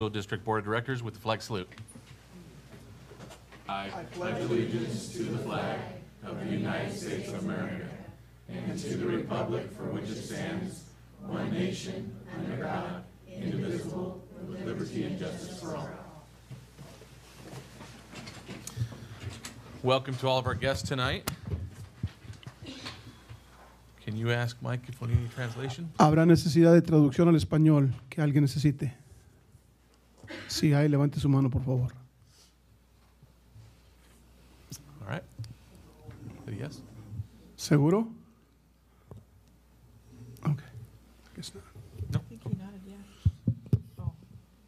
School District Board of Directors with the flag salute. I pledge allegiance to the flag of the United States of America and to the republic for which it stands, one nation, under God, indivisible, with liberty and justice for all. Welcome to all of our guests tonight. Can you ask Mike if we need any translation? ¿Habrá necesidad de traducción al español que alguien necesite? Si hay, levante su mano, por favor. All right. Yes. ¿Seguro? Okay. Guess not. No. I think you nodded yes. Oh,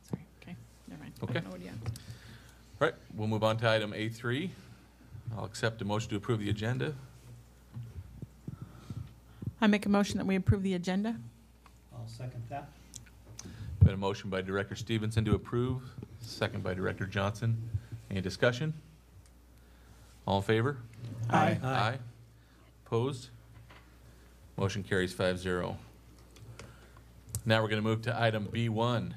sorry. Okay, never mind. Okay. I don't know what you asked. All right, we'll move on to item A3. I'll accept a motion to approve the agenda. I make a motion that we approve the agenda. I'll second that. Been a motion by Director Stevenson to approve, second by Director Johnson. Any discussion? All in favor? Aye. Aye. Opposed? Motion carries 5-0. Now we're going to move to item B1,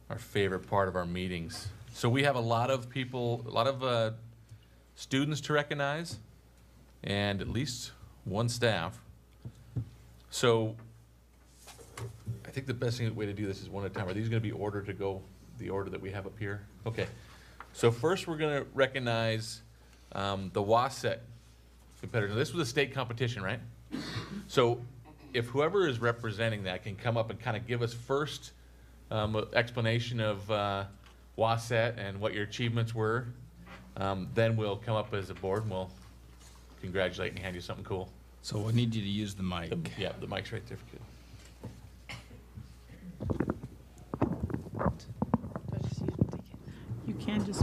our favorite part of our meetings. So we have a lot of people, a lot of students to recognize, and at least one staff. So I think the best way to do this is one at a time. Are these going to be ordered to go the order that we have up here? Okay. So first we're going to recognize the WASET competitor. This was a state competition, right? So if whoever is representing that can come up and kind of give us first explanation of WASET and what your achievements were, then we'll come up as a board and we'll congratulate and hand you something cool. So I need you to use the mic. Yeah, the mic's right there for you. You can just.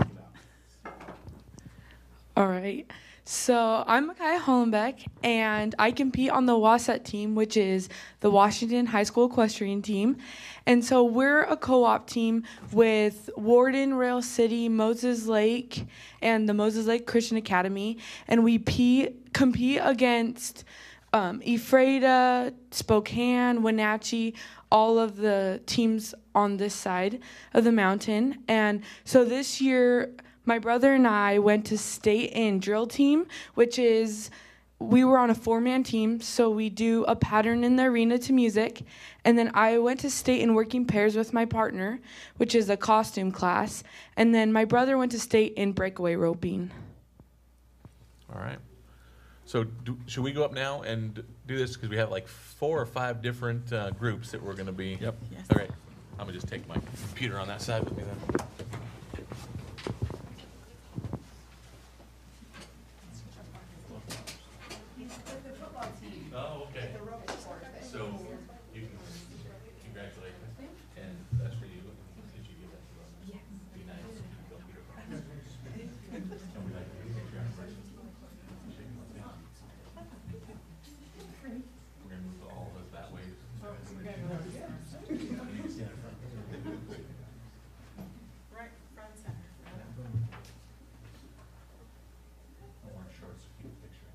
All right. So I'm Micaiah Hollenbeck, and I compete on the WASET team, which is the Washington High School Equestrian Team. And so we're a co-op team with Warden, Rail City, Moses Lake, and the Moses Lake Christian Academy. And we compete against Ephrata, Spokane, Wenatchee, all of the teams on this side of the mountain. And so this year, my brother and I went to state in drill team, which is, we were on a 4-man team, so we do a pattern in the arena to music. And then I went to state in working pairs with my partner, which is a costume class. And then my brother went to state in breakaway roping. All right. So should we go up now and do this? Because we have like 4 or 5 different groups that we're going to be. Yep. Yes. All right. I'm going to just take my computer on that side with me then. Oh, okay. So you can congratulate me. And that's for you. Did you give that to us? Yes. Be nice. Don't be afraid. And we like to take your person. We're going to move all of us that way. Right, front center. I want shorts to keep a picture.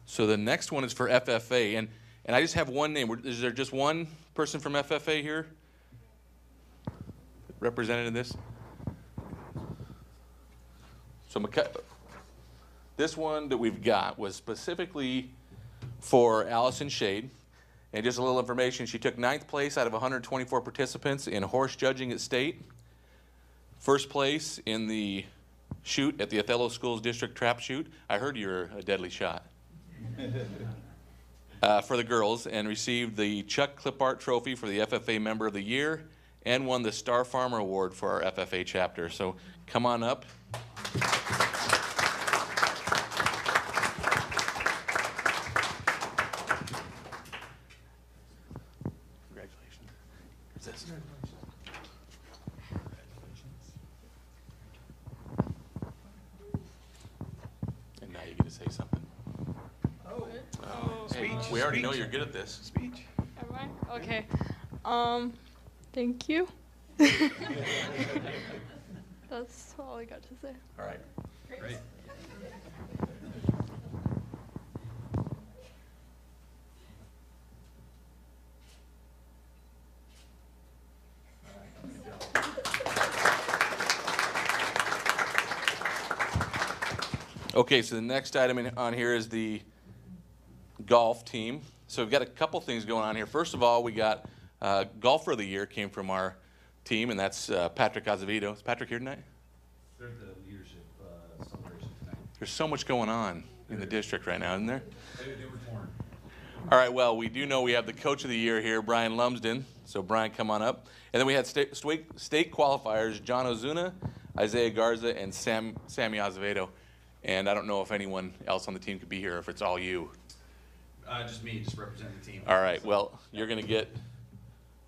So the next one is for FFA, and I just have one name. Is there just one person from FFA here represented in this? So this one that we've got was specifically for Allison Shade. And just a little information, she took 9th place out of 124 participants in horse judging at state. 1st place in the shoot at the Othello Schools District Trap Shoot. I heard you're a deadly shot. For the girls, and received the Chuck Clipart Trophy for the FFA Member of the Year, and won the Star Farmer Award for our FFA chapter. So come on up. Congratulations. Here's this. And now you get to say something. Hey, we already know you're good at this. Am I? Okay. Thank you. That's all I got to say. All right. Great. Okay, so the next item on here is the golf team. So we've got a couple things going on here. First of all, we got golfer of the year came from our team, and that's Patrick Azevedo. Is Patrick here tonight? They're at the leadership celebration tonight. There's so much going on in the district right now, isn't there? They were torn. All right, well, we do know we have the coach of the year here, Brian Lumsden. So Brian, come on up. And then we had state qualifiers, John Ozuna, Isaiah Garza, and Sammy Azevedo. And I don't know if anyone else on the team could be here, or if it's all you. Just me, just representing the team. All right, well, you're going to get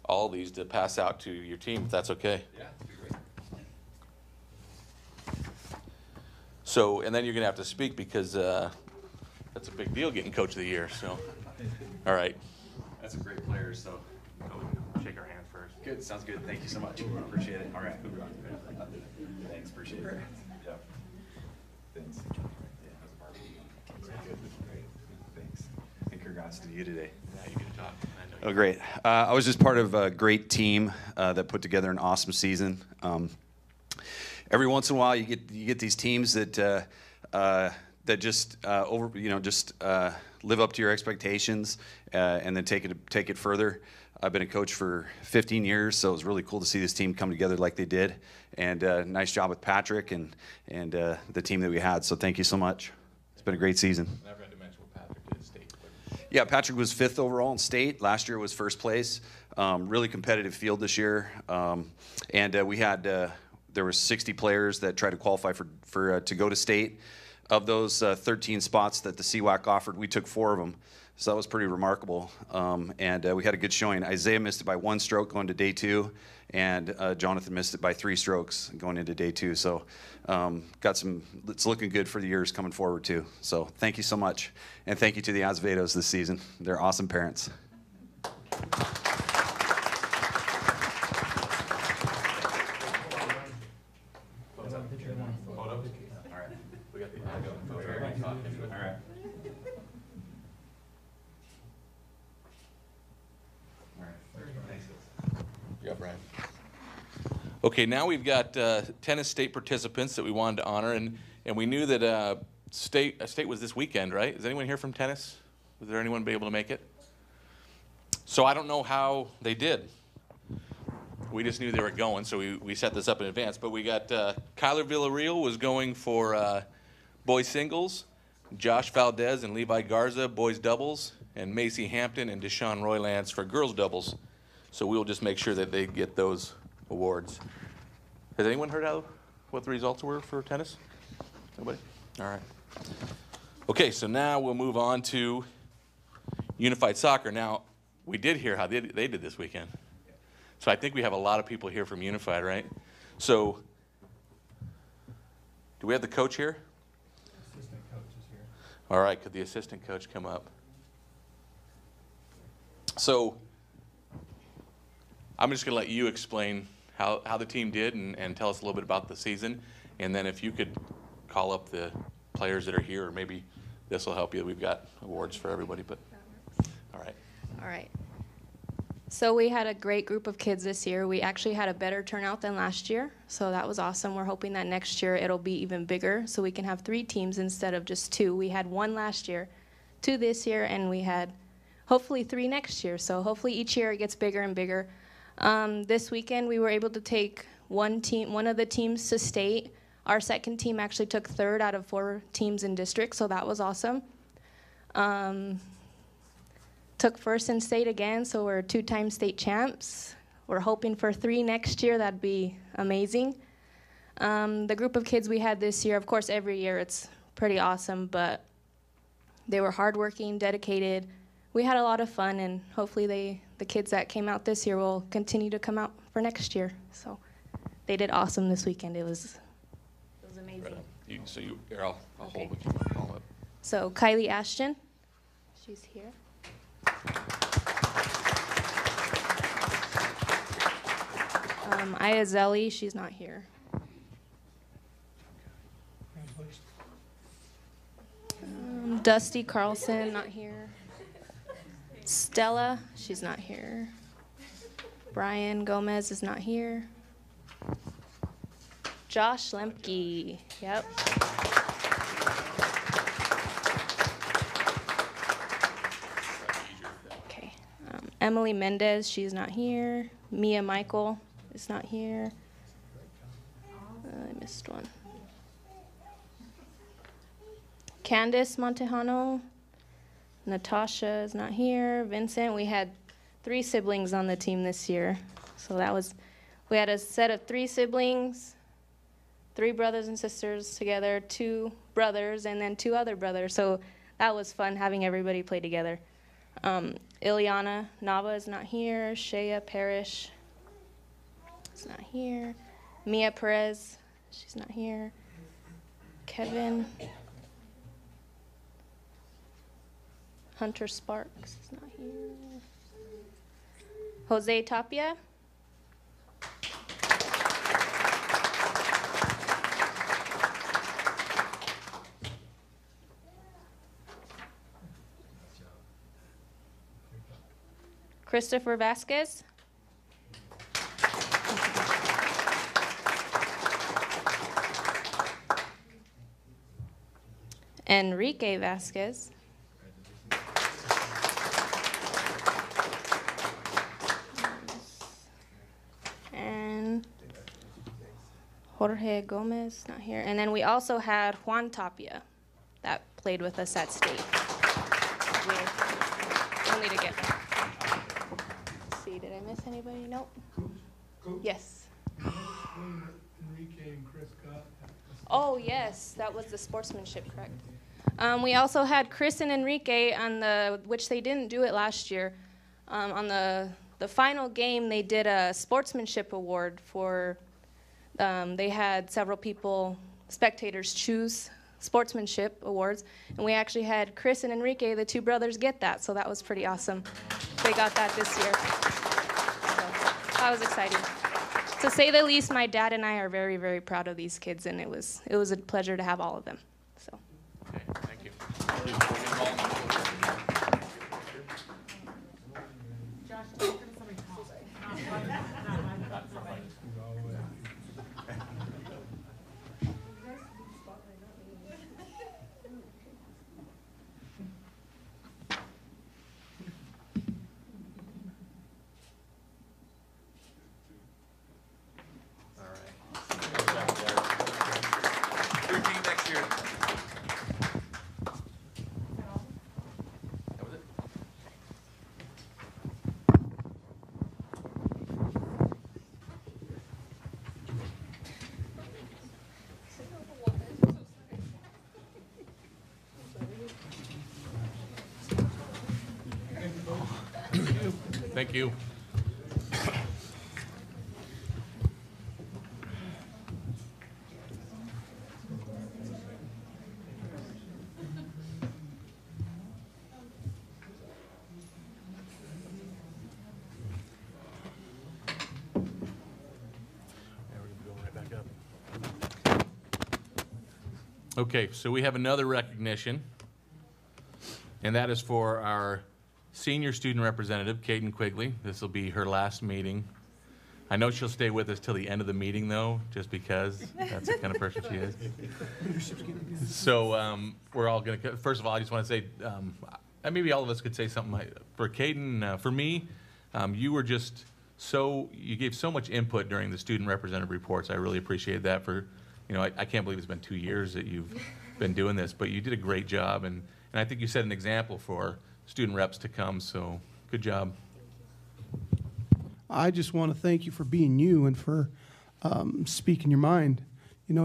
all these to pass out to your team, if that's okay. Yeah, that'd be great. So, and then you're going to have to speak because that's a big deal getting coach of the year, so. All right. That's a great player, so. Shake our hand first. Good, sounds good. Thank you so much. Appreciate it. All right. Thanks, appreciate it. Yeah. Thanks. Thanks. And congrats to you today. Now you get to talk. Oh, great. I was just part of a great team that put together an awesome season. Every once in a while, you get these teams that just live up to your expectations and then take it further. I've been a coach for 15 years, so it was really cool to see this team come together like they did. And nice job with Patrick and the team that we had. So thank you so much. It's been a great season. I forgot to mention what Patrick did at state. Yeah, Patrick was 5th overall in state. Last year was 1st place. Really competitive field this year. We had there were 60 players that tried to qualify for to go to state. Of those 13 spots that the CWAC offered, we took 4 of them. So that was pretty remarkable. We had a good showing. Isaiah missed it by 1 stroke going to day 2, and Jonathan missed it by 3 strokes going into day 2. So it's looking good for the years coming forward too. So thank you so much. And thank you to the Azevedos this season. They're awesome parents. Yeah, Brian. Okay, now we've got tennis state participants that we wanted to honor, and we knew that state was this weekend, right? Is anyone here from tennis? Was there anyone be able to make it? So I don't know how they did. We just knew they were going, so we set this up in advance. But we got Kyler Villarreal was going for boys singles, Josh Valdez and Levi Garza, boys doubles, and Macy Hampton and Deshaun Roylance for girls doubles. So we'll just make sure that they get those awards. Has anyone heard out what the results were for tennis? Nobody? All right. Okay, so now we'll move on to unified soccer. Now, we did hear how they did this weekend. So I think we have a lot of people here from Unified, right? So, do we have the coach here? Assistant coach is here. All right, could the assistant coach come up? So, I'm just going to let you explain how the team did and tell us a little bit about the season. And then if you could call up the players that are here, or maybe this will help you. We've got awards for everybody, but all right. All right. So we had a great group of kids this year. We actually had a better turnout than last year, so that was awesome. We're hoping that next year it'll be even bigger, so we can have 3 teams instead of just 2. We had 1 last year, 2 this year, and we had hopefully 3 next year. So hopefully each year it gets bigger and bigger. This weekend we were able to take one of the teams to state. Our second team actually took 3rd out of 4 teams in district, so that was awesome. Took 1st in state again, so we're 2-time state champs. We're hoping for 3 next year. That'd be amazing. The group of kids we had this year, of course, every year it's pretty awesome, but they were hardworking, dedicated. We had a lot of fun, and hopefully the kids that came out this year will continue to come out for next year. So they did awesome this weekend. It was amazing. Right. I'll Okay. hold with you. Call up. So Kylie Ashton, she's here. Ayazeli, she's not here. Dusty Carlson, not here. Stella, she's not here. Brian Gomez is not here. Josh Lemke, yep. Okay. Emily Mendez, she's not here. Mia Michael is not here. I missed one. Candace Montejano, Natasha is not here. Vincent, we had 3 siblings on the team this year. So we had a set of 3 siblings, 3 brothers and sisters together, 2 brothers, and then 2 other brothers. So that was fun having everybody play together. Ileana Nava is not here. Shea Parrish is not here. Mia Perez, she's not here. Kevin. Hunter Sparks is not here. Jose Tapia. Christopher Vasquez. Enrique Vasquez. And Jorge Gomez, not here. And then we also had Juan Tapia that played with us at state. We'll need to get that. Let's see, did I miss anybody? Nope. Yes. Enrique and Chris got. Oh, yes, that was the sportsmanship, correct. We also had Chris and Enrique on which they didn't do it last year. On the final game, they did a sportsmanship award for, they had several spectators choose sportsmanship awards, and we actually had Chris and Enrique, the 2 brothers, get that, so that was pretty awesome. They got that this year. So that was exciting. To say the least, my dad and I are very, very proud of these kids, and it was a pleasure to have all of them. So. Okay, thank you. Thank you. Okay, so we have another recognition, and that is for our senior student representative, Kaden Quigley. This will be her last meeting. I know she'll stay with us till the end of the meeting, though, just because that's the kind of person she is. So we're all going to, first of all, I just want to say, maybe all of us could say something. For Kaden, for me, you gave so much input during the student representative reports. I really appreciate that. I can't believe it's been 2 years that you've been doing this, but you did a great job, and I think you set an example for student reps to come, so good job. I just want to thank you for being you and for speaking your mind. You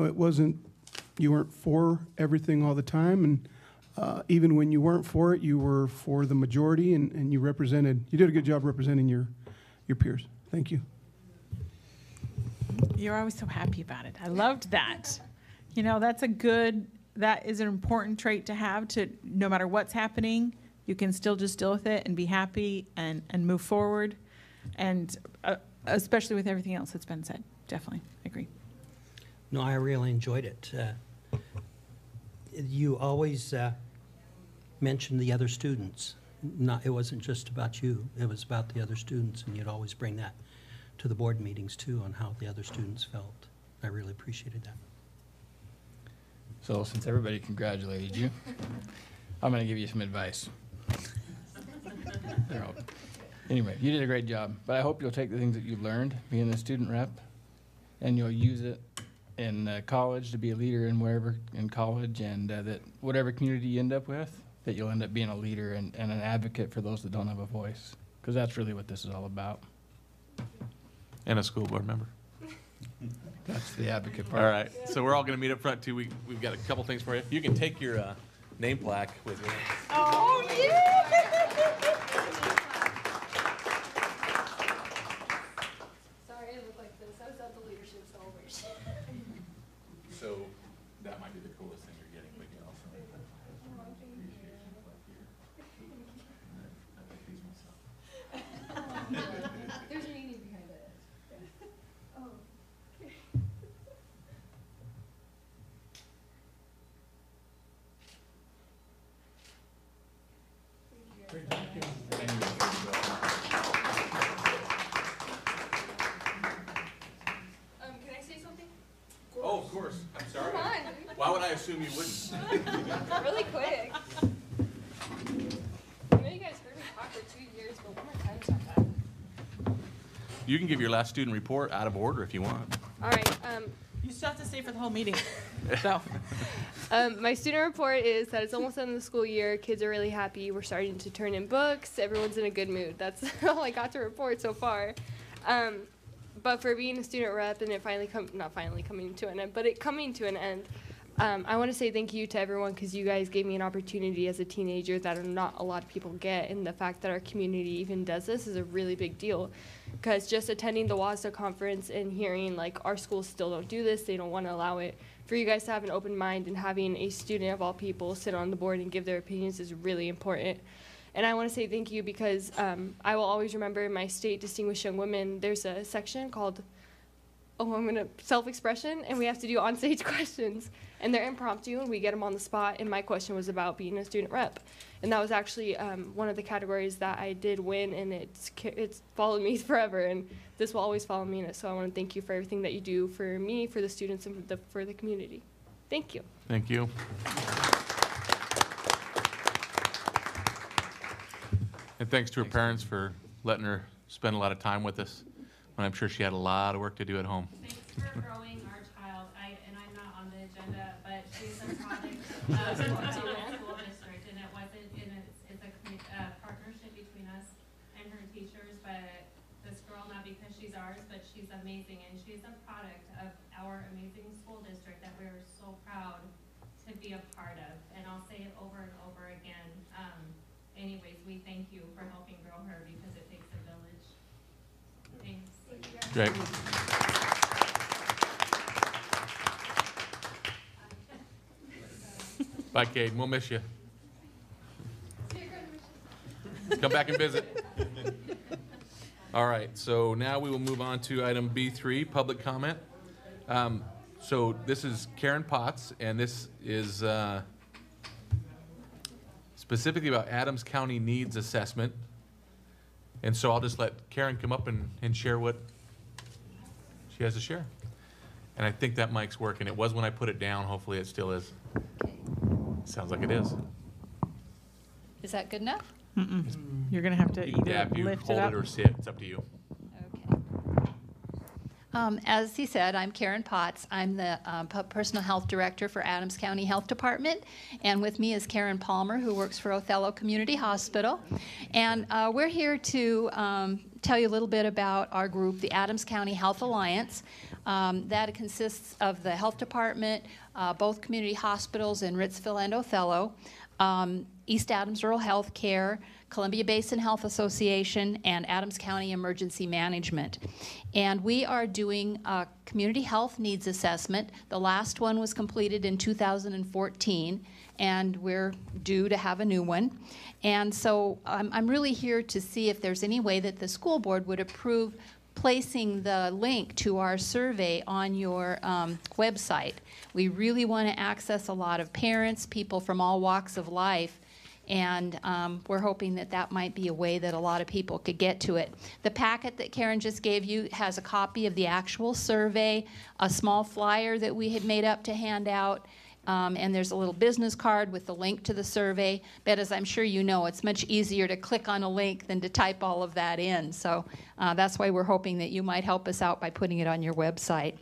weren't for everything all the time, and even when you weren't for it, you were for the majority, and you did a good job representing your peers. Thank you. You're always so happy about it. I loved that. That is an important trait to have, to no matter what's happening, you can still just deal with it and be happy and move forward. And especially with everything else that's been said. Definitely agree. No, I really enjoyed it. You always mentioned the other students. It wasn't just about you. It was about the other students, and you'd always bring that to the board meetings, too, on how the other students felt. I really appreciated that. So since everybody congratulated you, I'm going to give you some advice. Anyway, you did a great job, but I hope you'll take the things that you've learned being a student rep, and you'll use it in college to be a leader in wherever in college, and that whatever community you end up with, that you'll end up being a leader and an advocate for those that don't have a voice, because that's really what this is all about. And a school board member. That's the advocate part. All right, so we're all going to meet up front too. We've got a couple things for you. You can take your name plaque with you. Oh, yeah! Sorry, I look like this. I was at the leadership celebration. So that might be the coolest thing you're getting. We can also. There's a meaning behind it. Oh. Can I say something? Oh, of course. I'm sorry. Come on. Why would I assume you wouldn't? Really quick. I know you guys heard me talk for 2 years, but one more time is not bad. You can give your last student report out of order if you want. All right. You still have to stay for the whole meeting. So, My student report is that it's almost the end of the school year. Kids are really happy. We're starting to turn in books. Everyone's in a good mood. That's all I got to report so far. But for being a student rep and it not finally coming to an end, but it coming to an end, I want to say thank you to everyone because you guys gave me an opportunity as a teenager that not a lot of people get, and the fact that our community even does this is a really big deal. Because just attending the WASDA conference and hearing like our schools still don't do this, they don't want to allow it, for you guys to have an open mind and having a student of all people sit on the board and give their opinions is really important. And I want to say thank you because I will always remember in my state Distinguished Young Women, there's a section called self-expression, and we have to do on-stage questions. And they're impromptu, and we get them on the spot, and my question was about being a student rep. And that was actually one of the categories that I did win, and it's followed me forever, and this will always follow me in it. So I want to thank you for everything that you do for me, for the students, and for the community. Thank you. Thank you. And thanks to her parents for letting her spend a lot of time with us, when I'm sure she had a lot of work to do at home. Thanks for growing our child. And I'm not on the agenda, but she's a project of the school district, and it wasn't. It's a partnership between us and her teachers. But this girl, not because she's ours, but she's amazing, and she's a product of our amazing school district that we're so proud to be a part of. And I'll say it over and over again. Anyways, we thank you for helping grow her because it takes a village. Thanks. Great. Bye, Kaden. We'll miss you. Come back and visit. All right, so now we will move on to item B3, public comment. So this is Karen Potts, and this is specifically about Adams County Needs Assessment. And so I'll just let Karen come up and share what she has to share. And I think that mic's working. It was when I put it down. Hopefully it still is. Okay. Sounds like it is. Is that good enough? You're going to have to You can either dab, you lift hold it up. it or sit. It's up to you. As he said, I'm Karen Potts. I'm the Personal Health Director for Adams County Health Department. And with me is Karen Palmer, who works for Othello Community Hospital. And we're here to tell you a little bit about our group, the Adams County Health Alliance. That consists of the Health Department, both community hospitals in Ritzville and Othello, East Adams Rural Health Care, Columbia Basin Health Association, and Adams County Emergency Management. And we are doing a community health needs assessment. The last one was completed in 2014, and we're due to have a new one. And so I'm really here to see if there's any way that the school board would approve placing the link to our survey on your website. We really want to access a lot of parents, people from all walks of life, and we're hoping that that might be a way that a lot of people could get to it. The packet that Karen just gave you has a copy of the actual survey, a small flyer that we had made up to hand out, and there's a little business card with the link to the survey. But as I'm sure you know, it's much easier to click on a link than to type all of that in. So that's why we're hoping that you might help us out by putting it on your website.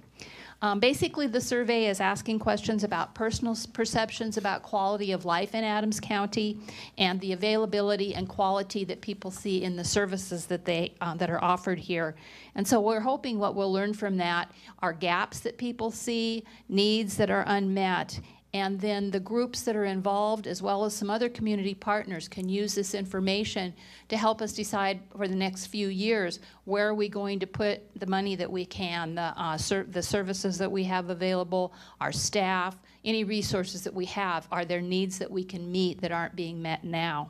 Basically, the survey is asking questions about personal perceptions about quality of life in Adams County and the availability and quality that people see in the services that that are offered here. And so we're hoping what we'll learn from that are gaps that people see, needs that are unmet, and then the groups that are involved, as well as some other community partners, can use this information to help us decide for the next few years where are we going to put the money that we can, the services that we have available, our staff, any resources that we have. Are there needs that we can meet that aren't being met now?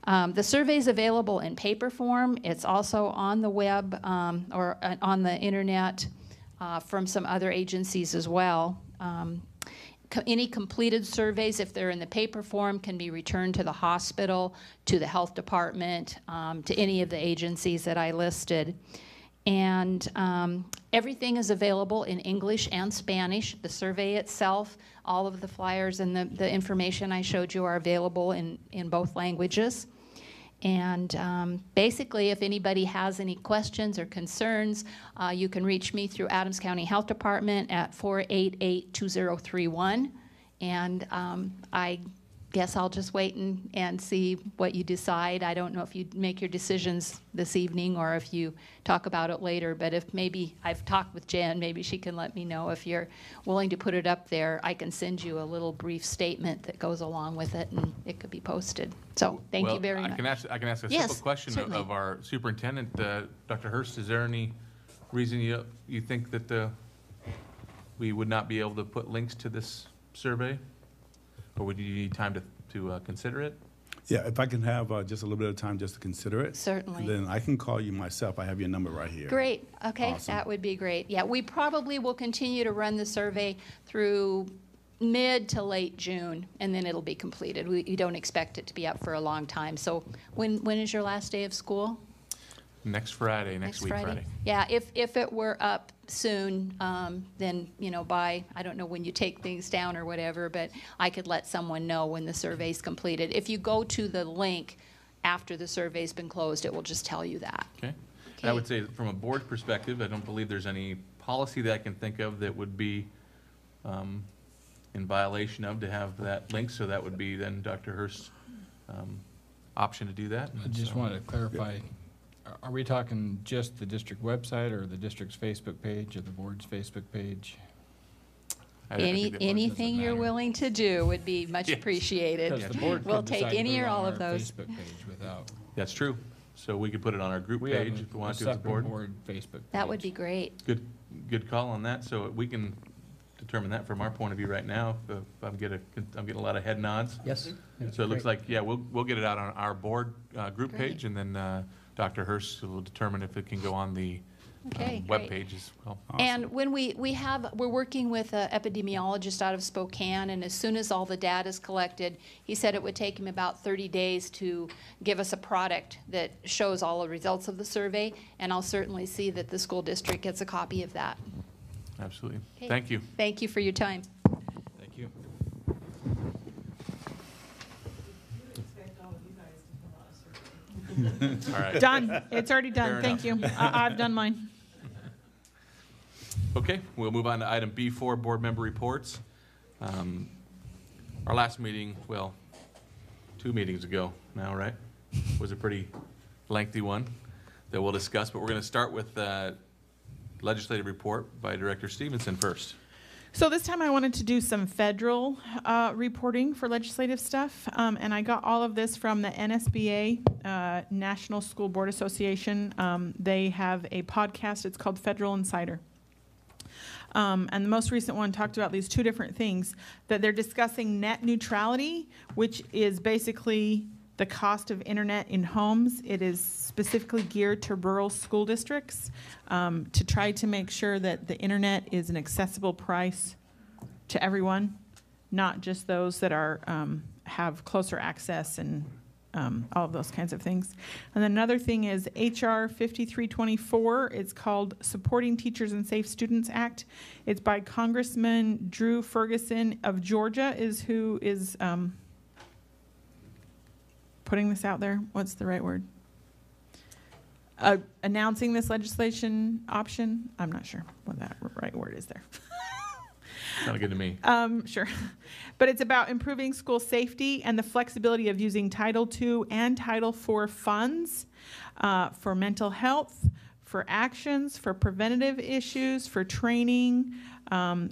The survey is available in paper form. It's also on the web or on the internet from some other agencies as well. Any completed surveys, if they're in the paper form, can be returned to the hospital, to the health department, to any of the agencies that I listed. And everything is available in English and Spanish. The survey itself, all of the flyers and the information I showed you are available in both languages. And basically, if anybody has any questions or concerns, you can reach me through Adams County Health Department at 488-2031. And I guess I'll just wait and see what you decide. I don't know if you make your decisions this evening or if you talk about it later, but if maybe I've talked with Jen, maybe she can let me know if you're willing to put it up there. I can send you a little brief statement that goes along with it, and it could be posted. So thank you very much. I can ask a Yes, simple question certainly. of our superintendent, Dr. Hurst. Is there any reason you think that we would not be able to put links to this survey? Or would you need time to consider it? Yeah, if I can have just a little bit of time just to consider it. Certainly. Then I can call you myself. I have your number right here. Great. Okay, Awesome. That would be great. Yeah, we probably will continue to run the survey through mid to late June, and then it'll be completed. We don't expect it to be up for a long time. So when is your last day of school? Next Friday, next week Friday. Yeah, if it were up soon, then, by, I don't know when you take things down or whatever, but I could let someone know when the survey's completed. If you go to the link after the survey's been closed, it will just tell you that. Okay. And I would say from a board perspective, I don't believe there's any policy that I can think of that would be in violation of to have that link, so that would be then Dr. Hurst's option to do that. I just wanted to clarify. Are we talking just the district website or the district's Facebook page or the board's Facebook page? Anything you're willing to do would be much appreciated. Because the board We'll could take decide to any put it or on all our of those. Facebook page without. That's true. So we could put it on our group We have page if we want a to as a separate board. board Facebook page. That would be great. Good call on that. So we can determine that from our point of view right now. If I'm getting a lot of head nods. Yes. So it looks like, yeah, we'll get it out on our board group Great. page, and then Dr. Hurst will determine if it can go on the Okay, web great. page as well. And when we're working with an epidemiologist out of Spokane, and as soon as all the data is collected, he said it would take him about 30 days to give us a product that shows all the results of the survey, and I'll certainly see that the school district gets a copy of that. Absolutely. Okay. Thank you. Thank you for your time. Thank you. All right. Done. It's already Fair done. Thank you. I've done mine. Okay, we'll move on to item B4, board member reports. Our last meeting, well, 2 meetings ago now, right? Was a pretty lengthy one that we'll discuss, but we're going to start with legislative report by Director Stevenson first. So this time I wanted to do some federal reporting for legislative stuff, and I got all of this from the NSBA, National School Board Association. They have a podcast. It's called Federal Insider. And the most recent one talked about these 2 different things, that they're discussing net neutrality, which is basically the cost of internet in homes. It is specifically geared to rural school districts to try to make sure that the internet is an accessible price to everyone, not just those that are have closer access and all of those kinds of things. And then another thing is HR 5324. It's called Supporting Teachers and Safe Students Act. It's by Congressman Drew Ferguson of Georgia is who is putting this out there. What's the right word? Announcing this legislation option. I'm not sure what that right word is there. Sounded good to me. Sure. But it's about improving school safety and the flexibility of using Title II and Title IV funds for mental health, for actions, for preventative issues, for training,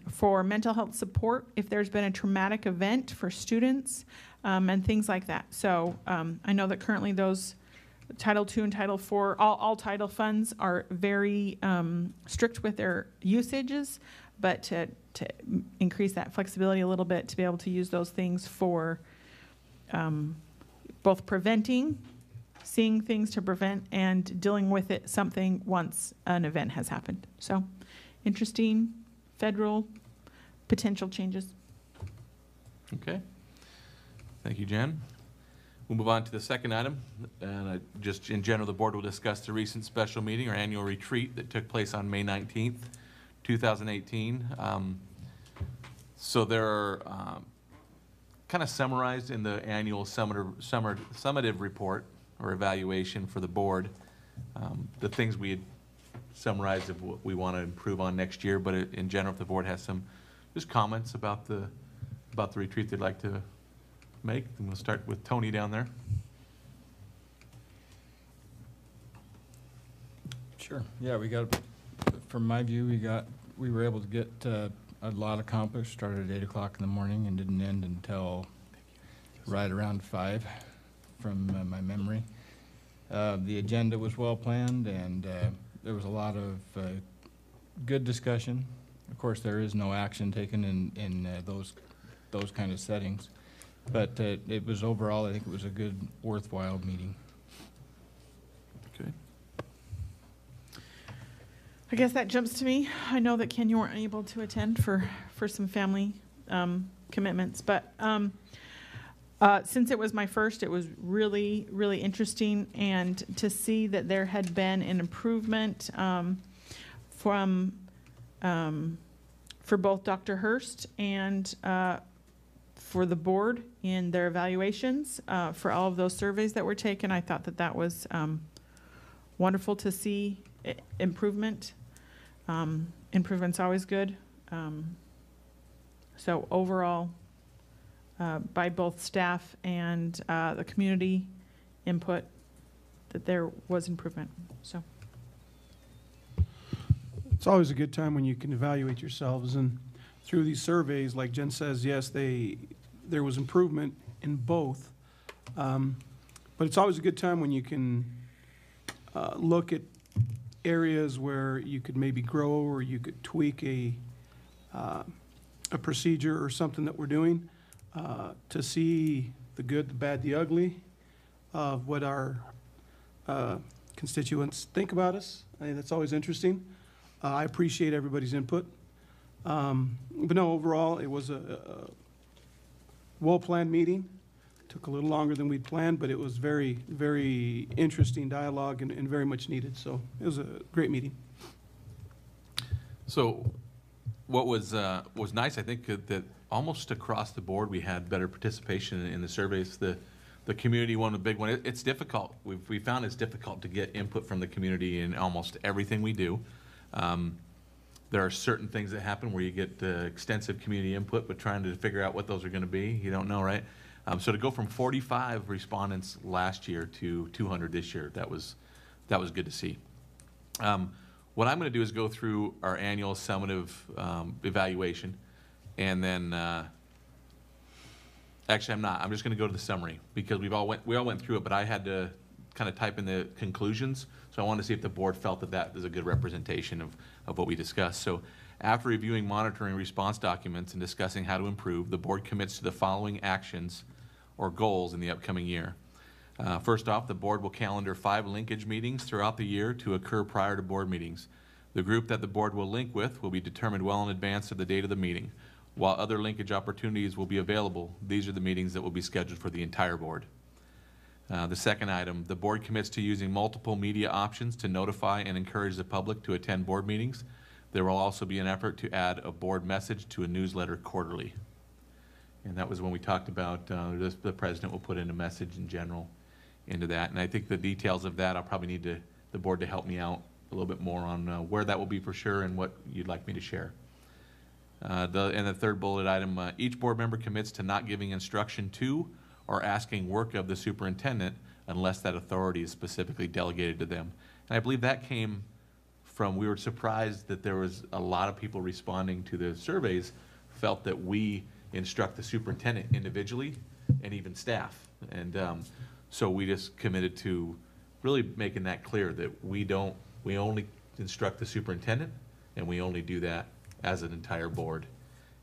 for mental health support if there's been a traumatic event for students, and things like that. So I know that currently those Title II and Title IV, all title funds are very strict with their usages, but to increase that flexibility a little bit to be able to use those things for both preventing, seeing things to prevent, and dealing with it something once an event has happened. So interesting federal potential changes. Okay. Thank you, Jen. We'll move on to the second item. And just in general, the board will discuss the recent special meeting or annual retreat that took place on May 19th, 2018. So they're kind of summarized in the annual summative report or evaluation for the board. The things we had summarized of what we want to improve on next year, but in general, if the board has some just comments about the retreat they'd like to make, then we'll start with Tony down there. Sure. Yeah, from my view, we were able to get a lot accomplished. Started at 8 o'clock in the morning and didn't end until right around 5 from my memory. The agenda was well planned, and there was a lot of good discussion. Of course, there is no action taken in those kind of settings, but it was overall, I think it was a good, worthwhile meeting. Okay. I guess that jumps to me. I know that, Ken, you weren't able to attend for some family commitments, but since it was my first, it was really, really interesting, and to see that there had been an improvement for both Dr. Hurst and for the board in their evaluations for all of those surveys that were taken. I thought that was wonderful to see improvement. Improvement's always good. So overall, by both staff and the community input, that there was improvement. So it's always a good time when you can evaluate yourselves, and through these surveys, like Jen says, yes, there was improvement in both, but it's always a good time when you can look at areas where you could maybe grow or you could tweak a procedure or something that we're doing, to see the good, the bad, the ugly of what our constituents think about us. I think that's always interesting. I appreciate everybody's input. But no, overall, it was a well-planned meeting. Took a little longer than we'd planned, but it was very, very interesting dialogue and very much needed. So it was a great meeting. So what was nice, I think, that almost across the board we had better participation in the surveys. The community one, the big one, it's difficult. We found it's difficult to get input from the community in almost everything we do. There are certain things that happen where you get extensive community input, but trying to figure out what those are going to be, you don't know, right? So to go from 45 respondents last year to 200 this year, that was good to see. What I'm going to do is go through our annual summative evaluation, and then actually I'm not. I'm just going to go to the summary because we all went through it, but I had to kind of type in the conclusions. So I wanted to see if the board felt that is a good representation of what we discussed. So after reviewing monitoring response documents and discussing how to improve, the board commits to the following actions or goals in the upcoming year. First off, the board will calendar 5 linkage meetings throughout the year to occur prior to board meetings. The group that the board will link with will be determined well in advance of the date of the meeting. While other linkage opportunities will be available, these are the meetings that will be scheduled for the entire board. The second item, the board commits to using multiple media options to notify and encourage the public to attend board meetings. There will also be an effort to add a board message to a newsletter quarterly. And that was when we talked about the president will put in a message in general into that. And I think the details of that, I'll probably need the board to help me out a little bit more on where that will be for sure and what you'd like me to share. And the third bullet item, each board member commits to not giving instruction to or asking work of the superintendent unless that authority is specifically delegated to them. And I believe that came from, we were surprised that there was a lot of people responding to the surveys felt that we instruct the superintendent individually and even staff. And so we just committed to really making that clear that we only instruct the superintendent and we only do that as an entire board.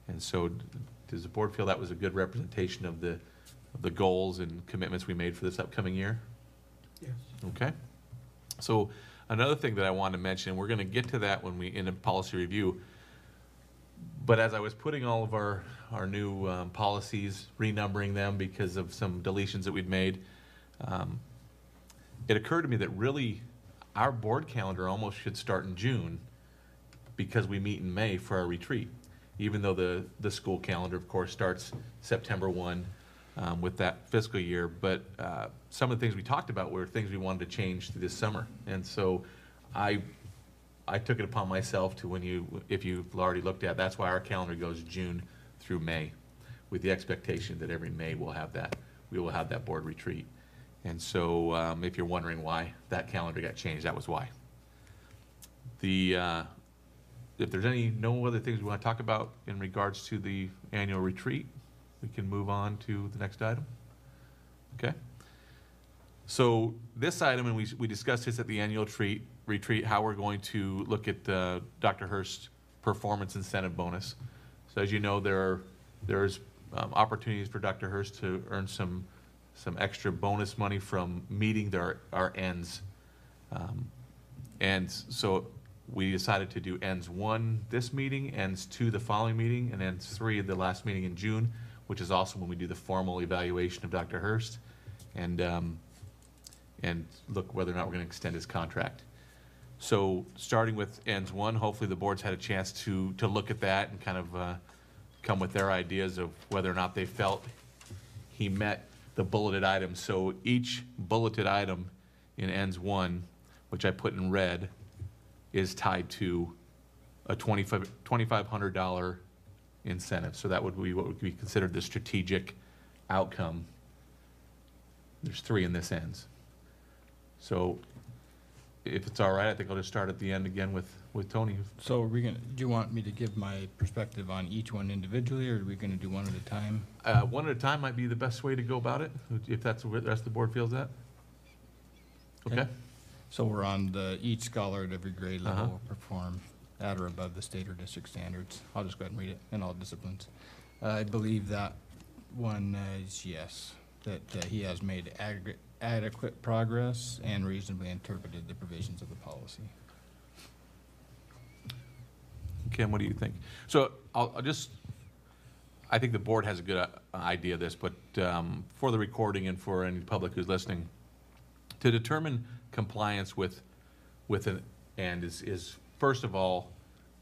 And so does the board feel that was a good representation of the goals and commitments we made for this upcoming year? Yes. Okay. So another thing that I wanted to mention, we're going to get to that when we in a policy review, but as I was putting all of our new policies, renumbering them because of some deletions that we'd made, it occurred to me that really our board calendar almost should start in June because we meet in May for our retreat, even though the school calendar, of course, starts September 1 with that fiscal year. But some of the things we talked about were things we wanted to change through this summer. And so I took it upon myself to, if you've already looked at, that's why our calendar goes June through May, with the expectation that every May we will have that board retreat. And so if you're wondering why that calendar got changed, that was why. If there's no other things we want to talk about in regards to the annual retreat, we can move on to the next item. Okay. So this item, and we discussed this at the annual retreat, how we're going to look at Dr. Hurst's performance incentive bonus. So as you know, there's opportunities for Dr. Hurst to earn some extra bonus money from meeting our ends. And so we decided to do ends 1 this meeting, ends 2 the following meeting, and ends 3 the last meeting in June, which is also when we do the formal evaluation of Dr. Hurst and look whether or not we're going to extend his contract. So starting with ends 1, hopefully the board's had a chance to look at that and kind of come with their ideas of whether or not they felt he met the bulleted items. So each bulleted item in ends 1, which I put in red, is tied to a $2,500 incentive. So that would be what would be considered the strategic outcome. There's 3 in this ends. So if it's all right, I think I'll just start at the end again with Tony. So do you want me to give my perspective on each one individually, or are we going to do one at a time? One at a time might be the best way to go about it, if that's what the rest of the board feels that. Okay. So we're on each scholar at every grade level perform at or above the state or district standards. I'll just go ahead and read it in all disciplines. I believe that one is yes, that he has made adequate progress and reasonably interpreted the provisions of the policy. Kim, what do you think? So I think the board has a good idea of this, but for the recording and for any public who's listening, to determine compliance with an and is first of all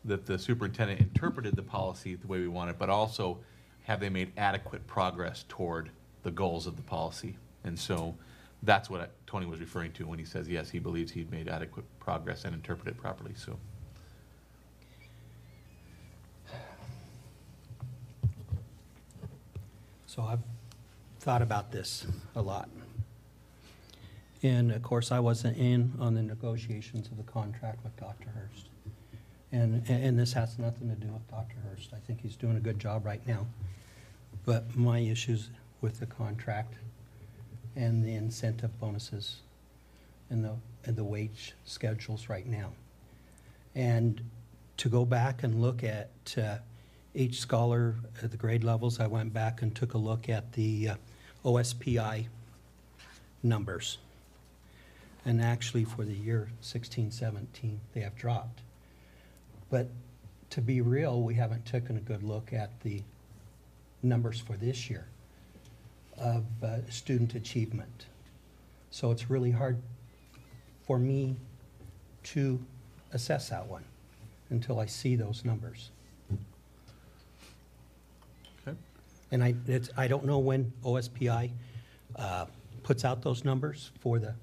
that the superintendent interpreted the policy the way we want it, but also have they made adequate progress toward the goals of the policy. And so that's what Tony was referring to when he says yes, he believes he'd made adequate progress and interpreted properly. So I've thought about this a lot. And of course, I wasn't in on the negotiations of the contract with Dr. Hurst. And this has nothing to do with Dr. Hurst. I think he's doing a good job right now. But my issues with the contract and the incentive bonuses and the wage schedules right now. And to go back and look at each scholar at the grade levels, I went back and took a look at the OSPI numbers. And actually for the year 16-17, they have dropped. But to be real, we haven't taken a good look at the numbers for this year of student achievement. So it's really hard for me to assess that one until I see those numbers. Okay. And I don't know when OSPI puts out those numbers for the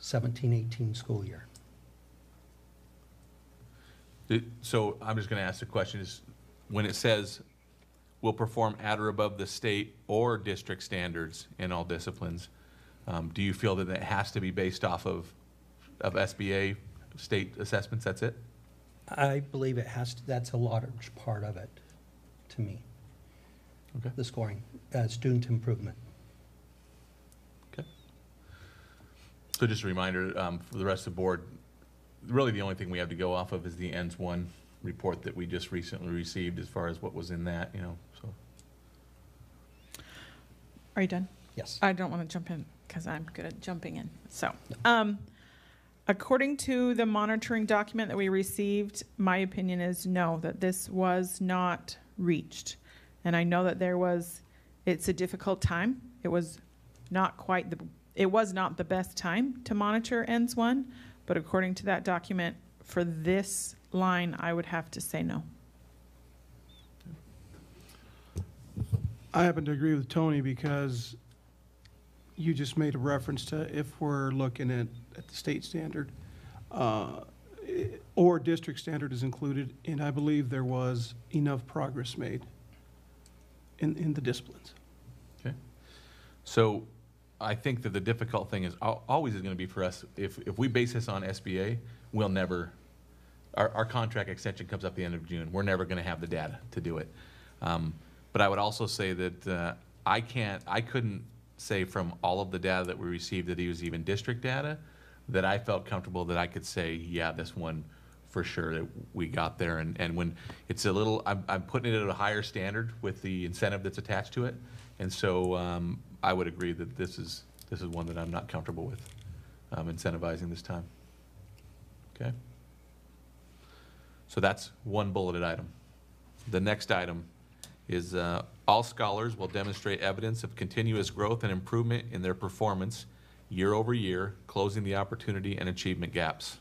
17-18 school year. So I'm just going to ask the question is, when it says will perform at or above the state or district standards in all disciplines, do you feel that it has to be based off of SBA state assessments? That's it? I believe it has to, that's a large part of it, to me. Okay. The scoring, student improvement. Okay. So just a reminder for the rest of the board, really the only thing we have to go off of is the ENDS 1 report that we just recently received as far as what was in that, you know, so. Are you done? Yes. I don't want to jump in because I'm good at jumping in. So, according to the monitoring document that we received, my opinion is no, that this was not reached. And I know that it's a difficult time. It was not the best time to monitor ENDS 1, but according to that document, for this line, I would have to say no. I happen to agree with Tony because you just made a reference to if we're looking at the state standard or district standard is included, and I believe there was enough progress made in the disciplines. Okay. So I think that the difficult thing is always is going to be for us, if we base this on SBA, we'll never, our contract extension comes up at the end of June. We're never going to have the data to do it. But I would also say that I couldn't say from all of the data that we received that he was even district data, that I felt comfortable that I could say, yeah, this one for sure that we got there. And when it's a little, I'm putting it at a higher standard with the incentive that's attached to it. And so I would agree that this is one that I'm not comfortable with incentivizing this time. Okay. So that's one bulleted item. The next item is all scholars will demonstrate evidence of continuous growth and improvement in their performance year over year, closing the opportunity and achievement gaps.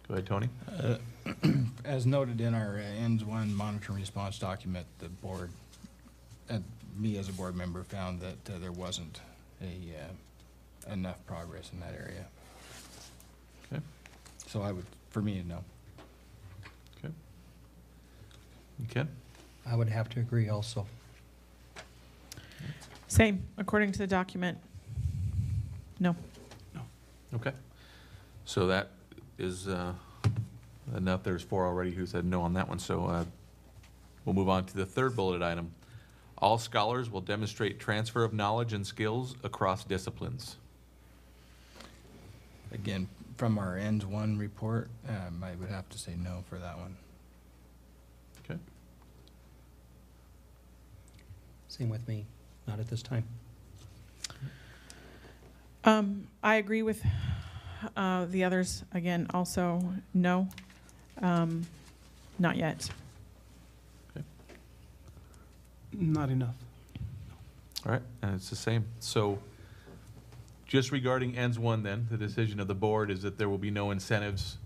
Go ahead, Tony. As noted in our ENDS 1 monitoring response document, the board, and me as a board member, found that there wasn't enough progress in that area. Okay. So for me, no. Okay. Ken? I would have to agree also. Same, according to the document, no. No. Okay. So that is enough. There's 4 already who said no on that one. So we'll move on to the third bulleted item. All scholars will demonstrate transfer of knowledge and skills across disciplines. Again, from our ENDS 1 report, I would have to say no for that one. Okay. Same with me, not at this time. I agree with the others. Again, also no, not yet. Okay. Not enough. All right, and it's the same. So just regarding ENDS 1 then, the decision of the board is that there will be no incentives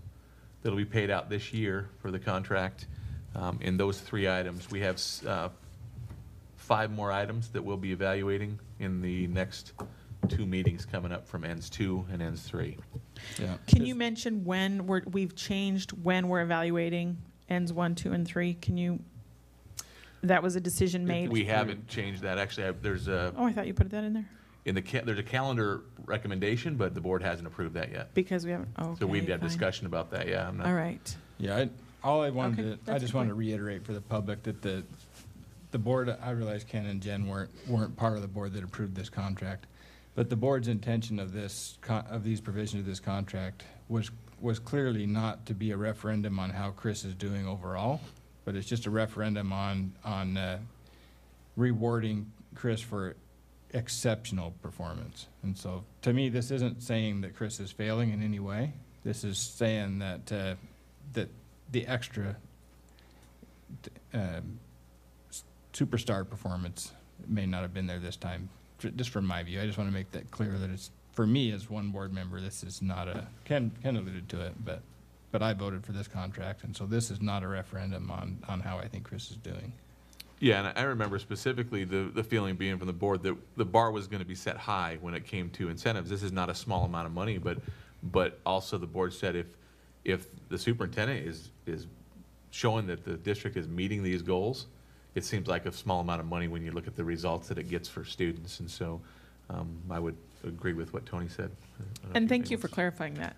that will be paid out this year for the contract in those 3 items. We have 5 more items that we'll be evaluating in the next 2 meetings coming up from ENDS 2 and ENDS 3. Yeah. Can you mention when we've changed when we're evaluating ENDS 1, 2, and 3? Can you? That was a decision made. We haven't changed that. Actually, there's a. Oh, I thought you put that in there. There's a calendar recommendation, but the board hasn't approved that yet. Because we haven't. Okay, so we've had fine. discussion about that. Yeah, I'm not. All right. Yeah, I just wanted to read. reiterate for the public that the board, I realize Ken and Jen weren't part of the board that approved this contract, but the board's intention of these provisions of this contract was clearly not to be a referendum on how Chris is doing overall, but it's just a referendum on rewarding Chris for exceptional performance. And so, to me, this isn't saying that Chris is failing in any way. This is saying that that the extra superstar performance may not have been there this time. Just from my view, I just want to make that clear that it's, for me as one board member, this is not a, Ken alluded to it, but I voted for this contract, and so this is not a referendum on how I think Chris is doing. Yeah, and I remember specifically the feeling being from the board that the bar was going to be set high when it came to incentives. This is not a small amount of money, but also the board said if the superintendent is showing that the district is meeting these goals, it seems like a small amount of money when you look at the results that it gets for students. And so I would agree with what Tony said. And thank you for clarifying that.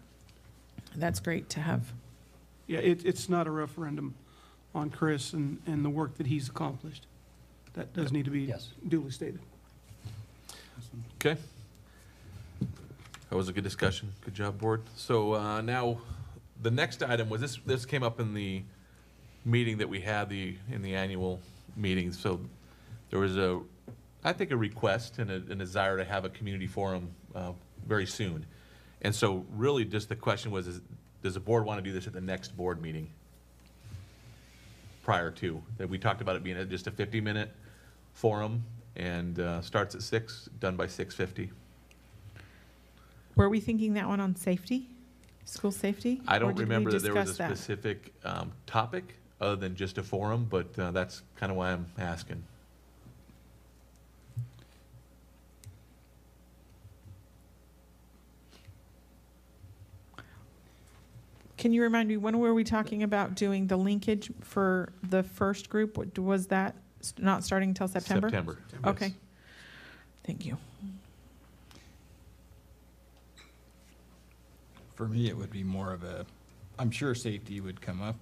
That's great to have. Yeah, it's not a referendum on Chris and the work that he's accomplished. That does need to be duly stated. Okay. That was a good discussion. Good job, board. So now the next item was this came up in the meeting that we had in the annual meeting. So there was I think a request and a desire to have a community forum very soon. And so really just the question was, does the board want to do this at the next board meeting prior to? That we talked about it being just a 50-minute forum and starts at 6, done by 6:50. Were we thinking that one on safety, school safety? I don't remember that there was a specific topic other than just a forum, but that's kind of why I'm asking. Can you remind me, when were we talking about doing the linkage for the first group? Was that not starting until September? September. Okay. Yes. Thank you. For me, it would be more of a, I'm sure safety would come up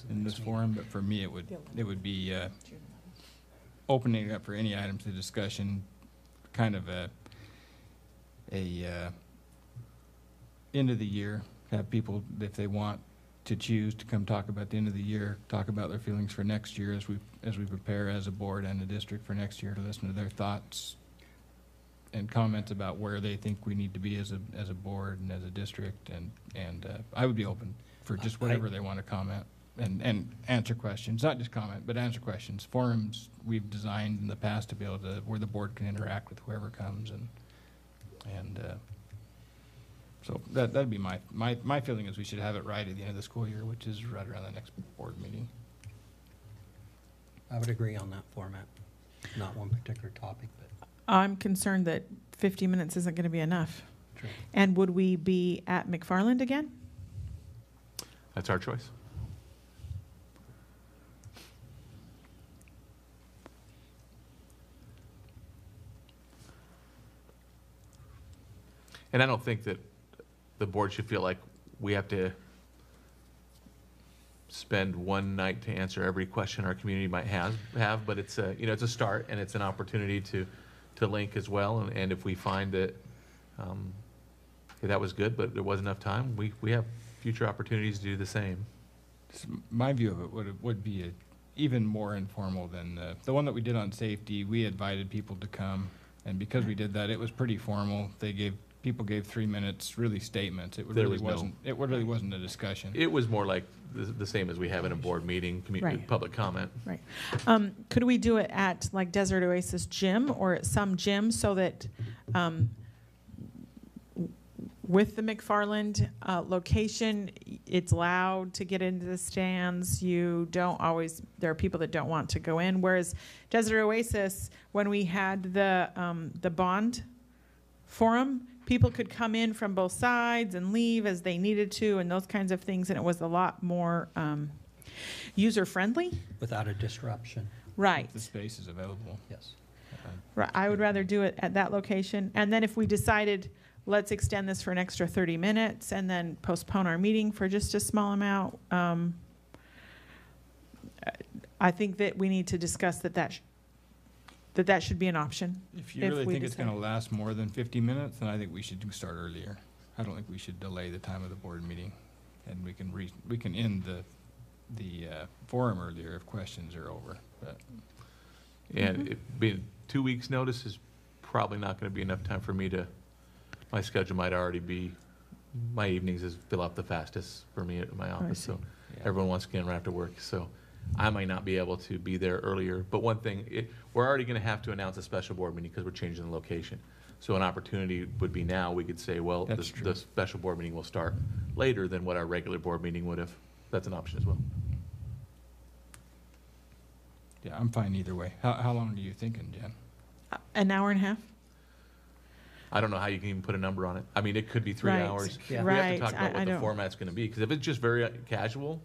in this forum, but for me, it would be opening it up for any items of discussion, kind of a end of the year, have people, if they want to choose to come talk about the end of the year, talk about their feelings for next year as we prepare as a board and a district for next year, to listen to their thoughts and comments about where they think we need to be as a board and as a district, and I would be open for just whatever they want to comment and answer questions, not just comment, but answer questions. Forums we've designed in the past to be able to, where the board can interact with whoever comes, and so that'd be my feeling is we should have it right at the end of the school year, which is right around the next board meeting. I would agree on that format, not one particular topic, but. I'm concerned that 50 minutes isn't going to be enough. True. And would we be at McFarland again? That's our choice. And I don't think that the board should feel like we have to spend one night to answer every question our community might have, but it's a start, and it's an opportunity to link as well. And if we find that that was good, but there wasn't enough time, we have future opportunities to do the same. My view of it would be even more informal than the one that we did on safety. We invited people to come, and because we did that, it was pretty formal. People gave 3 minutes, really statements. It really wasn't a discussion. It was more like the same as we have in a board meeting, Right. public comment. Right. Could we do it at like Desert Oasis Gym or at some gym so that with the McFarland location, it's loud to get into the stands. There are people that don't want to go in. Whereas Desert Oasis, when we had the bond forum, people could come in from both sides and leave as they needed to, and those kinds of things, and it was a lot more user-friendly. Without a disruption. Right. The space is available. Yes. Right. I would rather do it at that location. And then if we decided, let's extend this for an extra 30 minutes and then postpone our meeting for just a small amount, I think that we need to discuss that should be an option. If you really think it's going to last more than 50 minutes, then I think we should start earlier. I don't think we should delay the time of the board meeting, and we can end the forum earlier if questions are over. But. And it being 2 weeks' notice is probably not going to be enough time for me to, my schedule might already be, my evenings is fill up the fastest for me at my office, so everyone wants to get in right after work, so I might not be able to be there earlier. But one thing, we're already going to have to announce a special board meeting because we're changing the location. So an opportunity would be now, we could say, well, the special board meeting will start later than what our regular board meeting would have. That's an option as well. Yeah, I'm fine either way. How long are you thinking, Jen? An hour and a half? I don't know how you can even put a number on it. I mean, it could be 3 Right. hours. Yeah. We have Right. to talk about I what the don't- format's going to be, because if it's just very casual,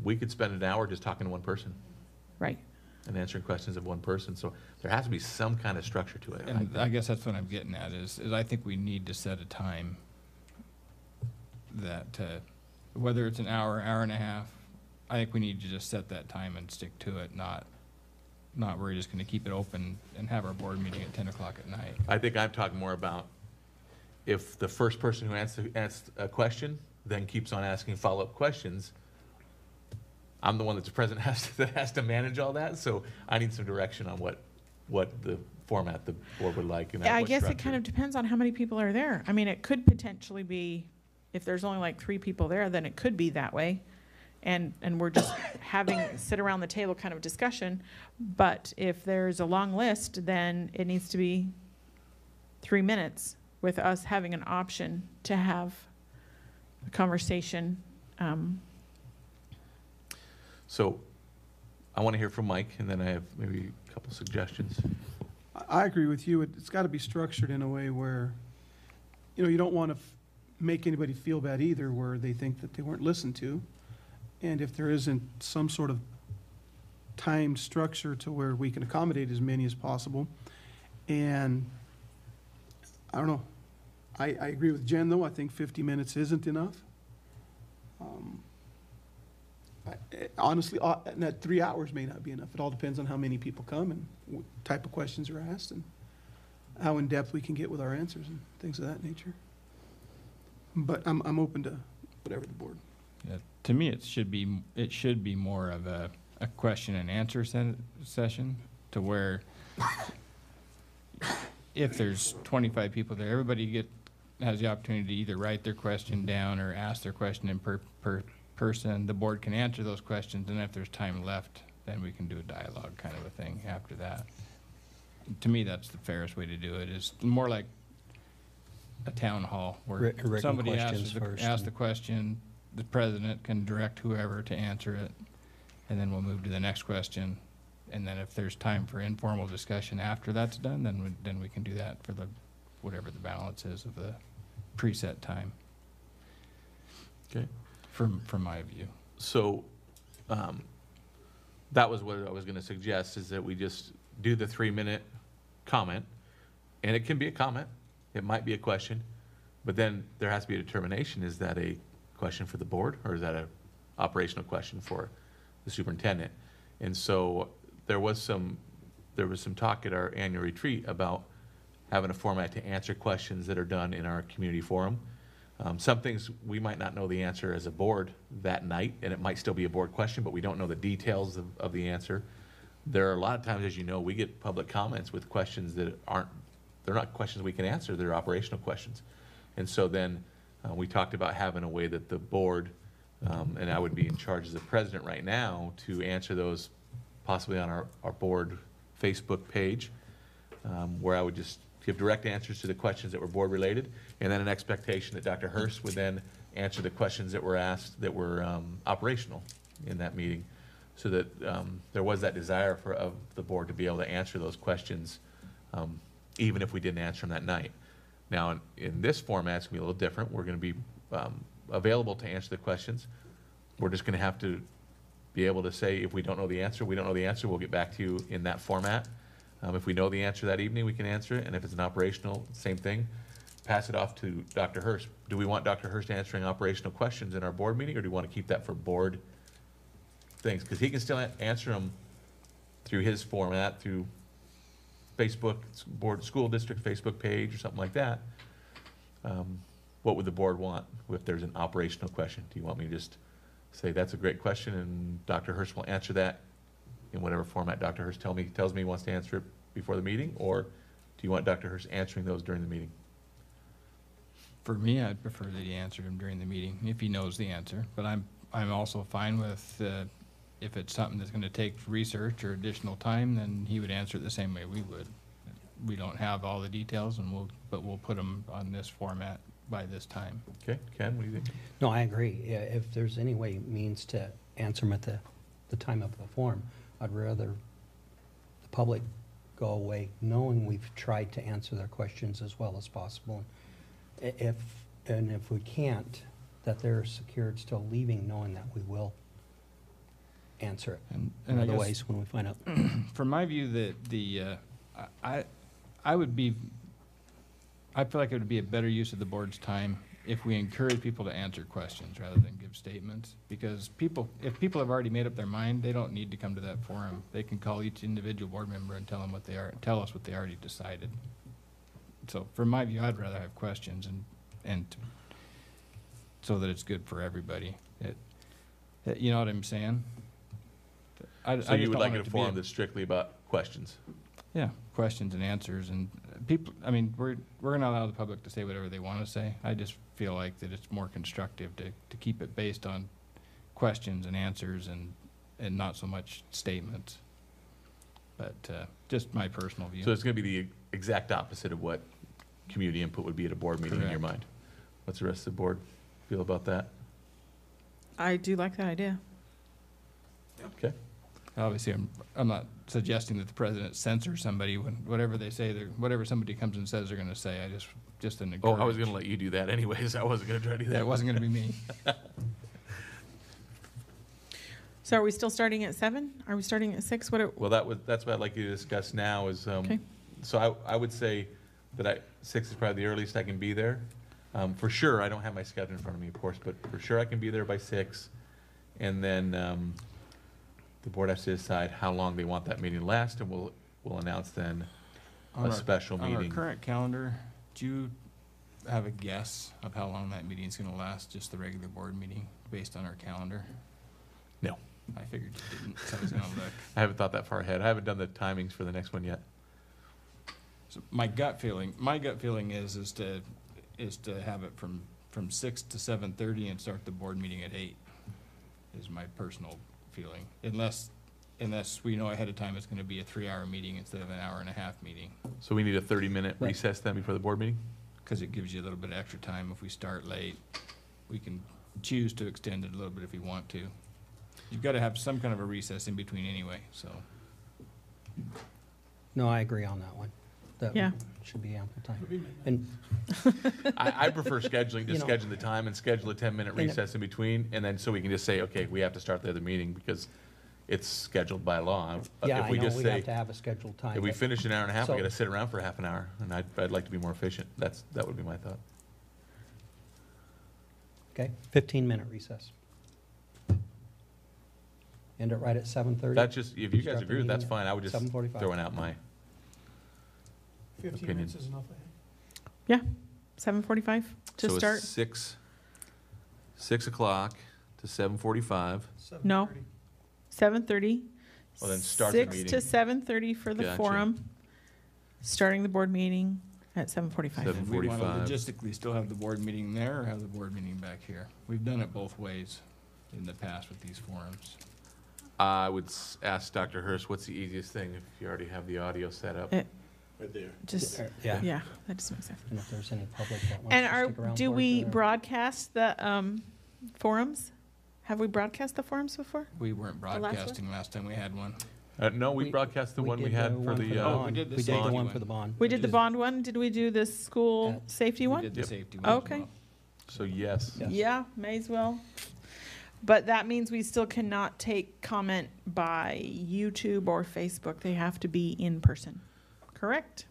we could spend an hour just talking to one person Right. and answering questions of one person. So there has to be some kind of structure to it. And I guess that's what I'm getting at is I think we need to set a time that, whether it's an hour, hour and a half, I think we need to just set that time and stick to it, not we're just going to keep it open and have our board meeting at 10 o'clock at night. I think I'm talking more about if the first person who asks a question then keeps on asking follow-up questions, I'm the one that's present that has to manage all that. So I need some direction on what the format the board would like. And Yeah, I what guess it structure. kind of depends on how many people are there. I mean, it could potentially be, if there's only like 3 people there, then it could be that way. And we're just having sit around the table kind of discussion. But if there's a long list, then it needs to be 3 minutes with us having an option to have a conversation. So I want to hear from Mike, and then I have maybe a couple suggestions. I agree with you. It's got to be structured in a way where, you don't want to make anybody feel bad either, where they think that they weren't listened to. And if there isn't some sort of timed structure to where we can accommodate as many as possible. And I don't know. I agree with Jen, though. I think 50 minutes isn't enough. Honestly, that 3 hours may not be enough. It all depends on how many people come and what type of questions are asked and how in-depth we can get with our answers and things of that nature. But I'm open to whatever the board. Yeah, to me, it should be more of a question and answer session, to where if there's 25 people there, everybody has the opportunity to either write their question down or ask their question in per person. The board can answer those questions, and if there's time left, then we can do a dialogue kind of a thing after that. To me, that's the fairest way to do it. Is more like a town hall where Written somebody questions first asks the question, the president can direct whoever to answer it, and then we'll move to the next question. And then if there's time for informal discussion after that's done, then we can do that for whatever the balance is of the preset time. Okay. From my view. So that was what I was going to suggest, is that we just do the 3-minute comment, and it can be a comment, it might be a question, but then there has to be a determination. Is that a question for the board, or is that an operational question for the superintendent? And so there was some talk at our annual retreat about having a format to answer questions that are done in our community forum. Some things we might not know the answer as a board that night, and it might still be a board question, but we don't know the details of the answer. There are a lot of times, as you know, we get public comments with questions that they're not questions we can answer, they're operational questions. And so then we talked about having a way that the board, and I would be in charge as the president right now, to answer those possibly on our board Facebook page, where I would just give direct answers to the questions that were board related, and then an expectation that Dr. Hurst would then answer the questions that were asked that were operational in that meeting, so that there was that desire of the board to be able to answer those questions, even if we didn't answer them that night. Now, in this format, it's going to be a little different. We're going to be available to answer the questions. We're just going to have to be able to say, if we don't know the answer, we don't know the answer, we'll get back to you in that format. If we know the answer that evening, we can answer it, and if it's an operational, same thing. Pass it off to Dr. Hurst. Do we want Dr. Hurst answering operational questions in our board meeting, or do we want to keep that for board things? Because he can still answer them through his format, through Facebook, school district Facebook page or something like that. What would the board want if there's an operational question? Do you want me to just say, that's a great question, and Dr. Hurst will answer that in whatever format Dr. Hurst tells me he wants to answer it before the meeting? Or Do you want Dr. Hurst answering those during the meeting? For me, I'd prefer that he answer them during the meeting if he knows the answer. But I'm also fine with if it's something that's going to take research or additional time, then he would answer it the same way we would. We don't have all the details, but we'll put them on this format by this time. Okay, Ken, what do you think? No, I agree. If there's any way means to answer them at the time of the form, I'd rather the public go away knowing we've tried to answer their questions as well as possible. If we can't, that they're secured still leaving knowing that we will answer it. And in I other guess ways when we find out. From my view, I feel like it would be a better use of the board's time if we encourage people to answer questions rather than give statements. Because if people have already made up their mind, they don't need to come to that forum. They can call each individual board member and tell us what they already decided. So from my view, I'd rather have questions and so that it's good for everybody. You know what I'm saying? So you would like a forum that's strictly about questions? Yeah, questions and answers, and people, I mean, we're going to allow the public to say whatever they want to say. I just feel like that it's more constructive to keep it based on questions and answers and not so much statements. But just my personal view. So it's going to be the exact opposite of what community input would be at a board meeting. Correct. In your mind. What's the rest of the board feel about that? I do like that idea. Okay. Obviously, I'm not suggesting that the president censors somebody when whatever they say, whatever somebody comes and says they're going to say. I just an encourage. Oh, I was going to let you do that anyways. I wasn't going to try to do that. Yeah, it wasn't going to be me. So are we still starting at 7? Are we starting at 6? Well, that's what I'd like you to discuss now is, okay. So I would say that 6 is probably the earliest I can be there. For sure, I don't have my schedule in front of me, of course, but for sure I can be there by 6. And then the board has to decide how long they want that meeting to last, and we'll announce then a special meeting. On our current calendar, do you have a guess of how long that meeting is going to last, just the regular board meeting, based on our calendar? No. I figured you didn't, so I was going to look. I haven't thought that far ahead. I haven't done the timings for the next one yet. So my gut feeling is to have it from 6 to 7:30 and start the board meeting at 8. Is my personal feeling, unless we know ahead of time it's going to be a 3-hour meeting instead of an hour-and-a-half meeting. So we need a 30-minute recess then before the board meeting? Because it gives you a little bit of extra time. If we start late, we can choose to extend it a little bit if we want to. You've got to have some kind of a recess in between anyway, so. No, I agree on that one. That should be ample time. And I prefer schedule the time and schedule a 10-minute recess in between, and then so we can just say, okay, we have to start the other meeting because it's scheduled by law. Yeah, if we I know just we say, have to have a scheduled time. if we finish an hour and a half, So- we got to sit around for half an hour, and I'd like to be more efficient. That would be my thought. Okay, 15-minute recess. End it right at 7:30? That's just, if you guys Start the agree with that's meeting fine. I would just 7:45. throwing out my 15 opinion. minutes is enough, I think. Yeah, 7:45 to so start. It's 6 o'clock to 7:45. No, 7:30. Well, then start the 6 meeting. to 7:30 for the Gotcha. forum. Starting the board meeting at 7:45. And we want to 7:45. logistically still have the board meeting there or have the board meeting back here. We've done it both ways in the past with these forums. I would ask Dr. Hurst, what's the easiest thing if you already have the audio set up? Right there. Just Yeah. that just makes sense. And if there's any public that wants And to stick around do for it, we they're- broadcast the forums? Have we broadcast the forums before? We weren't last one? broadcasting last time we had one. No, we broadcast the one we did had for one the. Oh, we did the We did the safety one one. for the bond. We did the is- bond one. Did we do the school safety We one? did the Yep. safety one as Okay. well. So yes. Yes. Yeah, may as well. But that means we still cannot take comment by YouTube or Facebook. They have to be in person. Correct?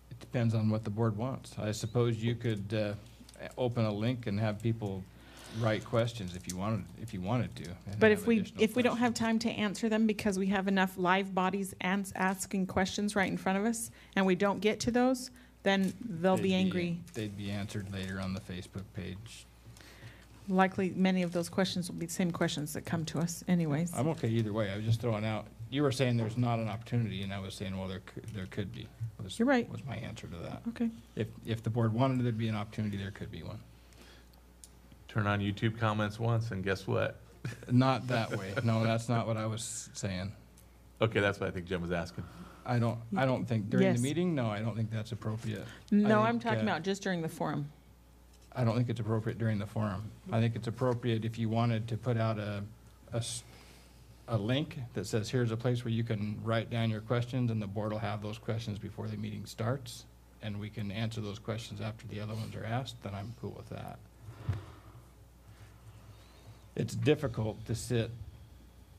It depends on what the board wants. I suppose you could open a link and have people write questions if you wanted to. and But have if we additional don't have questions. time to answer them because we have enough live bodies asking questions right in front of us and we don't get to those, then they'll They'd be angry. They'd be answered later on the Facebook page. likely many of those questions will be the same questions that come to us anyways. I'm okay either way. I was just throwing out, you were saying there's not an opportunity, and I was saying, well, there could be. You're right. Was my answer to that. Okay. If the board wanted there to be an opportunity, there could be one. Turn on YouTube comments once, and guess what? Not that way. No, that's not what I was saying. Okay, that's what I think Jim was asking. I don't think during Yes. the meeting, no, I don't think that's appropriate. No, I I'm think, talking about just during the forum. I don't think it's appropriate during the forum. I think it's appropriate if you wanted to put out a link that says, here's a place where you can write down your questions, and the board will have those questions before the meeting starts, and we can answer those questions after the other ones are asked, then I'm cool with that. It's difficult to sit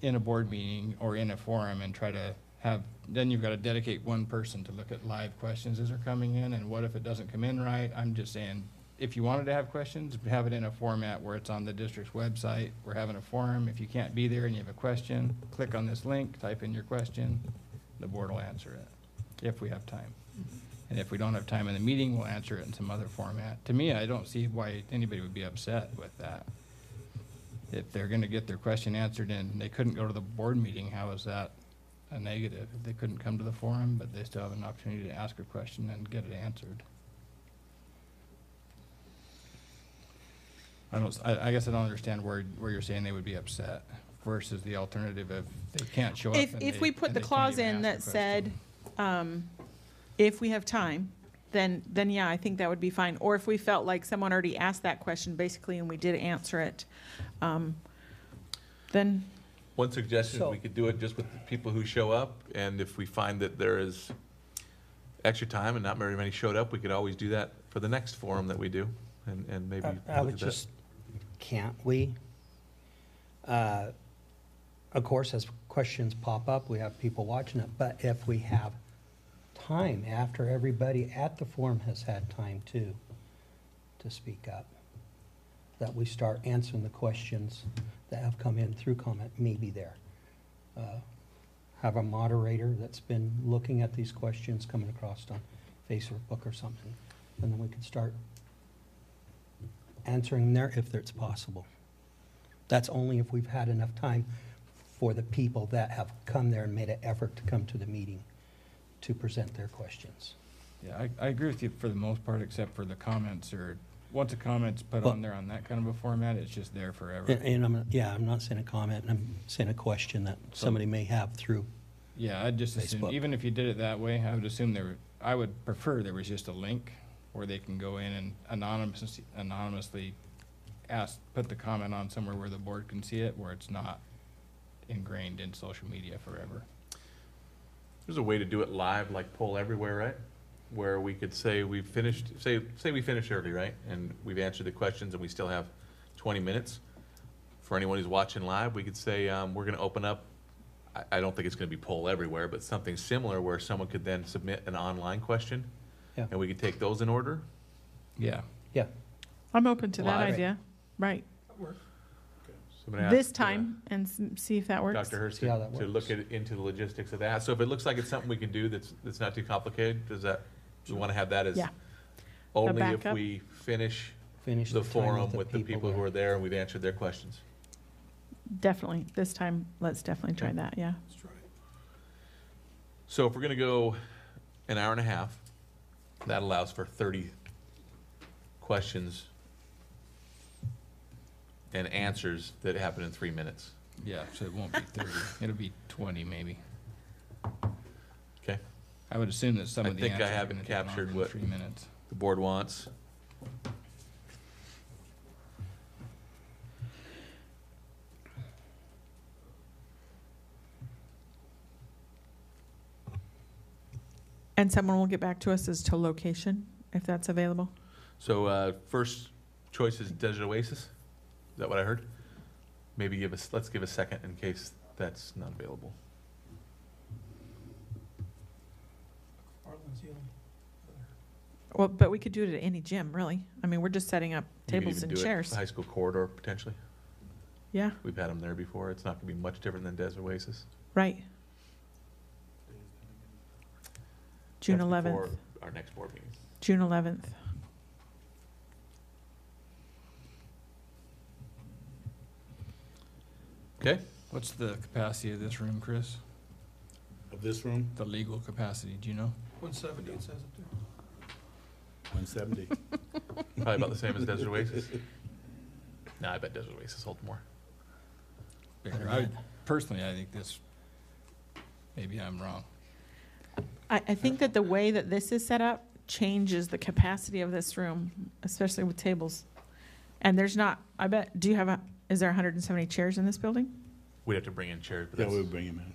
in a board meeting or in a forum and try to have, then you've got to dedicate one person to look at live questions as they're coming in, and what if it doesn't come in right? I'm just saying, if you wanted to have questions, have it in a format where it's on the district's website. We're having a forum. If you can't be there and you have a question, click on this link, type in your question, the board will answer it, if we have time. And if we don't have time in the meeting, we'll answer it in some other format. To me, I don't see why anybody would be upset with that. If they're gonna get their question answered and they couldn't go to the board meeting, how is that a negative? If they couldn't come to the forum, but they still have an opportunity to ask a question and get it answered. I guess I don't understand where you're saying they would be upset versus the alternative of they can't show up. If we put the clause in that said, if we have time, then yeah, I think that would be fine. Or if we felt like someone already asked that question basically and we did answer it, then. One suggestion is we could do it just with the people who show up, and if we find that there is extra time and not very many showed up, we could always do that for the next forum that we do, and maybe I look would at that. just, can't we? Of course, as questions pop up, we have people watching it, but if we have time after everybody at the forum has had time to speak up, that we start answering the questions that have come in through comment, maybe there. Have a moderator that's been looking at these questions coming across on Facebook or something, and then we could start answering them there if it's possible. That's only if we've had enough time for the people that have come there and made an effort to come to the meeting to present their questions. Yeah, I agree with you for the most part, except for the comments, or once a comment's put on there on that kind of a format, it's just there forever. And I'm not saying a comment, I'm saying a question that somebody may have through. Yeah, I'd just assume, Facebook. even if you did it that way, I would assume I would prefer there was just a link where they can go in and anonymously put the comment on somewhere where the board can see it, where it's not ingrained in social media forever. There's a way to do it live, like poll everywhere, right? Where we could say we've finished, say we finished early, right? And we've answered the questions and we still have 20 minutes. For anyone who's watching live, we could say we're gonna open up, I don't think it's gonna be poll everywhere, but something similar where someone could then submit an online question. Yeah. And we could take those in order. Yeah. Yeah. I'm open to that Live. idea. Right. Somebody asked, This time, and see if that works. Dr. Hurst See how that to look into the logistics of that. So if it looks like it's something we can do that's not too complicated, do we want to have that as Yeah. only if backup. we finish Finish the time forum with the people who there. are there and we've answered their questions? Definitely. This time, let's definitely try that, yeah. So if we're going to go an hour and a half, that allows for 30 questions and answers that happen in 3 minutes. Yeah, so it won't be 30. It'll be 20 maybe. Okay. I would assume that some I of the think I answers are haven't gonna take longer captured than what 3 minutes. the board wants. And someone will get back to us as to location, if that's available. So first choice is Desert Oasis. Is that what I heard? Maybe let's give a second in case that's not available. Well, but we could do it at any gym, really. I mean, we're just setting up You could tables even and do it chairs. the high school corridor potentially. Yeah, We've had them there before. It's not going to be much different than Desert Oasis. right. June That's 11th. before our next board meeting. June 11th. Okay, What's the capacity of this room, Chris? Of this room, The legal capacity, do you know? 170, it says up there. 170. probably about the same as Desert Oasis. No, I bet Desert Oasis holds more. Bigger. Personally, I think this, maybe I'm wrong. I think that the way that this is set up changes the capacity of this room, especially with tables. And there's not, I bet, is there 170 chairs in this building? We'd have to bring in chairs, but Yeah, that's, we'll bring him in.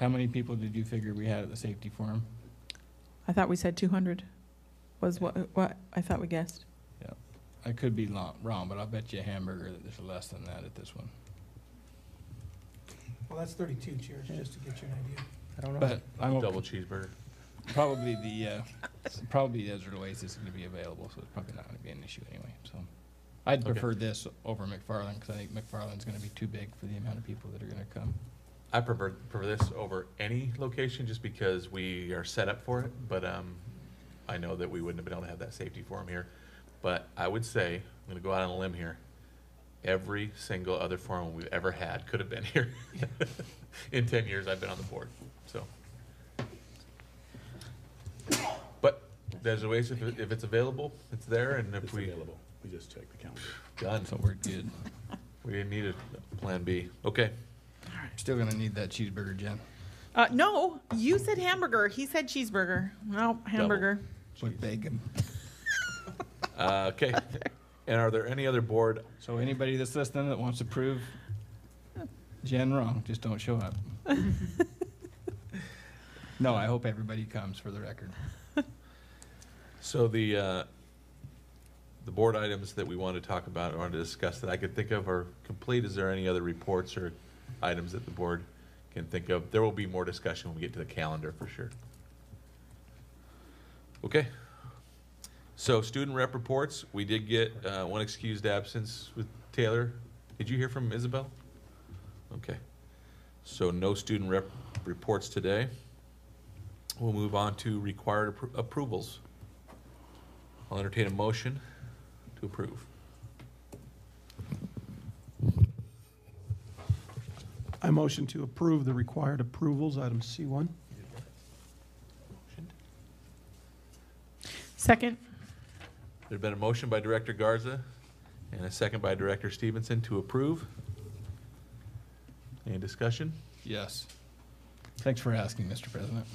How many people did you figure we had at the safety forum? I thought we said 200 was what I thought we guessed. Yeah, I could be wrong, but I'll bet you a hamburger that there's less than that at this one. Well, that's 32 chairs, just to get you an idea. I don't know. But I'm double cheeseburger. probably probably Desert Oasis is going to be available, so it's probably not going to be an issue anyway. So I'd Okay. prefer this over McFarland because I think McFarland's going to be too big for the amount of people that are going to come. I prefer this over any location just because we are set up for it, but I know that we wouldn't have been able to have that safety forum here. But I would say, I'm gonna go out on a limb here, every single other forum we've ever had could have been here in 10 years I've been on the board, so. But there's a way, if it's available, it's there, and if It's we, available. We just checked the calendar. done, So we're good. we didn't need a plan B. Okay, Still going to need that cheeseburger, Jen. No, you said hamburger. He said cheeseburger. No, hamburger. With bacon. okay. And are there any other board, So anybody that's listening that wants to prove Jen wrong, just don't show up. No, I hope everybody comes for the record. so the board items that we want to talk about or want to discuss that I could think of are complete? Is there any other reports or items that the board can think of? There will be more discussion when we get to the calendar for sure. Okay. So student rep reports, we did get one excused absence with Taylor. Did you hear from Isabel? Okay. So no student rep reports today. We'll move on to required approvals. I'll entertain a motion to approve. I motion to approve the required approvals, item C1. Second. There's been a motion by Director Garza and a second by Director Stevenson to approve. Any discussion? Yes. Thanks for asking, Mr. President.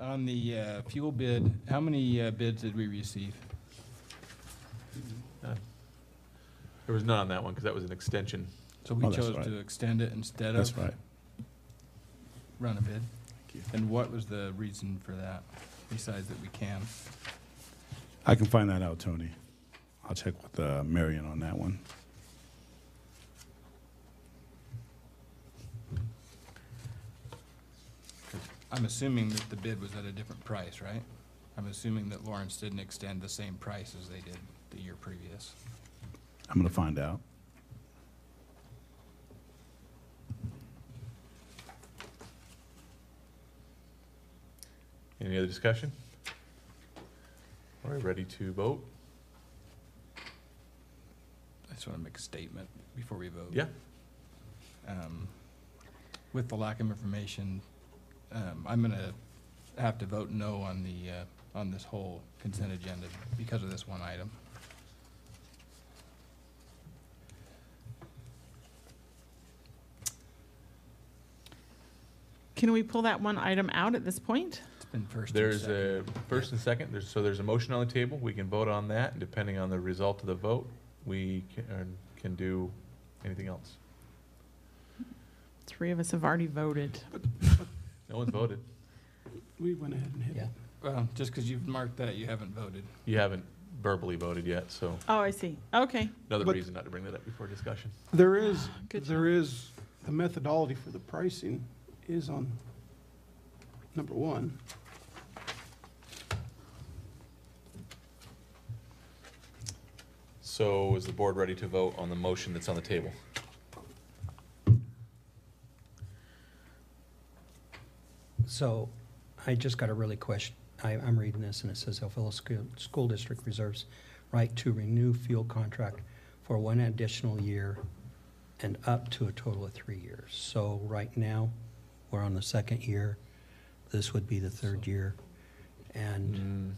On the fuel bid, how many bids did we receive? None. There was none on that one because that was an extension. So we Oh, that's chose right. to extend it instead That's of right. run a bid. Thank you. And what was the reason for that, besides that we can? I can find that out, Tony. I'll check with Marion on that one. I'm assuming that the bid was at a different price, right? I'm assuming that Lawrence didn't extend the same price as they did the year previous. I'm going to find out. Any other discussion? All right, ready to vote? I just want to make a statement before we vote. Yeah. With the lack of information, I'm going to have to vote no on the on this whole consent agenda because of this one item. Can we pull that one item out at this point? It's been first. There's and a first and second, there's a motion on the table. We can vote on that, and depending on the result of the vote, we can do anything else. 3 of us have already voted. No one's voted. We went ahead and hit it. well, just because you've marked that, you haven't voted. You haven't verbally voted yet, so Oh, I see. Okay. another But- reason not to bring that up before discussion. There is, Good the methodology for the pricing is on number 1. So is the board ready to vote on the motion that's on the table? So I just got a really question. I'm reading this and it says Elvilla School District reserves right to renew fuel contract for 1 additional year and up to a total of 3 years. So right now, we're on the 2nd year. This would be the 3rd year. And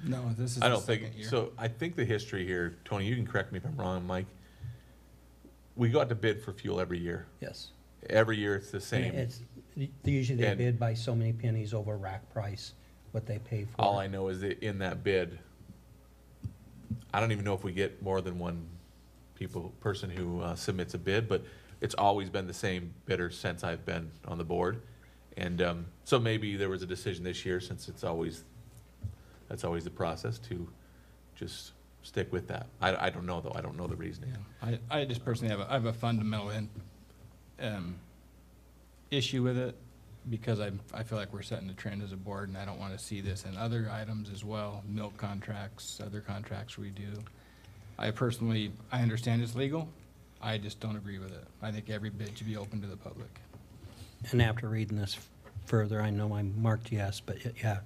No, this is I the don't think, second year. so I think the history here, Tony, you can correct me if I'm wrong, Mike. We got to bid for fuel every year. yes. Every year it's the same. It's, usually they And- bid by so many pennies over rack price, what they pay for. All I know is that in that bid, I don't even know if we get more than one person who submits a bid, but it's always been the same bidder since I've been on the board. And so maybe there was a decision this year, since that's always the process, to just stick with that. I don't know, though. I don't know the reasoning. I just personally I have a fundamental issue with it, because I feel like we're setting the trend as a board, and I don't want to see this in other items as well, milk contracts, other contracts we do. I understand it's legal. I just don't agree with it. I think every bid should be open to the public. And after reading this further, I know I marked yes, but yeah,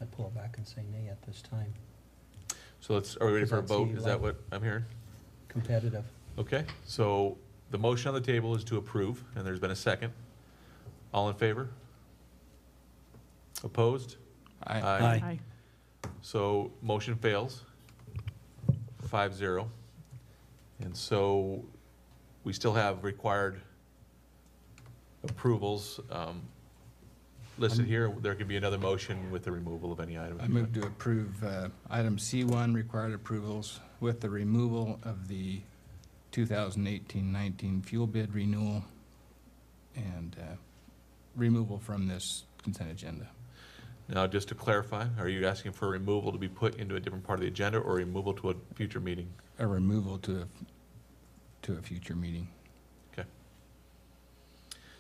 I'd pull it back and say nay at this time. So are we ready for a Does that vote? seem Is that like- what I'm hearing? Competitive. Okay, so the motion on the table is to approve, and there's been a second. All in favor? Opposed? Aye. Aye. So motion fails, 5-0. And so we still have required approvals listed here. There could be another motion with the removal of any item. I move to approve item C1, required approvals, with the removal of the 2018-19 fuel bid renewal and removal from this consent agenda. Now, just to clarify, are you asking for removal to be put into a different part of the agenda, or removal to a future meeting? A removal to a future meeting. Okay.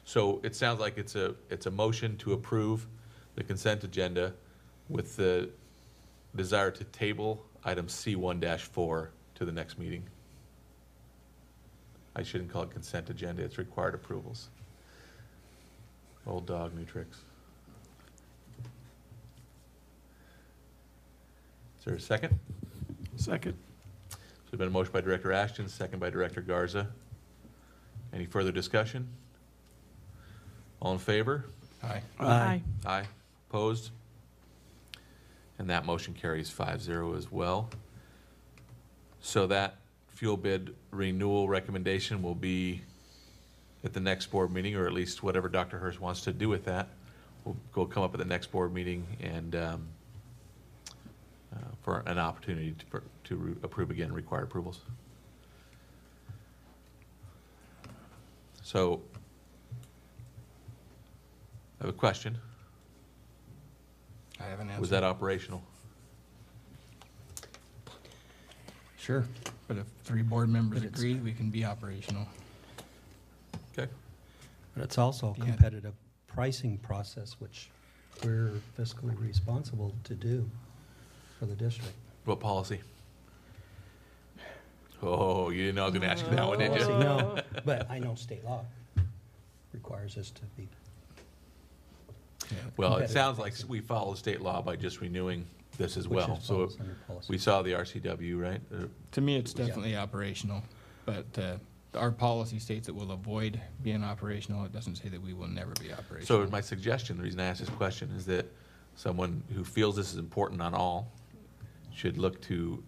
So it sounds like it's a motion to approve the consent agenda with the desire to table item C1-4 to the next meeting. I shouldn't call it consent agenda, it's required approvals. Old dog, new tricks. Is there a second? Second. So there's been a motion by Director Ashton, second by Director Garza. Any further discussion? All in favor? Aye. Aye. Aye. Opposed? And that motion carries 5-0 as well. So that fuel bid renewal recommendation will be at the next board meeting, or at least whatever Dr. Hurst wants to do with that. We'll come up at the next board meeting and for an opportunity to approve again required approvals. So I have a question. I have an answer. Was that operational? Sure, but if 3 board members But it's- agree, we can be operational. Okay. But it's also a Yeah. competitive pricing process, which we're fiscally responsible to do for the district. What policy? Oh, you didn't know I was going to ask you that one, did you? No, but I know state law requires us to be. Well, it competitive sounds like pricing. we follow state law by just renewing this as Which well. is So falls under policy. we saw the RCW, right? To me, it's definitely operational, but our policy states that we'll avoid being operational. It doesn't say that we will never be operational. So my suggestion, the reason I asked this question, is that someone who feels this is important on all should look to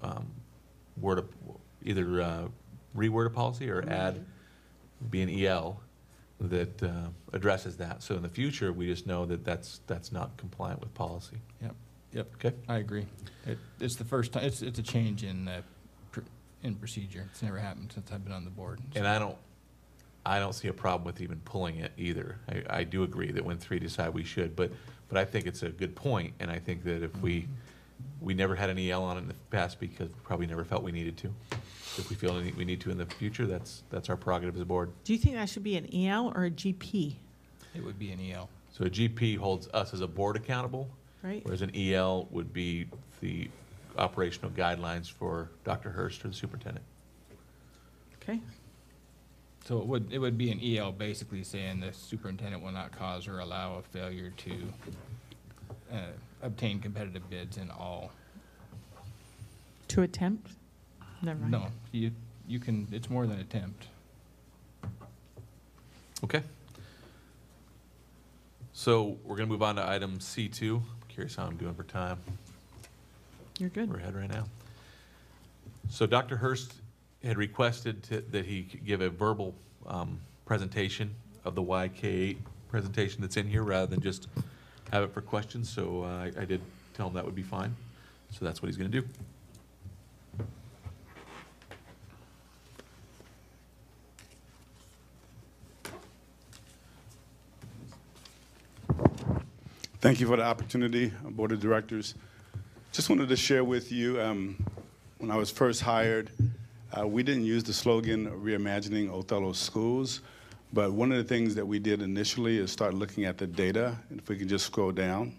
either reword a policy or add be an EL that addresses that. So in the future, we just know that that's not compliant with policy. Yep, Okay? I agree. It's the first time, it's a change in procedure. It's never happened since I've been on the board. And I don't see a problem with even pulling it either. I do agree that when 3 decide we should, but I think it's a good point, and I think that if we never had an EL on it in the past because we probably never felt we needed to. If we feel we need to in the future, that's our prerogative as a board. Do you think that should be an EL or a GP, It would be an EL. So a GP holds us as a board accountable, right? whereas an EL would be the operational guidelines for Dr. Hurst or the superintendent. Okay. So it would be an EL basically saying the superintendent will not cause or allow a failure to obtain competitive bids in all. To attempt? Never mind. No, you can, it's more than attempt. Okay. So we're going to move on to item C2. I'm curious how I'm doing for time. You're good. We're ahead right now. So Dr. Hurst had requested that he give a verbal presentation of the YK8 presentation that's in here rather than just have it for questions. So I did tell him that would be fine. So that's what he's going to do. Thank you for the opportunity, Board of Directors. Just wanted to share with you, when I was first hired, we didn't use the slogan Reimagining Othello Schools, but one of the things that we did initially is start looking at the data, and if we can just scroll down.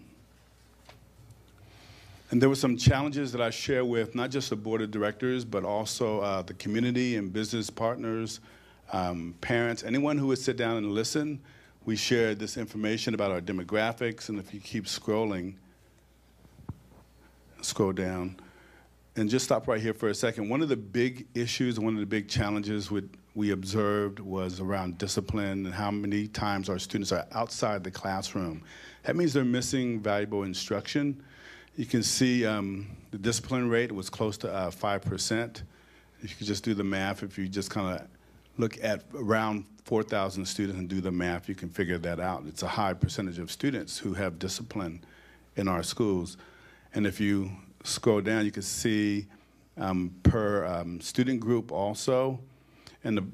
And there were some challenges that I share with not just the Board of Directors, but also the community and business partners, parents, anyone who would sit down and listen. We shared this information about our demographics, and if you keep scrolling, scroll down, and just stop right here for a second. One of the big issues, one of the big challenges we observed was around discipline and how many times our students are outside the classroom. That means they're missing valuable instruction. You can see the discipline rate was close to 5%. If you could just do the math, if you just kind of look at around 4,000 students and do the math, you can figure that out. It's a high percentage of students who have discipline in our schools. And if you scroll down, you can see per student group also. And the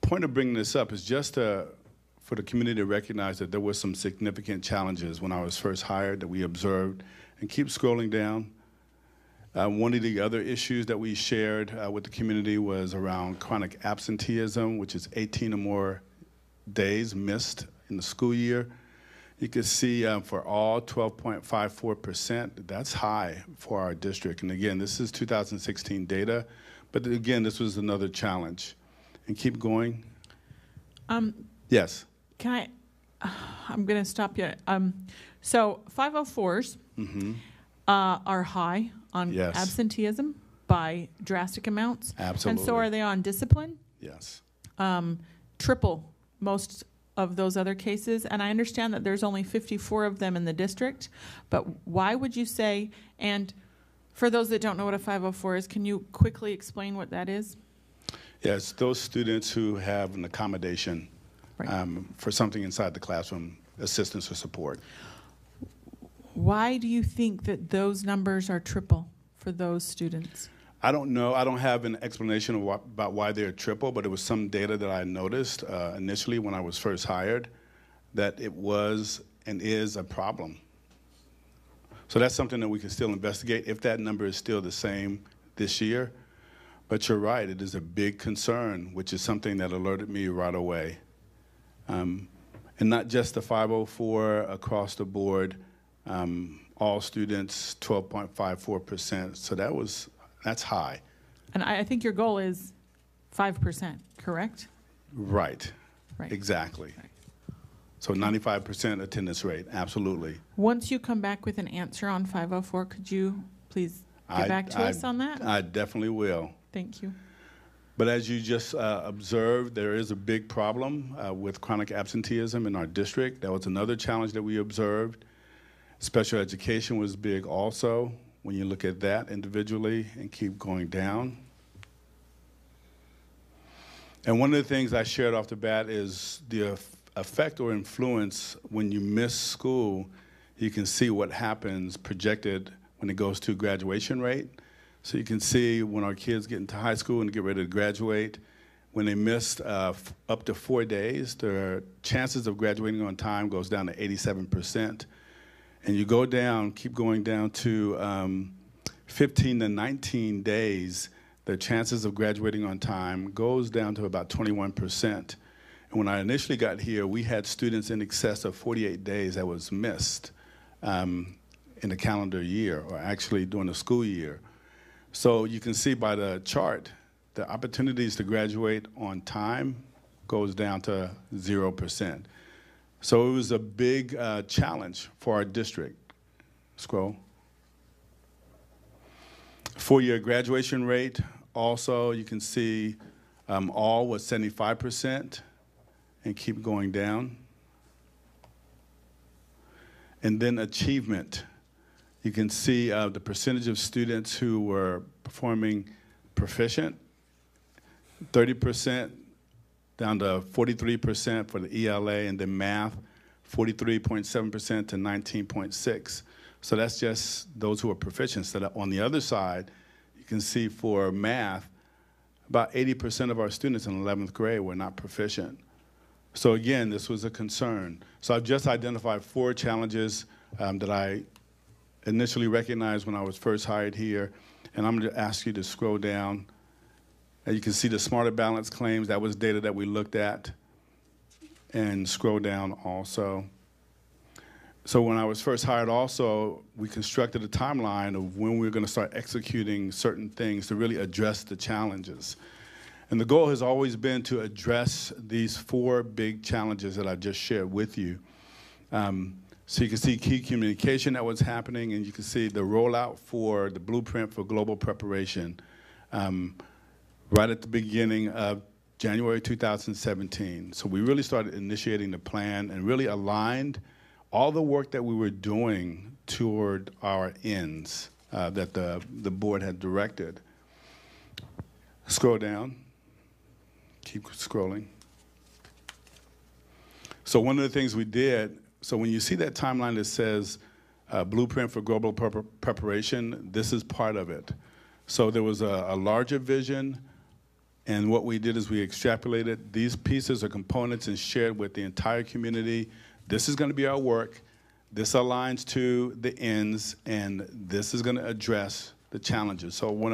point of bringing this up is just for the community to recognize that there were some significant challenges when I was first hired that we observed. And keep scrolling down. One of the other issues that we shared with the community was around chronic absenteeism, which is 18 or more days missed in the school year. You can see for all 12.54%, that's high for our district. And again, this is 2016 data, but again, this was another challenge. And keep going. Yes. Can I'm going to stop you. So 504s are high on absenteeism by drastic amounts. Absolutely. And so are they on discipline? Yes. Triple most of those other cases. And I understand that there's only 54 of them in the district. But why would you say, and for those that don't know what a 504 is, can you quickly explain what that is? Yes, those students who have an accommodation for something inside the classroom, assistance or support. Why do you think that those numbers are triple for those students? I don't know. I don't have an explanation about why they're triple, but it was some data that I noticed initially when I was first hired that it was and is a problem. So that's something that we can still investigate if that number is still the same this year. But you're right, it is a big concern, which is something that alerted me right away. And not just the 504 across the board, all students, 12.54%. So that's high. And I think your goal is 5%, correct? Right. Exactly. Right. So 95% attendance rate, absolutely. Once you come back with an answer on 504, could you please get back to us on that? I definitely will. Thank you. But as you just observed, there is a big problem with chronic absenteeism in our district. That was another challenge that we observed. Special education was big also, when you look at that individually and keep going down. And one of the things I shared off the bat is the effect or influence when you miss school. You can see what happens projected when it goes to graduation rate. So you can see when our kids get into high school and get ready to graduate, when they missed up to 4 days, their chances of graduating on time goes down to 87%. And you go down, keep going down to 15 to 19 days, their chances of graduating on time goes down to about 21%. And when I initially got here, we had students in excess of 48 days that was missed in the calendar year, or actually during the school year. So you can see by the chart, the opportunities to graduate on time goes down to 0%. So it was a big challenge for our district. Scroll. 4-year graduation rate, also you can see All was 75%, and keep going down. And then achievement. You can see the percentage of students who were performing proficient, 30% down to 43% for the ELA, and then math, 43.7% to 19.6%. So that's just those who are proficient. So that on the other side, you can see for math, about 80% of our students in 11th grade were not proficient. So again, this was a concern. So I've just identified 4 challenges that I initially recognized when I was first hired here, and I'm going to ask you to scroll down. And you can see the Smarter Balance claims. That was data that we looked at. And scroll down also. So when I was first hired also, we constructed a timeline of when we were going to start executing certain things to really address the challenges. And the goal has always been to address these 4 big challenges that I just shared with you. So you can see key communication that was happening, and you can see the rollout for the blueprint for global preparation right at the beginning of January 2017. So we really started initiating the plan and really aligned all the work that we were doing toward our ends that the board had directed. Scroll down. Keep scrolling. So one of the things we did, so when you see that timeline that says Blueprint for Global Preparation, this is part of it. So there was a larger vision, and what we did is we extrapolated these pieces or components and shared with the entire community. This is going to be our work. This aligns to the ends, and this is going to address the challenges. So what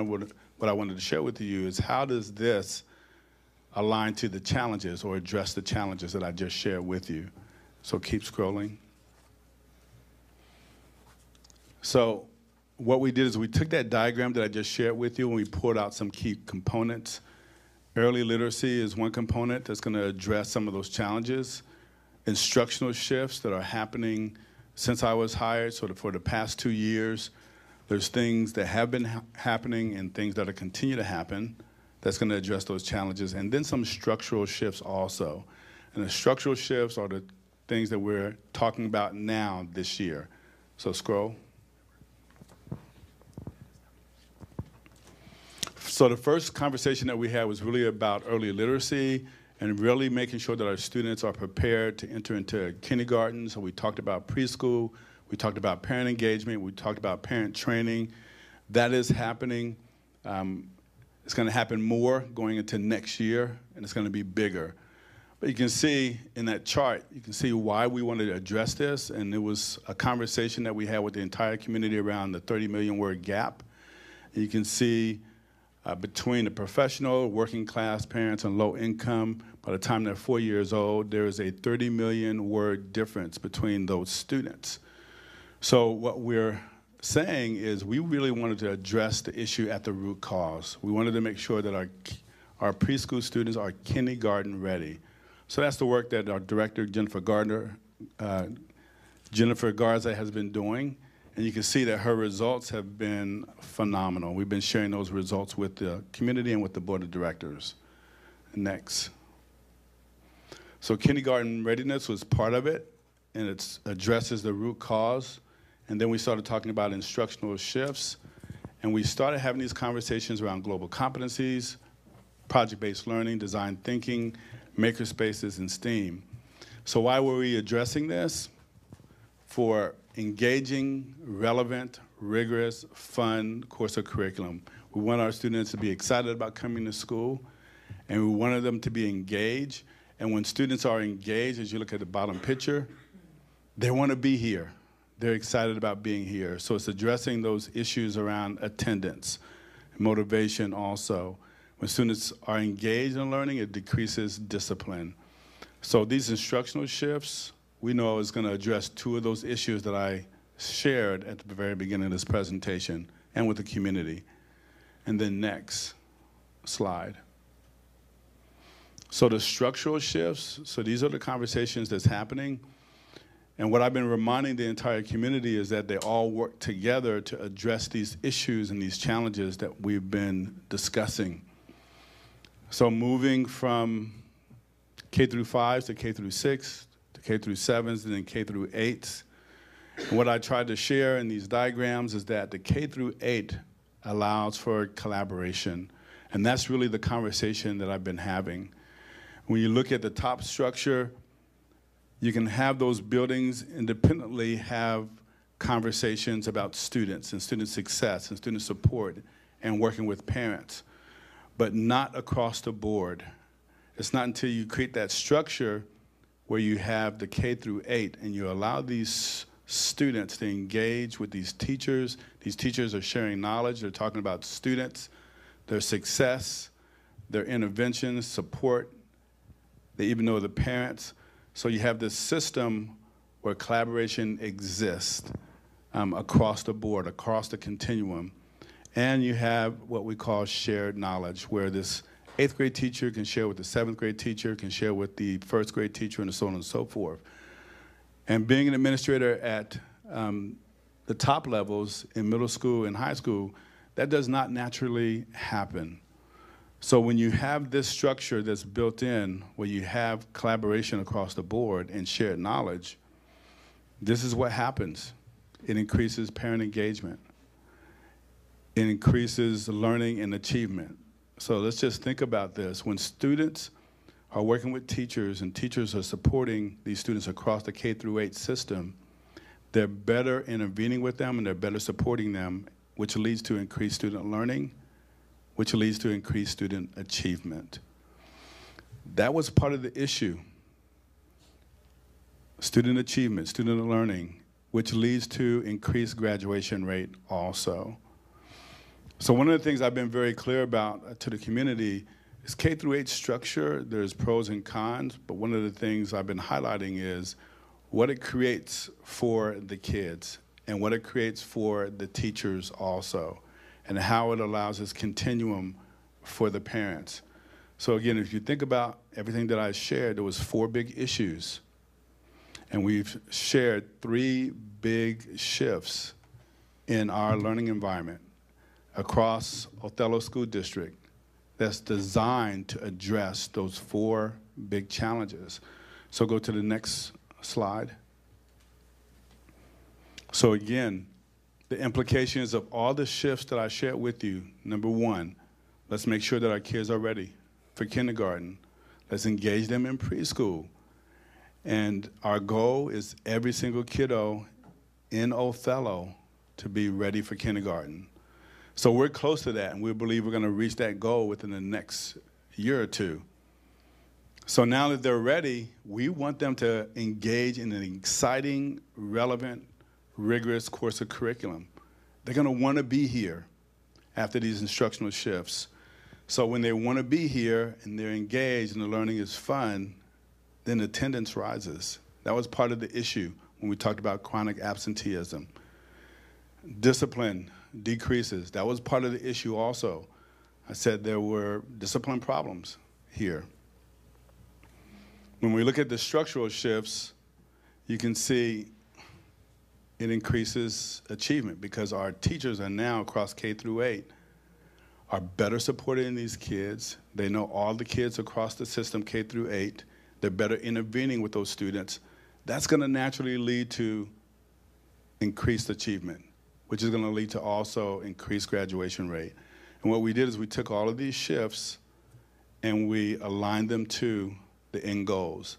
I wanted to share with you is how does this align to the challenges or address the challenges that I just shared with you. So keep scrolling. So what we did is we took that diagram that I just shared with you and we pulled out some key components. Early literacy is one component that's going to address some of those challenges. Instructional shifts that are happening since I was hired, so for the past 2 years, there's things that have been happening and things that are continue to happen that's going to address those challenges, and then some structural shifts also. And the structural shifts are the things that we're talking about now this year. So scroll. So the first conversation that we had was really about early literacy and really making sure that our students are prepared to enter into kindergarten. So we talked about preschool, we talked about parent engagement, we talked about parent training. That is happening. It's going to happen more going into next year, and it's going to be bigger. But you can see in that chart, you can see why we wanted to address this, and it was a conversation that we had with the entire community around the 30 million word gap. And you can see between the professional, working class parents, and low income, by the time they're 4 years old, there is a 30 million word difference between those students. So what we're saying is we really wanted to address the issue at the root cause. We wanted to make sure that our preschool students are kindergarten ready. So that's the work that our director, Jennifer Garza, has been doing. And you can see that her results have been phenomenal. We've been sharing those results with the community and with the board of directors. Next. So kindergarten readiness was part of it, and it addresses the root cause. And then we started talking about instructional shifts, and we started having these conversations around global competencies, project-based learning, design thinking, maker spaces, and STEAM. So why were we addressing this? For engaging, relevant, rigorous, fun course or curriculum. We want our students to be excited about coming to school, and we wanted them to be engaged. And when students are engaged, as you look at the bottom picture, they want to be here. They're excited about being here. So it's addressing those issues around attendance, motivation also. When students are engaged in learning, it decreases discipline. So these instructional shifts, we know is going to address 2 of those issues that I shared at the very beginning of this presentation and with the community. And then next slide. So the structural shifts, so these are the conversations that's happening. And what I've been reminding the entire community is that they all work together to address these issues and these challenges that we've been discussing. So moving from K through 5s to K through 6 to K through 7s and then K through 8s. And what I tried to share in these diagrams is that the K through 8 allows for collaboration. And that's really the conversation that I've been having. When you look at the top structure, you can have those buildings independently have conversations about students and student success and student support and working with parents, but not across the board. It's not until you create that structure where you have the K through 8 and you allow these students to engage with these teachers. These teachers are sharing knowledge. They're talking about students, their success, their interventions, support. They even know the parents. So you have this system where collaboration exists across the board, across the continuum. And you have what we call shared knowledge, where this 8th grade teacher can share with the 7th grade teacher, can share with the 1st grade teacher, and so on and so forth. And being an administrator at the top levels in middle school and high school, that does not naturally happen. So when you have this structure that's built in, where you have collaboration across the board and shared knowledge, this is what happens. It increases parent engagement. It increases learning and achievement. So let's just think about this. When students are working with teachers and teachers are supporting these students across the K through 8 system, they're better intervening with them and they're better supporting them, which leads to increased student learning, which leads to increased student achievement. That was part of the issue. Student achievement, student learning, which leads to increased graduation rate also. So one of the things I've been very clear about to the community is K through 8 structure. There's pros and cons, but one of the things I've been highlighting is what it creates for the kids and what it creates for the teachers also, and how it allows this continuum for the parents. So again, if you think about everything that I shared, there was 4 big issues. And we've shared 3 big shifts in our learning environment across Othello School District that's designed to address those 4 big challenges. So go to the next slide. So again, the implications of all the shifts that I shared with you. Number 1, let's make sure that our kids are ready for kindergarten. Let's engage them in preschool. And our goal is every single kiddo in Othello to be ready for kindergarten. So we're close to that, and we believe we're going to reach that goal within the next year or 2. So now that they're ready, we want them to engage in an exciting, relevant, rigorous course of curriculum. They're going to want to be here after these instructional shifts. So when they want to be here and they're engaged and the learning is fun, then attendance rises. That was part of the issue when we talked about chronic absenteeism. Discipline decreases. That was part of the issue also. I said there were discipline problems here. When we look at the structural shifts, you can see it increases achievement because our teachers are now across K through 8 are better supporting these kids. They know all the kids across the system K through 8. They're better intervening with those students. That's going to naturally lead to increased achievement, which is going to lead to also increased graduation rate. And what we did is we took all of these shifts and we aligned them to the end goals.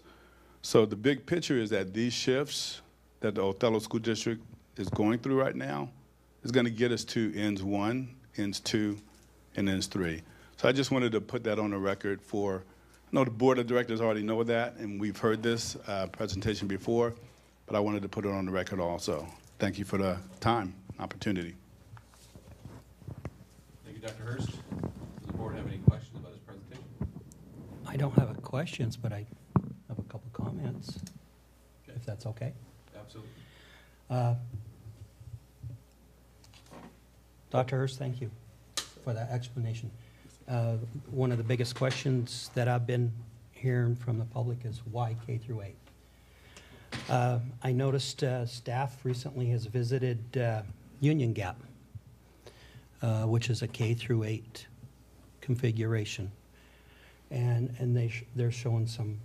So the big picture is that these shifts that the Othello School District is going through right now is going to get us to ends 1, ends 2, and ends 3. So I just wanted to put that on the record for, I know the board of directors already know that, and we've heard this presentation before, but I wanted to put it on the record also. Thank you for the time, opportunity. Thank you, Dr. Hurst. Does the board have any questions about this presentation? I don't have questions, but I have a couple comments, Okay. if that's okay. Absolutely. Dr. Hurst, thank you for that explanation. One of the biggest questions that I've been hearing from the public is why K through 8? I noticed staff recently has visited Union Gap, which is a K through 8 configuration. and they're showing some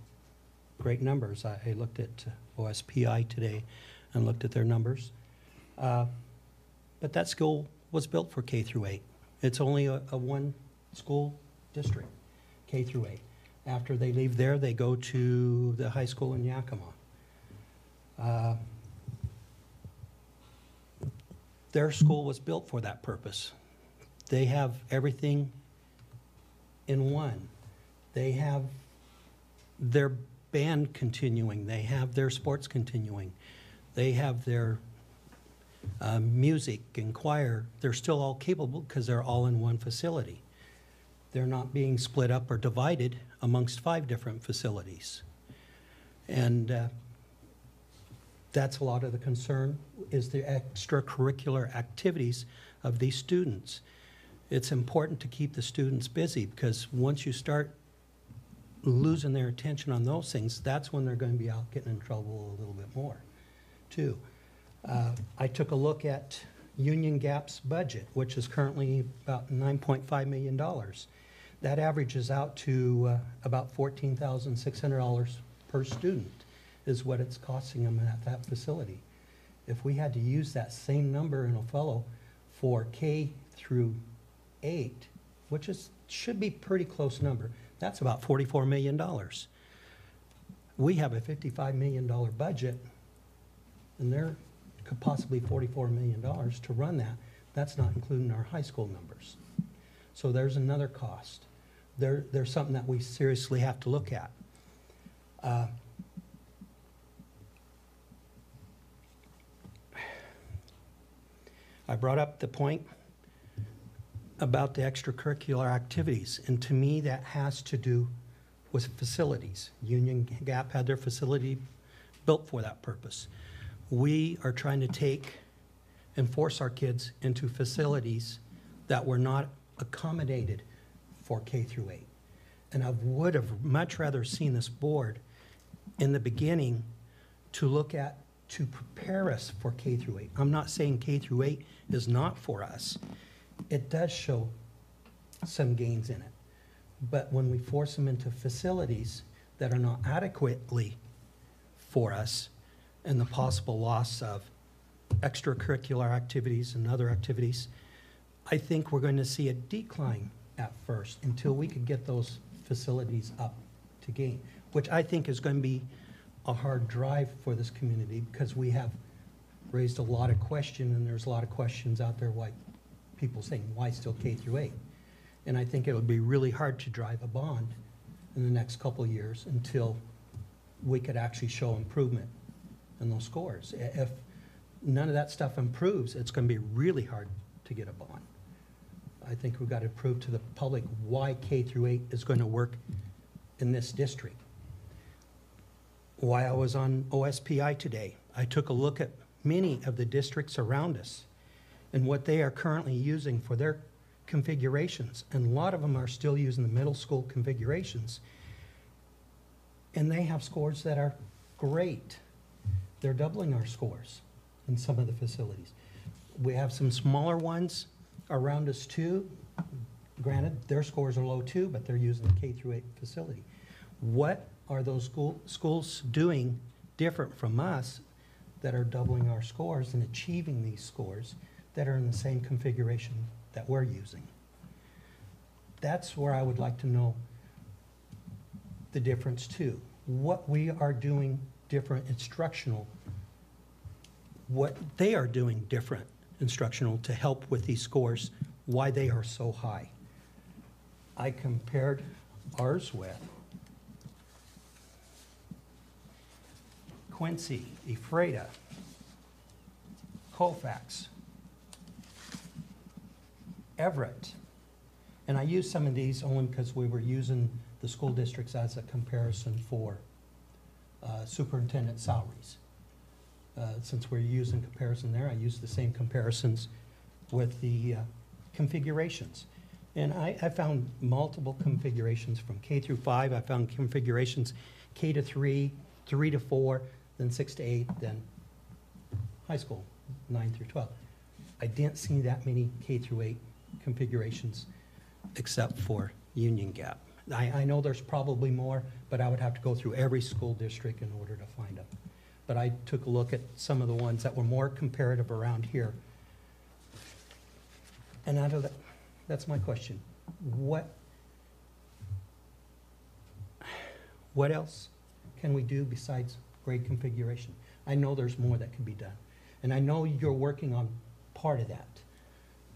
great numbers. I looked at OSPI today and looked at their numbers. But that school was built for K through 8. It's only a one school district, K through 8. After they leave there, they go to the high school in Yakima. Their school was built for that purpose. They have everything in one. They have their band continuing. They have their sports continuing. They have their music and choir. They're still all capable because they're all in one facility. They're not being split up or divided amongst 5 different facilities. And that's a lot of the concern, is the extracurricular activities of these students. It's important to keep the students busy, because once you start losing their attention on those things, that's when they're going to be out getting in trouble a little bit more, too. I took a look at Union Gap's budget, which is currently about $9.5 million. That averages out to about $14,600 per student is what it's costing them at that facility. If we had to use that same number in Othello for K through 8, which should be a pretty close number, that's about $44 million. We have a $55 million budget, and there could possibly $44 million to run that. That's not including our high school numbers. So there's another cost. There's something that we seriously have to look at. I brought up the point about the extracurricular activities, and to me that has to do with facilities. Union Gap had their facility built for that purpose. We are trying to take and force our kids into facilities that were not accommodated for K through 8. And I would have much rather seen this board in the beginning to look at, to prepare us for K through 8. I'm not saying K through 8 is not for us. It does show some gains in it. But when we force them into facilities that are not adequately for us, and the possible loss of extracurricular activities and other activities, I think we're going to see a decline at first until we could get those facilities up to gain, which I think is going to be a hard drive for this community, because we have raised a lot of questions, and there's a lot of questions out there, why people saying, why still K through 8? And I think it would be really hard to drive a bond in the next couple of years until we could actually show improvement in those scores. If none of that stuff improves, it's going to be really hard to get a bond. I think we've got to prove to the public why K through 8 is going to work in this district. While I was on OSPI today, I took a look at many of the districts around us and what they are currently using for their configurations. And a lot of them are still using the middle school configurations. And they have scores that are great. They're doubling our scores in some of the facilities. We have some smaller ones around us too. Granted, their scores are low too, but they're using the K through 8 facility. What are those schools doing different from us that are doubling our scores and achieving these scores that are in the same configuration that we're using? That's where I would like to know the difference too. What we are doing different instructional, what they are doing different instructional to help with these scores, why they are so high. I compared ours with Quincy, Ephrata, Colfax, Everett. And I used some of these only because we were using the school districts as a comparison for superintendent salaries. Since we're using comparison there, I used the same comparisons with the configurations. And I found multiple configurations from K through 5. I found configurations K to 3, 3 to 4, then 6 to 8, then high school, 9 through 12. I didn't see that many K through 8 configurations except for Union Gap. I know there's probably more, but I would have to go through every school district in order to find them. But I took a look at some of the ones that were more comparative around here. And out of that, that's my question. What else can we do besides grade configuration? I know there's more that can be done. And I know you're working on part of that.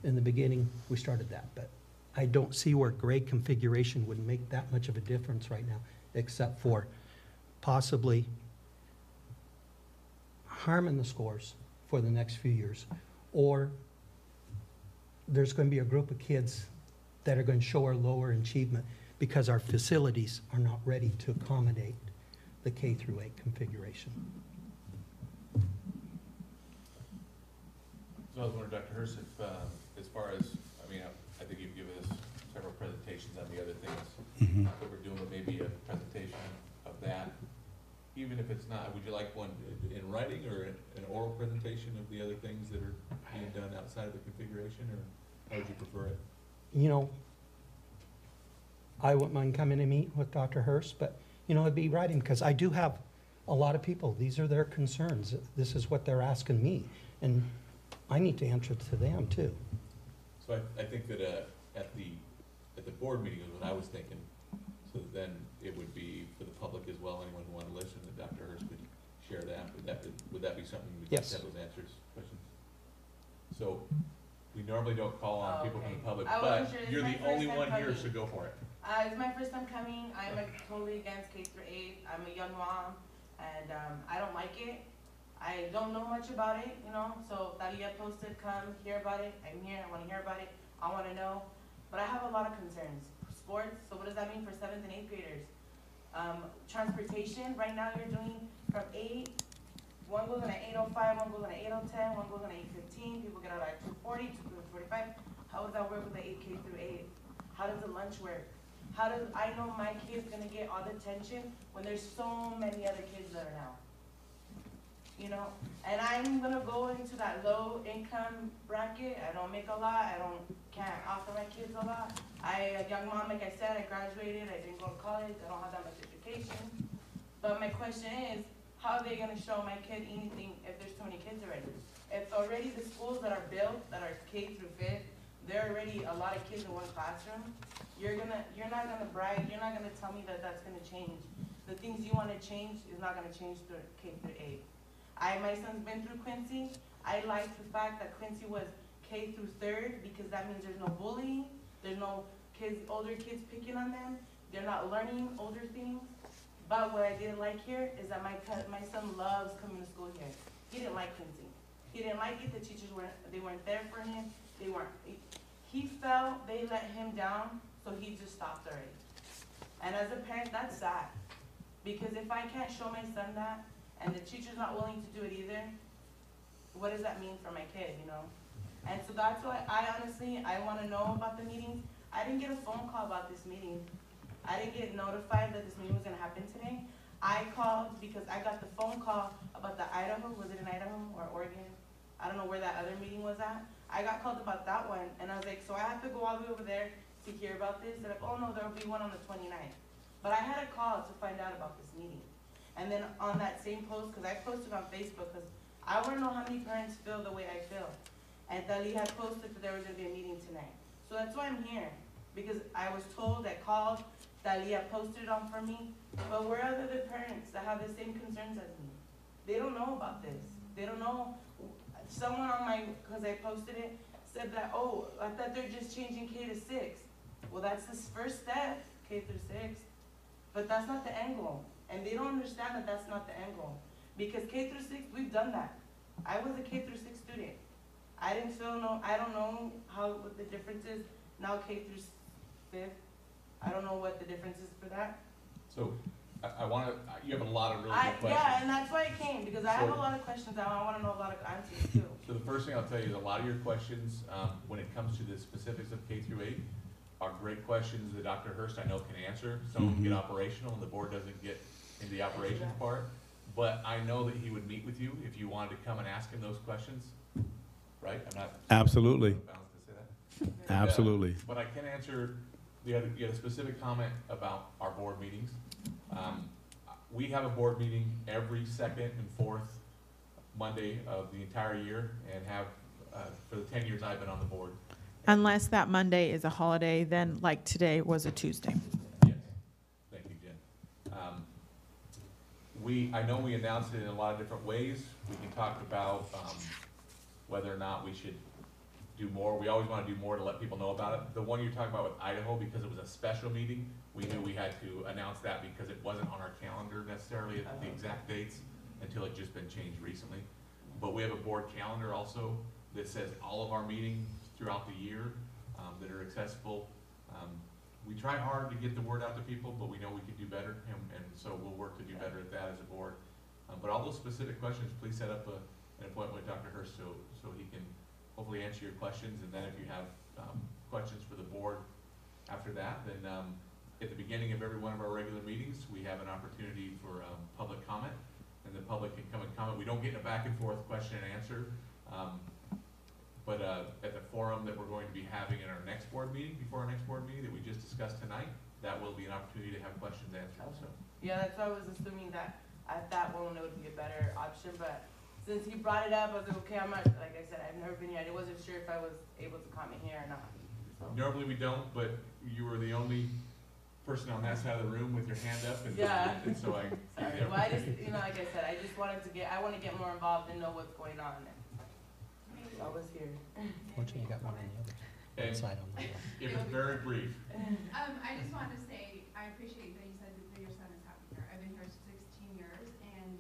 In the beginning, we started that, but I don't see where grade configuration would make that much of a difference right now, except for possibly harming the scores for the next few years. Or there's going to be a group of kids that are going to show our lower achievement because our facilities are not ready to accommodate the K through 8 configuration. So I was wondering, Dr. Hurst, if, as far as, I mean, I think you've given us several presentations on the other things that we're doing, but maybe a presentation of that, even if it's not, would you like one in writing or an oral presentation of the other things that are being done outside of the configuration, or how would you prefer it? You know, I wouldn't mind coming to meet with Dr. Hurst, but, you know, it'd be writing, because I do have a lot of people. These are their concerns. This is what they're asking me, and I need to answer to them, too. So I think that at the board meeting is what I was thinking, so then it would be for the public as well, anyone who wanted to listen, that Dr. Hurst would share that. Would that be something we could Yes. have those answers, questions? So we normally don't call on people from the public, I but wasn't sure. This you're is the my only first one time here, coming. so go for it. It's my first time coming. I'm totally against K through 8. I'm a young mom, and I don't like it. I don't know much about it, you know, so Talia posted, come hear about it. I'm here, I want to hear about it. I want to know. But I have a lot of concerns. Sports, so what does that mean for 7th and 8th graders? Transportation, right now you're doing from 8, one goes on at 8:05, one goes on at 8:10, one goes on at 8:15. People get out at 2:40, 2:45. How does that work with the 8K through 8? How does the lunch work? How does, I know my kid's gonna get all the attention when there's so many other kids that are now. You know, and I'm gonna go into that low income bracket. I don't make a lot. Can't offer my kids a lot. A young mom, like I said, I graduated. I didn't go to college. I don't have that much education. But my question is, how are they gonna show my kid anything if there's too many kids already? If already the schools that are built, that are K through 5th, there are already a lot of kids in one classroom. You're not gonna brag. You're not gonna tell me that that's gonna change. The things you wanna change is not gonna change through K through 8. My son's been through Quincy. I like the fact that Quincy was K through 3rd because that means there's no bullying. There's no older kids picking on them. They're not learning older things. But what I didn't like here is that my son loves coming to school here. He didn't like Quincy. He didn't like it. The teachers weren't there for him. He felt they let him down, so he just stopped already. And as a parent, that's sad. Because if I can't show my son that, and the teacher's not willing to do it either, what does that mean for my kid, you know? And so that's why I want to know about the meetings. I didn't get a phone call about this meeting. I didn't get notified that this meeting was going to happen today. I called because I got the phone call about the Idaho, was it in Idaho or Oregon? I don't know where that other meeting was at. I got called about that one, and I was like, so I have to go all the way over there to hear about this? They're like, oh no, there'll be one on the 29th. But I had a call to find out about this meeting. And then on that same post, because I posted on Facebook, because I want to know how many parents feel the way I feel. And Dali had posted that there was going to be a meeting tonight. So that's why I'm here, because I was told, I called, Dali had posted it on for me. But where are the other parents that have the same concerns as me? They don't know about this. They don't know. Someone on because I posted it, said that, oh, I thought they're just changing K to 6. Well, that's the first step, K through 6. But that's not the end goal. And they don't understand that that's not the end goal. Because K through 6, we've done that. I was a K through 6 student. I don't know what the difference is now K through 5th. I don't know what the difference is for that. So you have a lot of really good questions. Yeah, and that's why I came, because I have a lot of questions. I want to know a lot of answers too. So the first thing I'll tell you is a lot of your questions, when it comes to the specifics of K through 8, are great questions that Dr. Hurst I know can answer. Some of them get operational and the board doesn't get in the operations part. But I know that he would meet with you if you wanted to come and ask him those questions, right? I'm not. Absolutely. bound to say that. Absolutely. But I can answer you had a specific comment about our board meetings. We have a board meeting every second and fourth Monday of the entire year, and have for the 10 years I've been on the board. Unless that Monday is a holiday, then like today was a Tuesday. Yes, thank you, Jen. I know we announced it in a lot of different ways. We can talk about whether or not we should do more. We always want to do more to let people know about it. The one you're talking about with Idaho, because it was a special meeting, we knew we had to announce that because it wasn't on our calendar necessarily at the exact dates until it just been changed recently. But we have a board calendar also that says all of our meetings throughout the year that are accessible. We try hard to get the word out to people, but we know we could do better, and so we'll work to do better at that as a board. But all those specific questions, please set up an appointment with Dr. Hurst so he can hopefully answer your questions. And then if you have questions for the board after that, then at the beginning of every one of our regular meetings, we have an opportunity for public comment, and the public can come and comment. We don't get in a back and forth question and answer. But at the forum that we're going to be having in our next board meeting, before our next board meeting that we just discussed tonight, that will be an opportunity to have questions answered. So. Yeah, that's why I was assuming that at that one it would be a better option, but since he brought it up, I was like, okay, I'm not, like I said, I've never been here. I wasn't sure if I was able to comment here or not. So. Normally we don't, but you were the only person on that side of the room with your hand up, and, yeah. And so I. Sorry. Well, I just, like I said, I just wanted to I want to get more involved and know what's going on. I was here. Fortunately, you got one on the other side on the left. It was very brief. I just wanted to say, I appreciate that you said that your son is happy here. I've been here 16 years and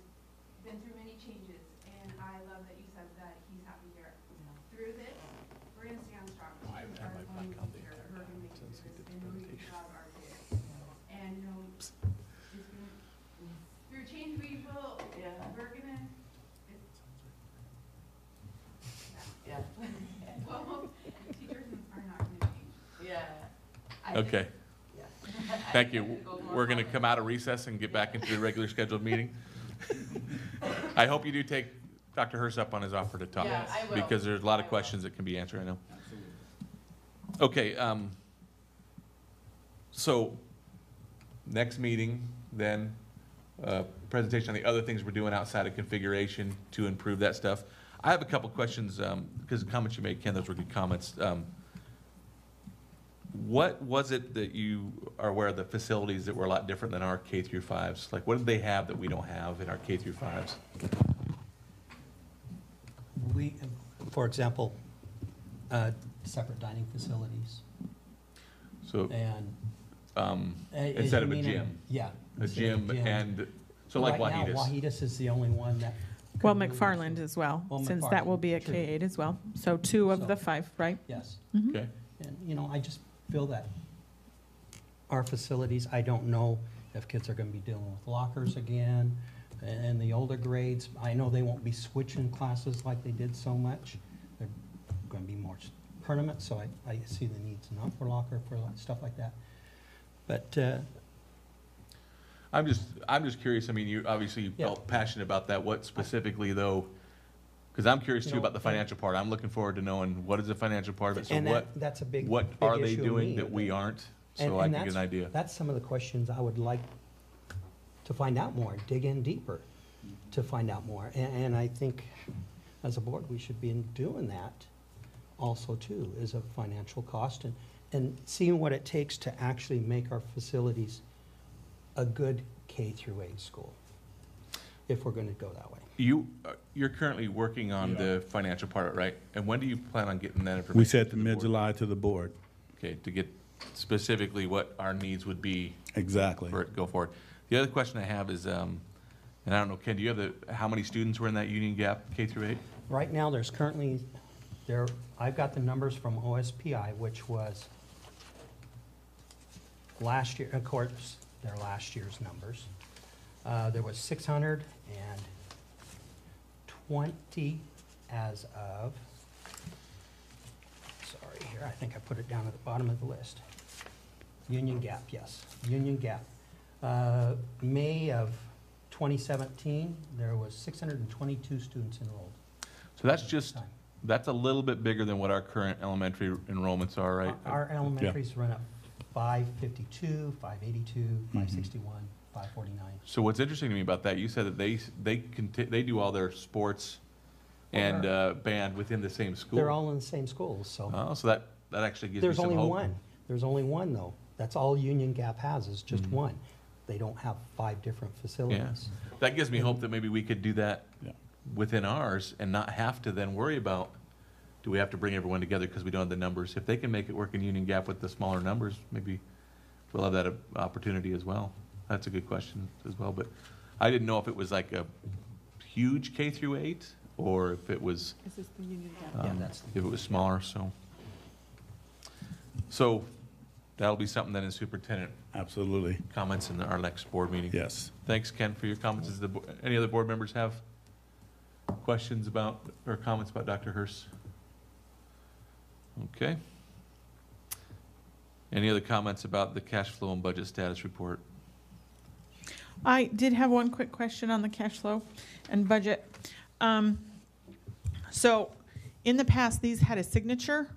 been through many changes, and I love that you said that he's happy here. Yeah. Through this, we're going to stand strong. We're going to make it through this, and we love our kids. And, it's going to, through change we will, we're going to, yeah. Well, teachers are not going to change. Yeah. Okay. Yeah. Thank you. We're going to come out of recess and get back into the regular scheduled meeting. I hope you do take Dr. Hurst up on his offer to talk. Yeah, I will. Because there's a lot of questions that can be answered, I know. Okay. So next meeting, then, presentation on the other things we're doing outside of configuration to improve that stuff. I have a couple questions, because the comments you made, Ken, those were good comments. What was it that you are aware of the facilities that were a lot different than our K through 5s? Like, what did they have that we don't have in our K through 5s? We, for example, separate dining facilities. So, and instead of a gym. Yeah. A gym, and, so like right Wahitas. Now, Wahitas is the only one that. Well, McFarland as well, since that will be a true. K-8 as well. So 2 of the 5, right? Yes. Mhm. Okay. And, I just feel that our facilities, I don't know if kids are going to be dealing with lockers again and the older grades. I know they won't be switching classes like they did so much. They're going to be more permanent, so I see the needs not for locker, for stuff like that. But I'm just curious. I mean, you obviously felt passionate about that. What specifically, though? Because I'm curious too about the financial part. I'm looking forward to knowing what is the financial part of it. So and that's a big. What big are they issue doing that we aren't? So I can get an idea. That's some of the questions I would like to find out more. Dig in deeper to find out more. And I think, as a board, we should be doing that. Also, too, is a financial cost and seeing what it takes to actually make our facilities a good K through 8 school, if we're going to go that way. You're currently working on the financial part of it, right? And when do you plan on getting that information? We said the mid-July to the board. Okay, to get specifically what our needs would be. Exactly. For it to go forward. The other question I have is, and I don't know, Ken, do you have how many students were in that Union Gap K through 8? Right now, there's currently, I've got the numbers from OSPI, which was last year, of course, they're last year's numbers. There was 620 as of, sorry here, I think I put it down at the bottom of the list. Union Gap, yes, Union Gap. May of 2017, there was 622 students enrolled. So that's a little bit bigger than what our current elementary enrollments are, right? Our elementaries run up 552, 582, 561, 549. So what's interesting to me about that, you said that they do all their sports and band within the same school. They're all in the same schools, so. Oh, so that actually gives me There's some only hope. one. There's only one, though. That's all Union Gap has, is just one. They don't have 5 different Yeah, facilities. that gives me hope that maybe we could do that within ours and not have to then worry about, do we have to bring everyone together because we don't have the numbers? If they can make it work in Union Gap with the smaller numbers, maybe we'll have that opportunity as well. That's a good question as well, but I didn't know if it was like a huge K through 8 or if it was, Is this the Union Gap? Yeah, that's if it was smaller, so that'll be something then in superintendent Absolutely. comments in our next board meeting. Yes. Thanks, Ken, for your comments. Any other board members have questions about or comments about Dr. Hurst? Okay. Any other comments about the cash flow and budget status report? I did have one quick question on the cash flow and budget. So in the past, these had a signature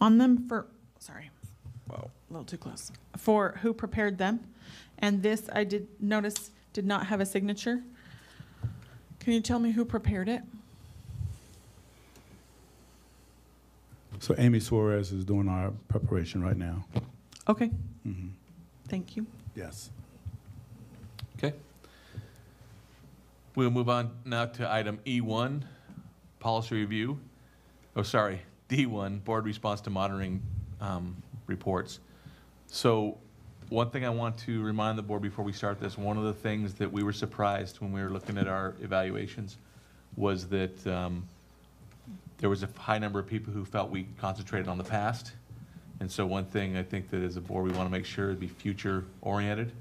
on them for, sorry, whoa, a little too close, for who prepared them. And this, I did notice, did not have a signature. Can you tell me who prepared it? So Amy Suarez is doing our preparation right now. Okay. Thank you. Yes. Okay. We'll move on now to item E1, policy review. Oh, sorry, D1, board response to monitoring reports. So one thing I want to remind the board before we start this, one of the things that we were surprised when we were looking at our evaluations was that there was a high number of people who felt we concentrated on the past. And so one thing I think that as a board we want to make sure is be future oriented.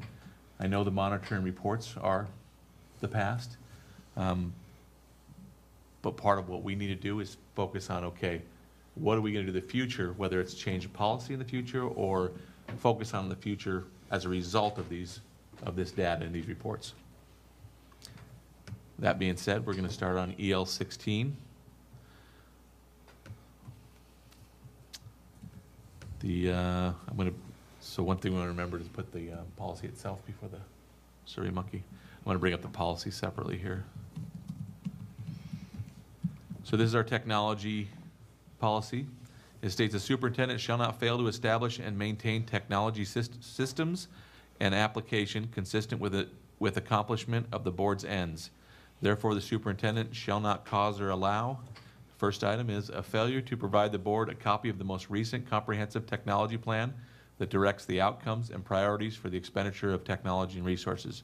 I know the monitoring reports are the past, but part of what we need to do is focus on, okay, what are we going to do in the future, whether it's change of policy in the future or focus on the future as a result of this data and these reports. That being said, we're going to start on EL 16. So one thing we want to remember is put the policy itself before the Survey Monkey. I want to bring up the policy separately here. So this is our technology policy. It states the superintendent shall not fail to establish and maintain technology systems and application consistent with accomplishment of the board's ends. Therefore, the superintendent shall not cause or allow. First item is a failure to provide the board a copy of the most recent comprehensive technology plan that directs the outcomes and priorities for the expenditure of technology and resources.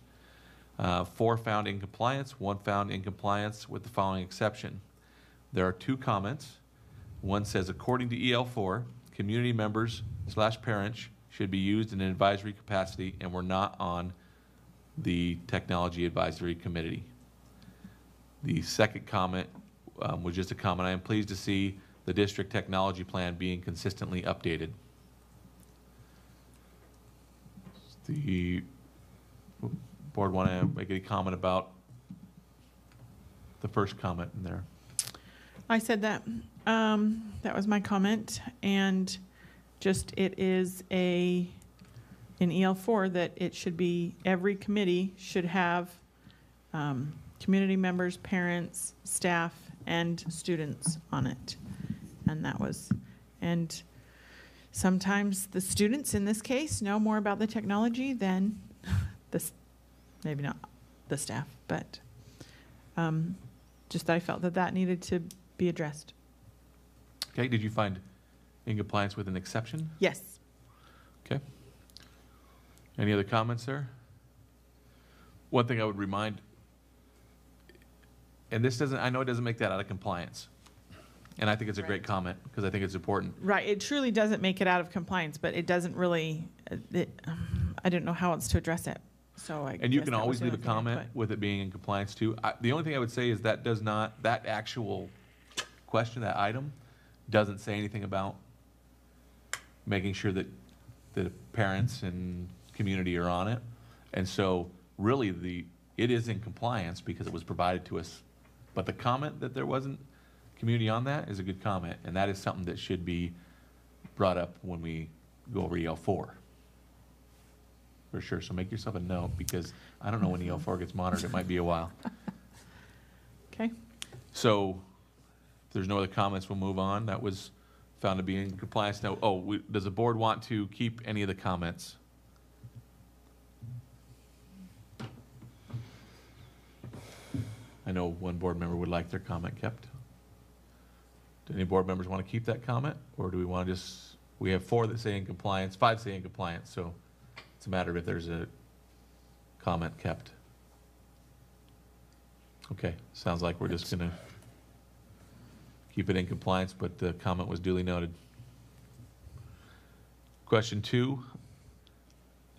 4 found in compliance, 1 found in compliance with the following exception. There are 2 comments. One says, according to EL4, community members / parents should be used in an advisory capacity and were not on the technology advisory committee. The second comment was just a comment. I am pleased to see the district technology plan being consistently updated. The board want to make any comment about the first comment in there? I said that. That was my comment. And just it is in EL4 that it should be, every committee should have community members, parents, staff, and students on it. And that was, and sometimes the students in this case know more about the technology than maybe not the staff, but just I felt that needed to be addressed. Okay, did you find in compliance with an exception? Yes. Okay. Any other comments there? One thing I would remind, and this doesn't, I know it doesn't make that out of compliance. And I think it's a great comment because I think it's important. Right, it truly doesn't make it out of compliance, but it doesn't really, I don't know how else to address it. So and you can always leave a comment with it being in compliance too. The only thing I would say is that does not, that actual question, that item, doesn't say anything about making sure that the parents and community are on it. And so really it is in compliance because it was provided to us. But the comment that there wasn't community on that is a good comment. And that is something that should be brought up when we go over EL4. for sure. So make yourself a note, because I don't know when EL4 gets monitored. It might be a while. Okay. So if there's no other comments, we'll move on. That was found to be in compliance. Now, does the board want to keep any of the comments? I know one board member would like their comment kept. Do any board members want to keep that comment, or do we want to just, we have 4 that say in compliance, 5 say in compliance, so it's a matter of if there's a comment kept. Okay, sounds like we're just gonna keep it in compliance, but the comment was duly noted. Question 2,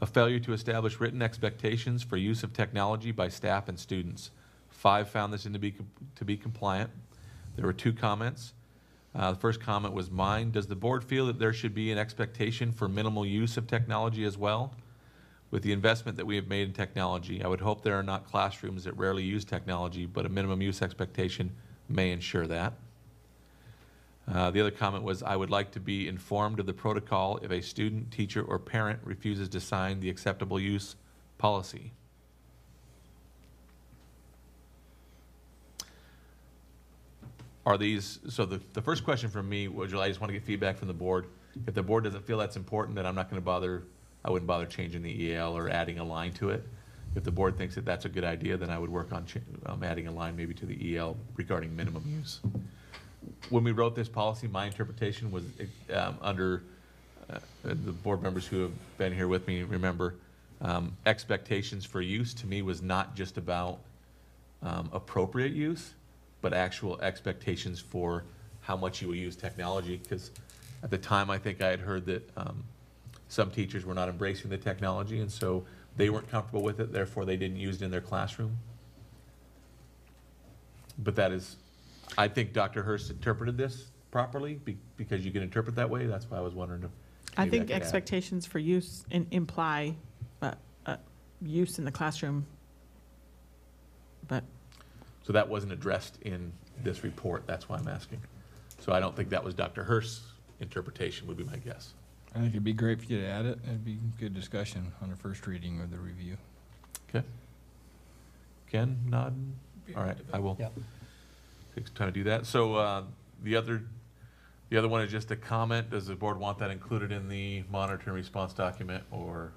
a failure to establish written expectations for use of technology by staff and students. 5 found this to be compliant. There were 2 comments. The first comment was mine. Does the board feel that there should be an expectation for minimal use of technology as well? With the investment that we have made in technology, I would hope there are not classrooms that rarely use technology, but a minimum use expectation may ensure that. The other comment was, I would like to be informed of the protocol if a student, teacher, or parent refuses to sign the acceptable use policy. Are these, so the first question from me was, I just want to get feedback from the board. If the board doesn't feel that's important, then I'm not going to bother, I wouldn't bother changing the EL or adding a line to it. If the board thinks that that's a good idea, then I would work on adding a line maybe to the EL regarding minimum use. When we wrote this policy, my interpretation was under, the board members who have been here with me remember, expectations for use to me was not just about appropriate use, but actual expectations for how much you will use technology. Because at the time, I think I had heard that some teachers were not embracing the technology, and so they weren't comfortable with it, therefore they didn't use it in their classroom. But that is, I think Dr. Hurst interpreted this properly, because you can interpret that way. That's why I was wondering if I maybe think could add. expectations for use imply use in the classroom, but So that wasn't addressed in this report. That's why I'm asking. So I don't think that was Dr. Hurst's interpretation, would be my guess. I think it'd be great for you to add it. It'd be good discussion on the first reading or the review. Okay. Ken, nodding? All right, I will take some time to do that. So the other one is just a comment. Does the board want that included in the monitor and response document, or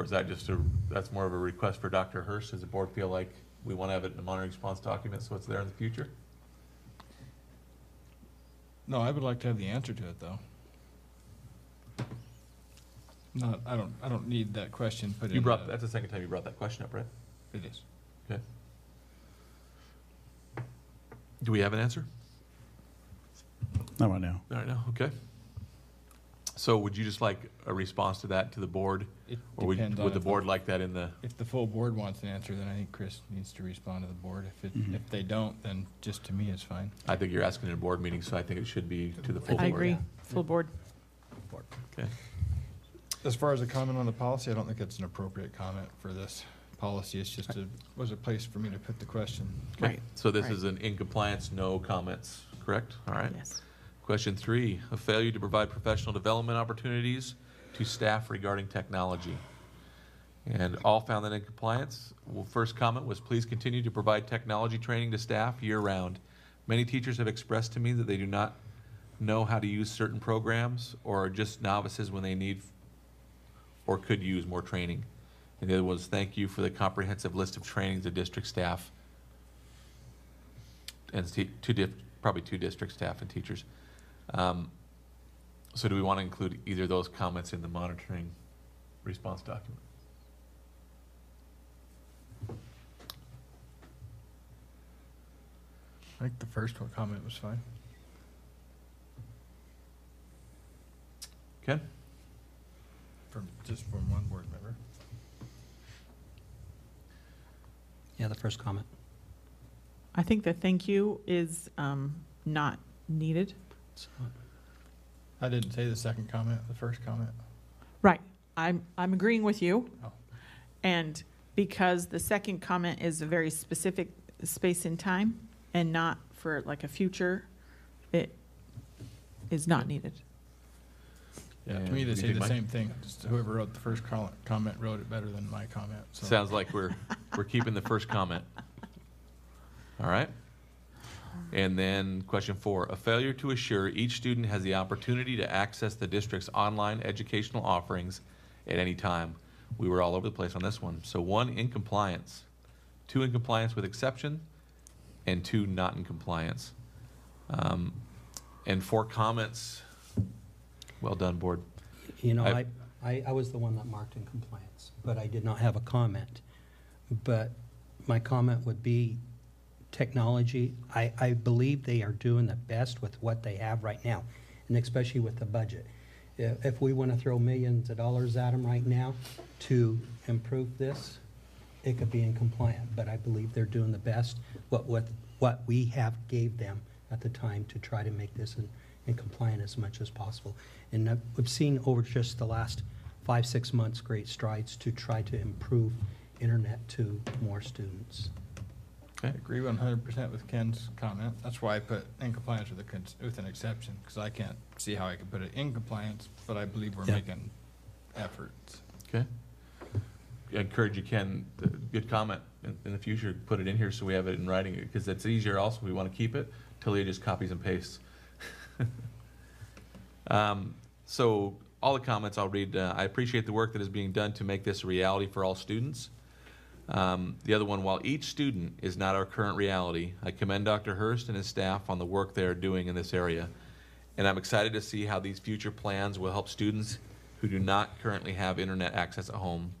is that just that's more of a request for Dr. Hurst? Does the board feel like we want to have it in the monitor and response document so it's there in the future? No, I would like to have the answer to it, though. I don't need that question put in. That's the second time you brought that question up, right? It is. Okay. Do we have an answer? Not right now. Not right now, okay. So would you just like a response to that to the board? Or would the board like that in the? If the full board wants an answer, then I think Chris needs to respond to the board. If they don't, then just to me is fine. I think you're asking in a board meeting, so I think it should be to the full board. I agree, full board. Okay. As far as a comment on the policy, I don't think it's an appropriate comment for this policy. It's just was a place for me to put the question. Okay. Right. So this is an in compliance, no comments, correct? All right. Yes. Question 3, a failure to provide professional development opportunities to staff regarding technology. And all found that in compliance. Well, first comment was, please continue to provide technology training to staff year-round. Many teachers have expressed to me that they do not know how to use certain programs, or are just novices when they need or could use more training. And the other was, thank you for the comprehensive list of trainings to district staff, and probably two district staff and teachers. So do we want to include either of those comments in the monitoring response document? I think the first one comment was fine. Ken? Just from one board member. Yeah, the first comment. I think the thank you is not needed. I didn't say the second comment, the first comment. Right. I'm agreeing with you. Oh. And because the second comment is a very specific space in time and not for like a future, it is not needed. Yeah, to And me, they what do say you the think, Mike? same thing. Just whoever wrote the first comment wrote it better than my comment. So. Sounds like we're keeping the first comment. All right. And then question 4, a failure to assure each student has the opportunity to access the district's online educational offerings at any time. We were all over the place on this one. So 1, in compliance, 2, in compliance with exception, and 2, not in compliance. And 4 comments. Well done, board. You know, I was the one that marked in compliance, but I did not have a comment. But my comment would be technology. I believe they are doing the best with what they have right now, and especially with the budget. If we want to throw millions of dollars at them right now to improve this, it could be in compliant. But I believe they're doing the best what we have gave them at the time to try to make this in compliant as much as possible. And we've seen over just the last 5-6 months great strides to try to improve internet to more students. I agree 100% with Ken's comment. That's why I put in compliance with an exception, because I can't see how I could put it in compliance, but I believe we're making efforts. Okay. I encourage you, Ken, good comment. In the future, put it in here so we have it in writing, because it's easier also. We want to keep it. Talia just copies and pastes. So all the comments I'll read. I appreciate the work that is being done to make this a reality for all students. The other one, while each student is not our current reality, I commend Dr. Hurst and his staff on the work they are doing in this area. And I'm excited to see how these future plans will help students who do not currently have internet access at home.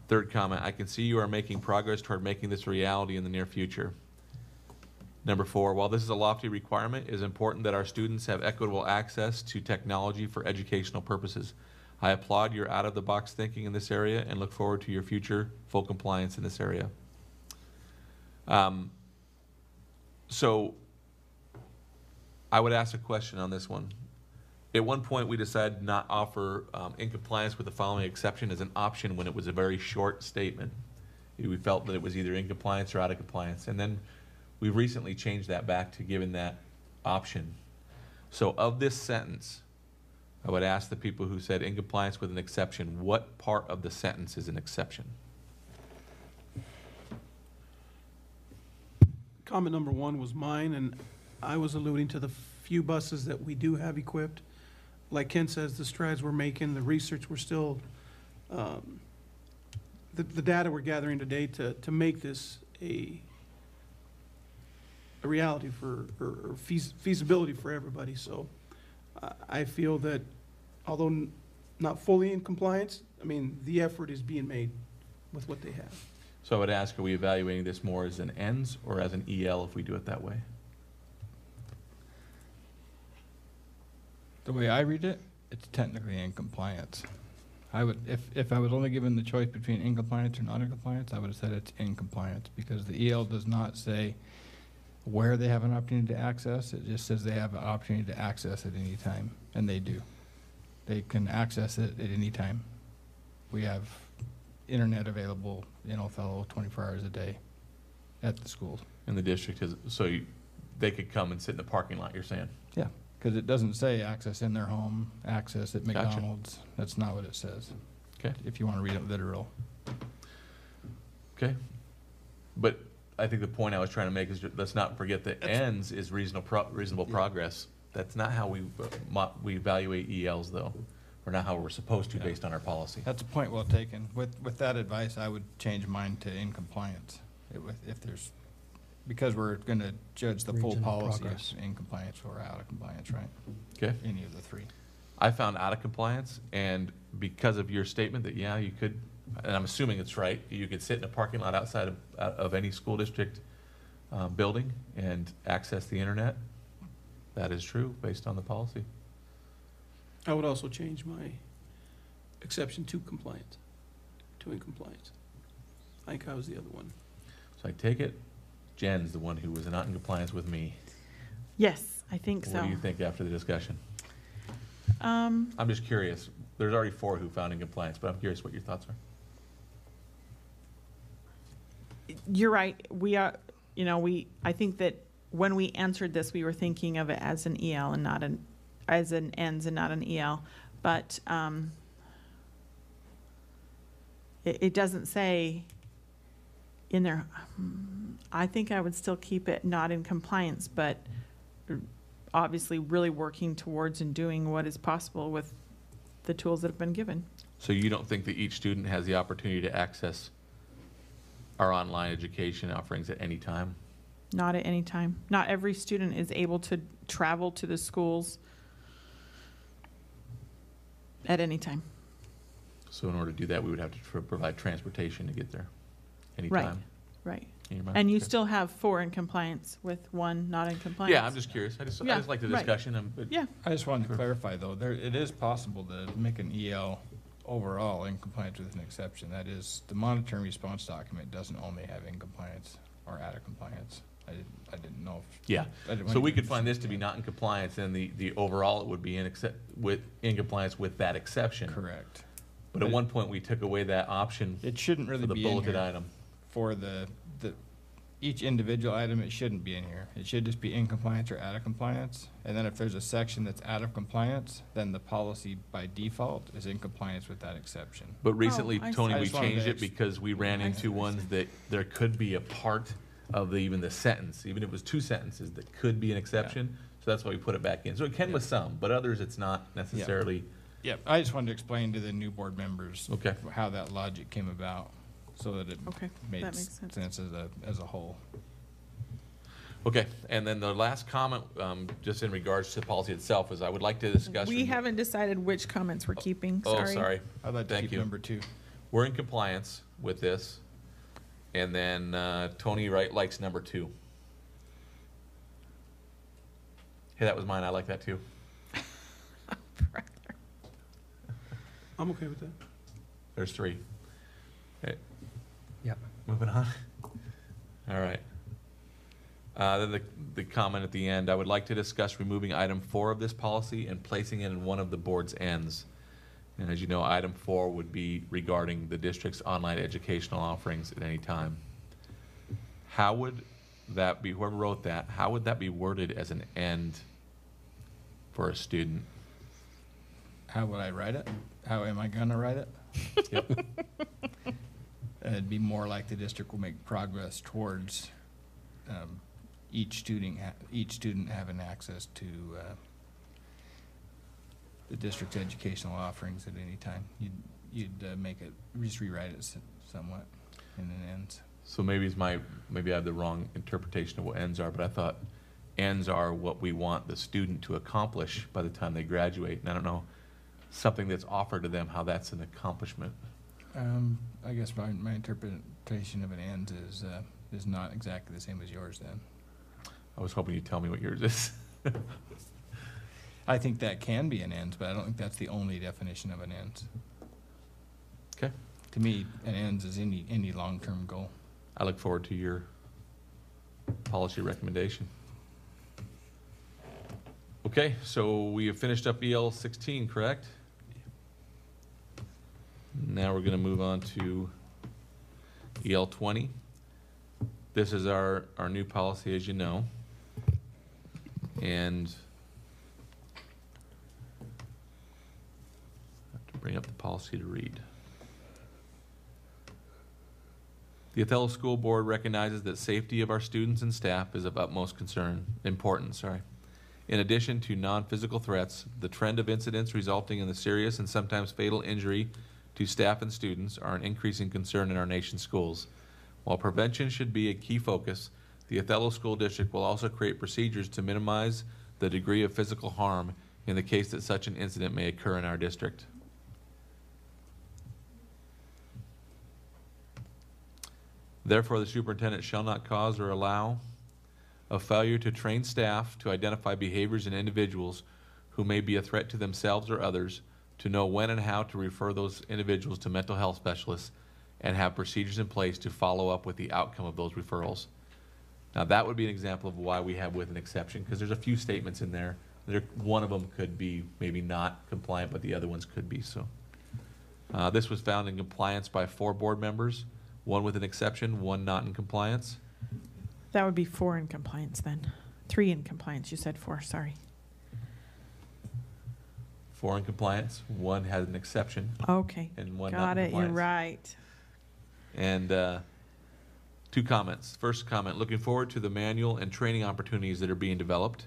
Third comment, I can see you are making progress toward making this a reality in the near future. Number 4, while this is a lofty requirement, it is important that our students have equitable access to technology for educational purposes. I applaud your out-of-the-box thinking in this area and look forward to your future full compliance in this area. So I would ask a question on this one. At one point, we decided not offer in compliance with the following exception as an option when it was a very short statement. We felt that it was either in compliance or out of compliance. And then we recently changed that back to giving that option. So of this sentence, I would ask the people who said in compliance with an exception, what part of the sentence is an exception? Comment number 1 was mine, and I was alluding to the few buses that we do have equipped. Like Ken says, the strides we're making, the research we're still, the data we're gathering today to make this a reality for, or feasibility for everybody. So I feel that although not fully in compliance, I mean, the effort is being made with what they have. So I would ask, are we evaluating this more as an ENS or as an EL if we do it that way? The way I read it, it's technically in compliance. I would, if I was only given the choice between in compliance or not in compliance, I would have said it's in compliance, because the EL does not say where they have an opportunity to access. It just says they have an opportunity to access at any time, and they do. They can access it at any time. We have internet available in Othello 24 hours a day at the schools. And the district has, so they could come and sit in the parking lot, you're saying? Yeah, because it doesn't say access in their home, access at Gotcha. McDonald's. That's not what it says. Okay. If you want to read it literal. Okay. But I think the point I was trying to make is let's not forget that ENS is reasonable progress. That's not how we evaluate ELs, though. Or not how we're supposed to based on our policy. That's a point well taken. With that advice, I would change mine to in compliance. If there's, because we're going to judge the full Reasonable policy progress. of in compliance or out of compliance, right? Okay. Any of the 3. I found out of compliance, and because of your statement that, yeah, you could, and I'm assuming it's right, you could sit in a parking lot outside of any school district building and access the internet. That is true based on the policy. I would also change my exception to compliance, to in compliance. I think I was the other one. So I take it Jen's the one who was not in compliance with me. Yes, I think so. What do you think after the discussion? I'm just curious. There's already 4 who found in compliance, but I'm curious what your thoughts are. You're right. We are, I think that when we answered this, we were thinking of it as an EL and not an as an ends and not an EL. But it doesn't say in there. I think I would still keep it not in compliance, but obviously really working towards and doing what is possible with the tools that have been given. So you don't think that each student has the opportunity to access our online education offerings at any time? Not at any time. Not every student is able to travel to the schools at any time. So in order to do that, we would have to provide transportation to get there anytime? Right. In your mind? And you Okay. still have 4 in compliance with 1 not in compliance. Yeah, I'm just curious. I just like the right. discussion. Yeah. I just wanted to clarify, though, it is possible to make an EL overall in compliance with an exception. That is, the monitoring response document doesn't only have in compliance or out of compliance. I didn't know if. Yeah, I didn't so want we to- could find this to be not in compliance, and the overall it would be in compliance with that exception. Correct. But at one point, we took away that option It shouldn't really for the be in bulleted here. item. For each individual item, it shouldn't be in here. It should just be in compliance or out of compliance. And then if there's a section that's out of compliance, then the policy by default is in compliance with that exception. But recently, I see. Tony, I we just wanted changed to it because we ran I see into what you're ones that there could be a part of even the sentence, even if it was 2 sentences, that could be an exception. So that's why we put it back in. So it can with some, but others it's not necessarily. Yep, I just wanted to explain to the new board members Okay. how that logic came about, so that it Okay, made that makes sense. sense as a whole. Okay, and then the last comment, just in regards to the policy itself, is I would like to discuss. We haven't decided which comments we're keeping. Oh, Sorry. sorry. I'd like to Thank keep you. number 2. We're in compliance with this. And then Tony Wright likes number 2. Hey, that was mine. I like that too. I'm okay with that. There's 3. Okay, Yep. moving on. All right. Then the comment at the end, I would like to discuss removing item 4 of this policy and placing it in one of the board's ends. And as you know, item 4 would be regarding the district's online educational offerings at any time. How would that be, whoever wrote that, how would that be worded as an end for a student? How would I write it? How am I gonna write it? Yep. It'd be more like the district will make progress towards each student having access to the district's educational offerings at any time. You'd make it, just rewrite it somewhat, and then ends. So maybe I have the wrong interpretation of what ends are, but I thought ends are what we want the student to accomplish by the time they graduate. And I don't know, something that's offered to them, how that's an accomplishment. I guess my interpretation of an ends is not exactly the same as yours then. I was hoping you'd tell me what yours is. I think that can be an ends, but I don't think that's the only definition of an ends. Okay. To me, an ends is any long-term goal. I look forward to your policy recommendation. Okay, so we have finished up EL 16, correct? Now we're going to move on to EL 20. This is our new policy, as you know. And I have to bring up the policy to read. The Othello School Board recognizes that safety of our students and staff is of utmost importance. In addition to non-physical threats, the trend of incidents resulting in the serious and sometimes fatal injury to staff and students are an increasing concern in our nation's schools. While prevention should be a key focus, the Othello School District will also create procedures to minimize the degree of physical harm in the case that such an incident may occur in our district. Therefore, the superintendent shall not cause or allow a failure to train staff to identify behaviors in individuals who may be a threat to themselves or others, to know when and how to refer those individuals to mental health specialists, and have procedures in place to follow up with the outcome of those referrals. Now, that would be an example of why we have with an exception, because there's a few statements in there. One of them could be maybe not compliant, but the other ones could be. So this was found in compliance by 4 board members, 1 with an exception, 1 not in compliance. That would be 4 in compliance then. 3 in compliance. You said 4, sorry. 4 in compliance, 1 had an exception, Okay, and 1 not got in it, you're compliance. right. And 2 comments. First comment, looking forward to the manual and training opportunities that are being developed.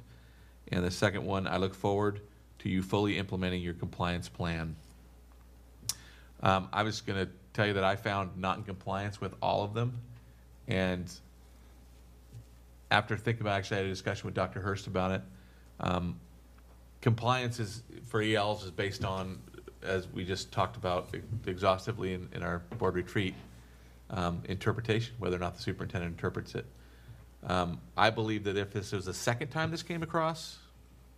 And the second one, I look forward to you fully implementing your compliance plan. I was going to tell you that I found not in compliance with all of them. And after thinking about, actually I had a discussion with Dr. Hurst about it. Compliance is for ELs is based on, as we just talked about exhaustively in our board retreat, interpretation, whether or not the superintendent interprets it. I believe that if this was the second time this came across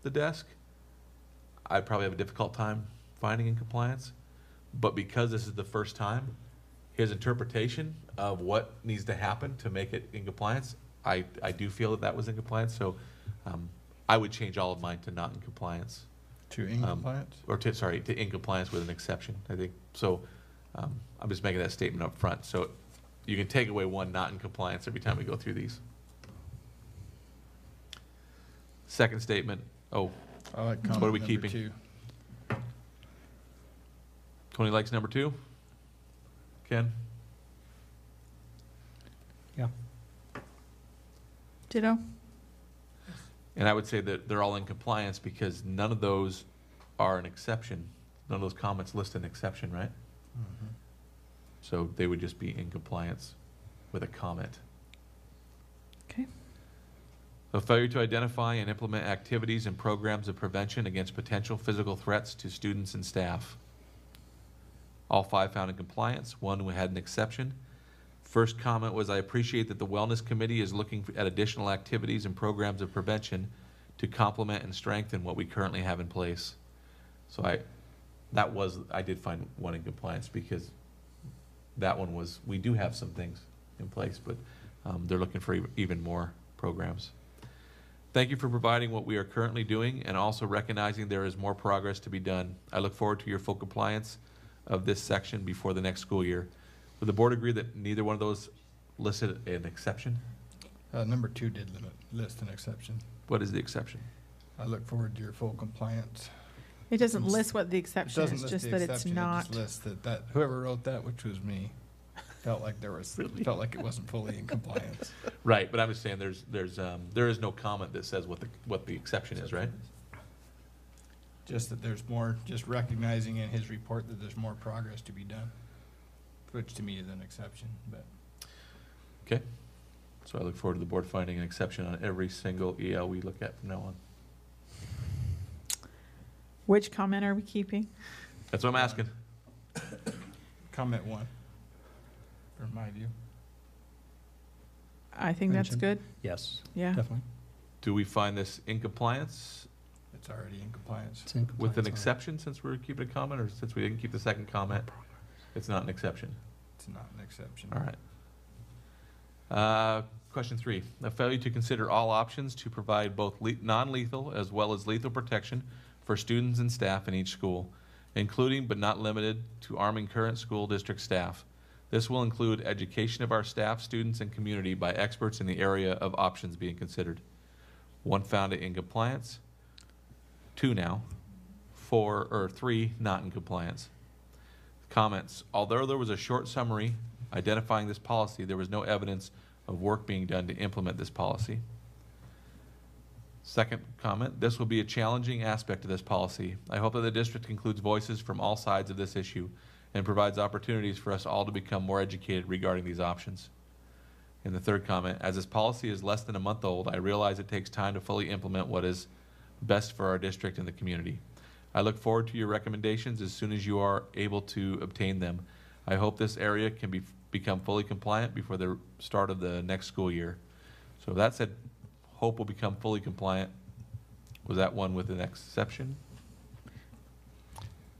the desk, I'd probably have a difficult time finding in compliance. But because this is the first time, his interpretation of what needs to happen to make it in compliance, I do feel that was in compliance. So I would change all of mine to not in compliance. To in compliance? Or to in compliance with an exception, I think. So I'm just making that statement up front. So you can take away 1 not in compliance every time we go through these. Second statement. Oh, I like what are we comment number keeping? 2. Tony likes number 2. Ken? Yeah. Ditto. And I would say that they're all in compliance because none of those are an exception. None of those comments list an exception, right? Mm-hmm. So they would just be in compliance with a comment. Okay. So failure to identify and implement activities and programs of prevention against potential physical threats to students and staff. All 5 found in compliance. 1 had an exception. First comment was, I appreciate that the Wellness Committee is looking at additional activities and programs of prevention to complement and strengthen what we currently have in place. So I did find 1 in compliance because that one was, we do have some things in place, but they're looking for even more programs. Thank you for providing what we are currently doing and also recognizing there is more progress to be done. I look forward to your full compliance of this section before the next school year. Would the board agree that neither one of those listed an exception? Number 2 did list an exception. What is the exception? I look forward to your full compliance. It doesn't list what the exception is, list just the that it's exception, not. It just lists that whoever wrote that, which was me, felt like felt like it wasn't fully in compliance. Right, but I'm just saying there is no comment that says what the exception is, right? Just that there's more, just recognizing in his report that there's more progress to be done, which to me is an exception, but. Okay. So I look forward to the board finding an exception on every single EL we look at from now on. Which comment are we keeping? That's what I'm asking. Comment 1, from my view. I think that's Mention. good. Yes. Yeah. Definitely. Do we find this in compliance It's already in compliance. It's in compliance with an already. exception since we're keeping a comment, or since we didn't keep the second comment, it's not an exception? It's not an exception. All right. Question 3, a failure to consider all options to provide both non-lethal as well as lethal protection for students and staff in each school, including but not limited to arming current school district staff. This will include education of our staff, students, and community by experts in the area of options being considered. 1 found it in compliance, 2 now, 3 not in compliance. Comments. Although there was a short summary identifying this policy, there was no evidence of work being done to implement this policy. Second comment, this will be a challenging aspect of this policy. I hope that the district includes voices from all sides of this issue and provides opportunities for us all to become more educated regarding these options. And the third comment, as this policy is less than a month old, I realize it takes time to fully implement what is best for our district and the community. I look forward to your recommendations as soon as you are able to obtain them. I hope this area can become fully compliant before the start of the next school year. So that said, hope will become fully compliant. Was that one with an exception?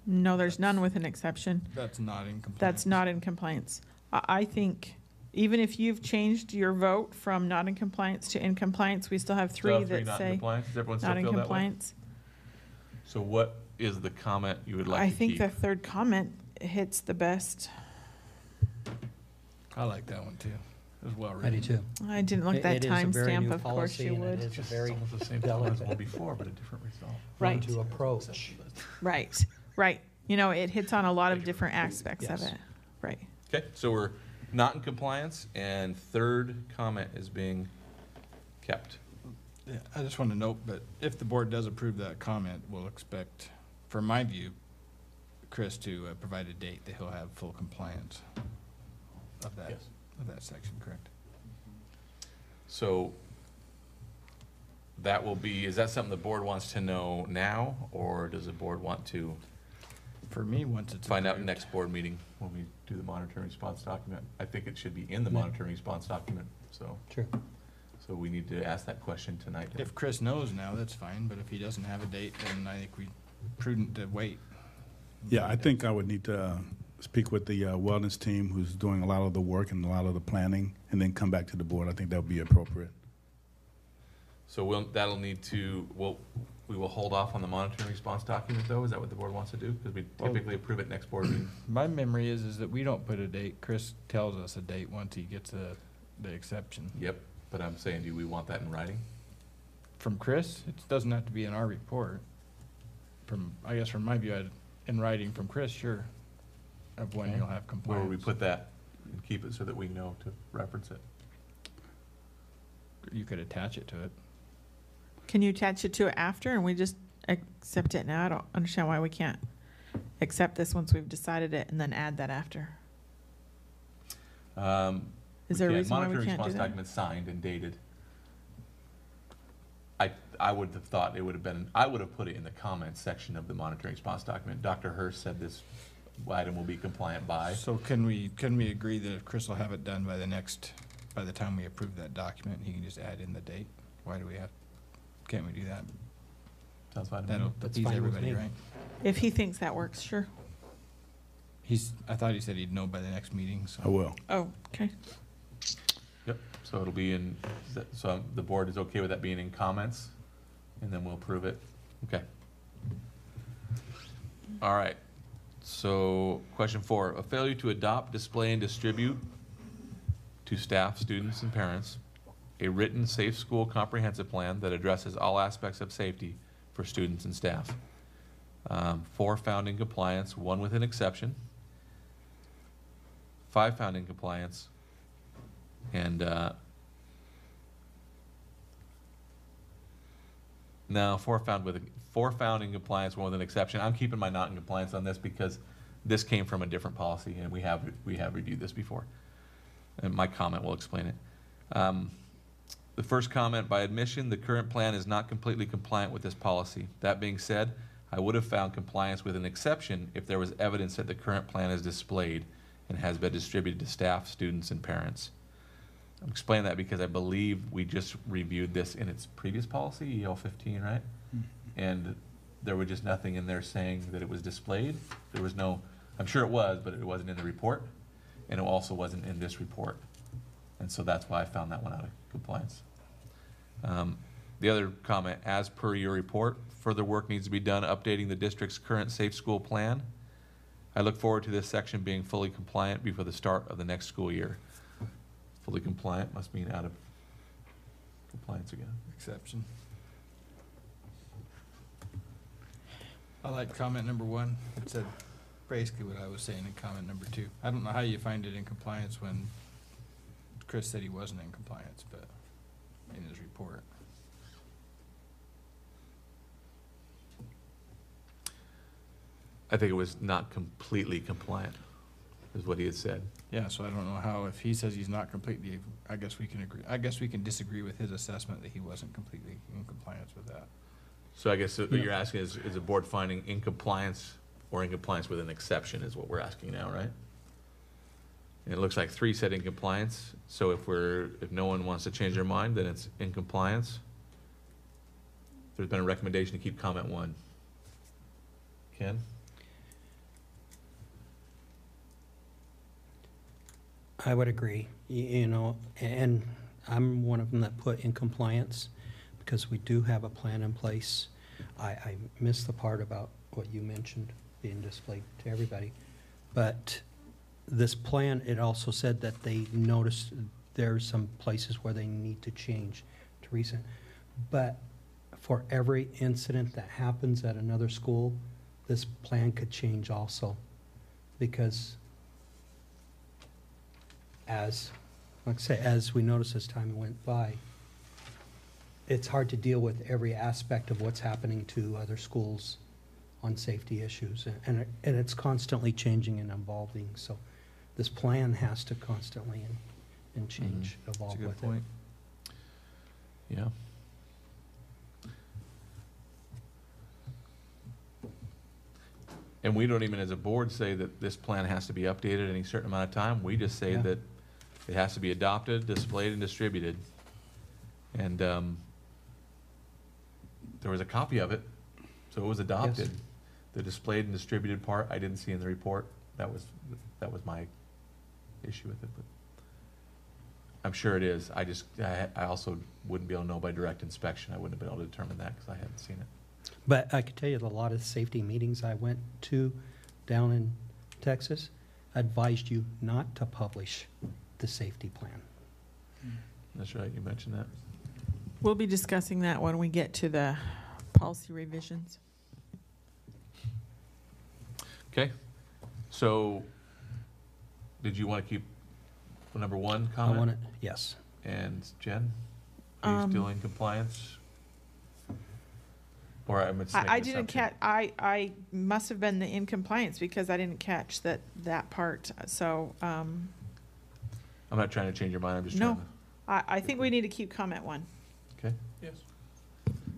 No, there's none with an exception. That's not in compliance. That's not in compliance. I think even if you've changed your vote from not in compliance to in compliance, we still have 3 that not in say compliance. Does everyone still not in feel that way? compliance. So what is the comment you would like I to think keep? the third comment hits the best. I like that one too. It was well I do written. too. I didn't look that It is a very timestamp, new of course policy, you and would. It is a very Almost the same time as one before, but a different result. Right. to approach. Right, right. You know, it hits on a lot of different aspects of Yes. it. Right. Okay, so we're not in compliance, and third comment is being kept. Yeah, I just want to note, but if the board does approve that comment, we'll expect, from my view, Chris to provide a date that he'll have full compliance of that, Yes. of that section, correct? So that will be, is that something the board wants to know now, or does the board want to For me, once it's find out approved. next board meeting when we do the monitoring response document? I think it should be in the Yeah. monitoring response document, so. True. So we need to ask that question tonight. If Chris knows now, that's fine, but if he doesn't have a date, then I think we prudent to wait. Yeah, I think I would need to speak with the wellness team who's doing a lot of the work and a lot of the planning, and then come back to the board. I think that would be appropriate. So that'll need to, we will hold off on the monitoring response document, though? Is that what the board wants to do? Because we typically approve it next board meeting. My memory is that we don't put a date. Chris tells us a date once he gets the exception. Yep, but I'm saying, do we want that in writing? From Chris, it doesn't have to be in our report. I guess from my view, in writing from Chris, sure, of when Okay. you'll have compliance. Where would we put that and keep it so that we know to reference it? You could attach it to it. Can you attach it to it after and we just accept it now? I don't understand why we can't accept this once we've decided it and then add that after. Is there a reason why we Monitoring can't do response that? document signed and dated. I would have thought it would have been, I would have put it in the comments section of the monitoring response document. Dr. Hurst said this item will be compliant by. So can we agree that if Chris will have it done by the time we approve that document, he can just add in the date? Why do we have, can't we do that? Sounds fine to me. That'll That's appease fine with everybody, me. right? If he thinks that works, sure. I thought he said he'd know by the next meeting, so. I will. Oh, okay. Yep, so it'll be in, so the board is okay with that being in comments, and then we'll approve it. Okay. All right, so question 4, a failure to adopt, display, and distribute to staff, students, and parents a written safe school comprehensive plan that addresses all aspects of safety for students and staff. 4 found in compliance, 1 with an exception. 5 found in compliance, and no, 4 found in compliance, 1 with an exception. I'm keeping my not in compliance on this because this came from a different policy, and we have reviewed this before. And my comment will explain it. The first comment, by admission, the current plan is not completely compliant with this policy. That being said, I would have found compliance with an exception if there was evidence that the current plan is displayed and has been distributed to staff, students, and parents. I'm explaining that because I believe we just reviewed this in its previous policy, EL 15, right? And there was just nothing in there saying that it was displayed. There was no, I'm sure it was, but it wasn't in the report, and it also wasn't in this report. And so that's why I found that one out of compliance. The other comment, as per your report, further work needs to be done updating the district's current safe school plan. I look forward to this section being fully compliant before the start of the next school year. Fully compliant must mean out of compliance again. Exception. I like comment number 1. It said basically what I was saying in comment number 2. I don't know how you find it in compliance when Chris said he wasn't in compliance, but in his report. I think it was not completely compliant, is what he had said. Yeah, so I don't know how, if he says he's not completely, I guess we can agree, I guess we can disagree with his assessment that he wasn't completely in compliance with that. So I guess what you're asking is the board finding in compliance or in compliance with an exception is what we're asking now, right? And it looks like 3 said in compliance, so if no one wants to change their mind, then it's in compliance. There's been a recommendation to keep comment 1. Ken? I would agree, you know, and I'm one of them that put in compliance because we do have a plan in place. I missed the part about what you mentioned being displayed to everybody, but this plan, it also said that they noticed there's some places where they need to change, Teresa. But for every incident that happens at another school, this plan could change also. Because like I say, as we noticed as time went by, it's hard to deal with every aspect of what's happening to other schools on safety issues. And it's constantly changing and evolving. So this plan has to constantly and change, evolve with it. Yeah. And we don't even, as a board, say that this plan has to be updated any certain amount of time. We just say that it has to be adopted, displayed, and distributed. And there was a copy of it, so it was adopted. Yes. The displayed and distributed part, I didn't see in the report. That was my issue with it. But I'm sure it is. I also wouldn't be able to know by direct inspection. I wouldn't have been able to determine that because I hadn't seen it. But I could tell you that a lot of safety meetings I went to down in Texas advised you not to publish the safety plan. That's right, you mentioned that. We'll be discussing that when we get to the policy revisions. Okay, so did you want to keep number 1 comment? I want it, yes. And Jen, are you still in compliance? Or I'm just making I an didn't assumption. catch. I must have been in compliance because I didn't catch that part. So I'm not trying to change your mind. I'm just no, trying I think we need to keep comment 1. to. Okay. Yes.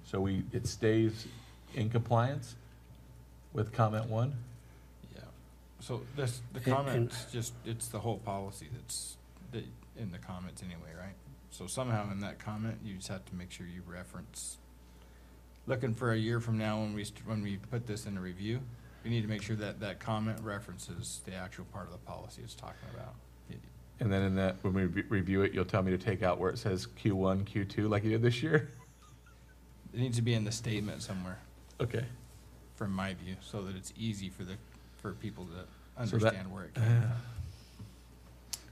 So it stays in compliance with comment 1. Yeah. So the comments it's the whole policy that's in the comments anyway, right? So somehow in that comment you just have to make sure you reference. Looking for a year from now when we put this in a review, we need to make sure that comment references the actual part of the policy it's talking about. And then in that, when we review it, you'll tell me to take out where it says Q1, Q2 like you did this year? It needs to be in the statement somewhere. Okay. From my view, so that it's easy for people to understand where it came from.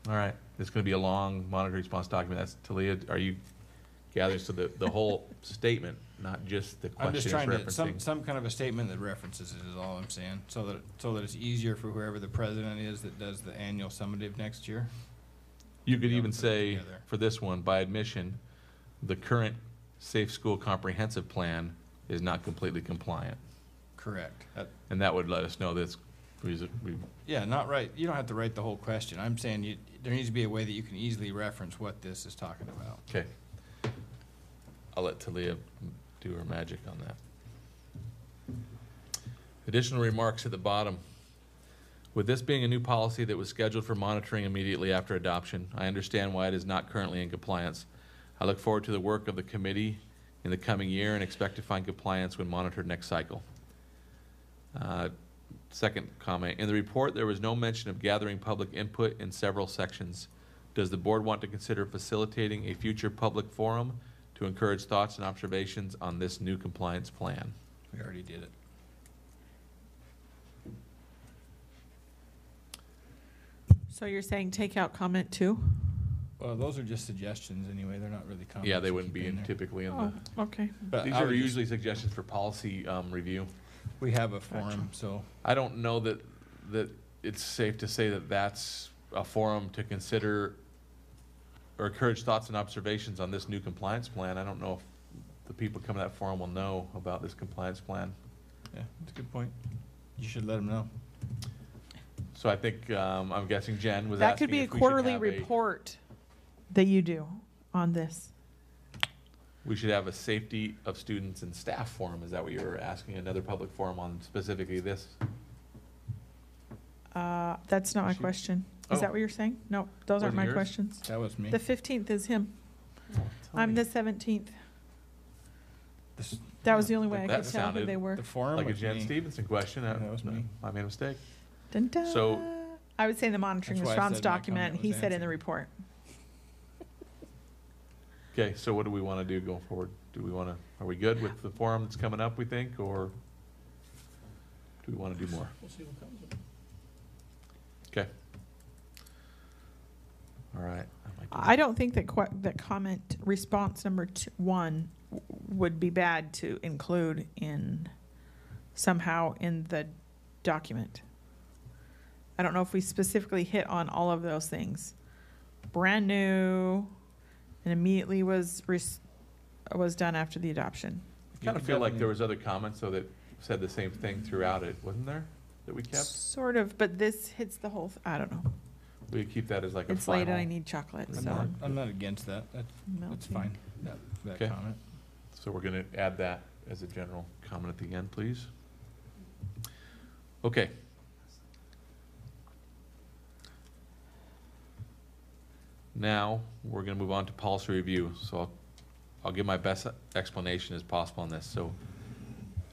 All right. It's going to be a long monitor response document. That's Talia. Are you gathering so the whole statement, not just the question? I'm just is trying to referencing. some kind of a statement that references it is all I'm saying, so that it's easier for whoever the president is that does the annual summative next year. You could even put it say together. for this one, by admission, the current Safe School Comprehensive Plan is not completely compliant. Correct. And that would let us know that Yeah, not right. You don't have to write the whole question. I'm saying there needs to be a way that you can easily reference what this is talking about. Okay. I'll let Talia do her magic on that. Additional remarks at the bottom. With this being a new policy that was scheduled for monitoring immediately after adoption, I understand why it is not currently in compliance. I look forward to the work of the committee in the coming year and expect to find compliance when monitored next cycle. Second comment, in the report there was no mention of gathering public input in several sections. Does the board want to consider facilitating a future public forum to encourage thoughts and observations on this new compliance plan? We already did it. So you're saying take out comment 2? Well, those are just suggestions anyway. They're not really comments. Yeah, they wouldn't be typically in the. Okay. But These are usually suggestions for policy review. We have a forum, so. I don't know that it's safe to say that that's a forum to consider or encourage thoughts and observations on this new compliance plan. I don't know if the people coming to that forum will know about this compliance plan. Yeah, that's a good point. You should let them know. So I think, I'm guessing Jen was That asking could be a if we should quarterly have report that you do on this. we should have a safety of students and staff forum. Is that what you were asking? Another public forum on specifically this? That's not my Issue? question. Is Oh. that what you're saying? No, those aren't Wasn't my yours? questions. That was me. The 15th is him. I'm the 17th. That was the only way I That could tell who sounded they were. The forum like a was Jen me. Stevenson question. That was me. I made a mistake. Dun, dun. So- I would say the monitoring That's why I response said my document, comment he was said in the answered. report. Okay, so what do we want to do going forward? Are we good with the forum that's coming up, we think, or do we want to do more? We'll see what comes of it. Okay. All right, my I don't think that that comment response number 1 would be bad to include in somehow in the document. I don't know if we specifically hit on all of those things. Brand new and immediately was done after the adoption. I kind of feel like there was other comments though that said the same thing throughout it, wasn't there? That we kept? Sort of, but this hits the whole, I don't know. We keep that as like a It's final. late and I need chocolate, so. I'm not against that. That's Melting. fine, that Okay. comment. So we're going to add that as a general comment at the end, please. Okay. Now, we're going to move on to policy review. So I'll give my best explanation as possible on this. So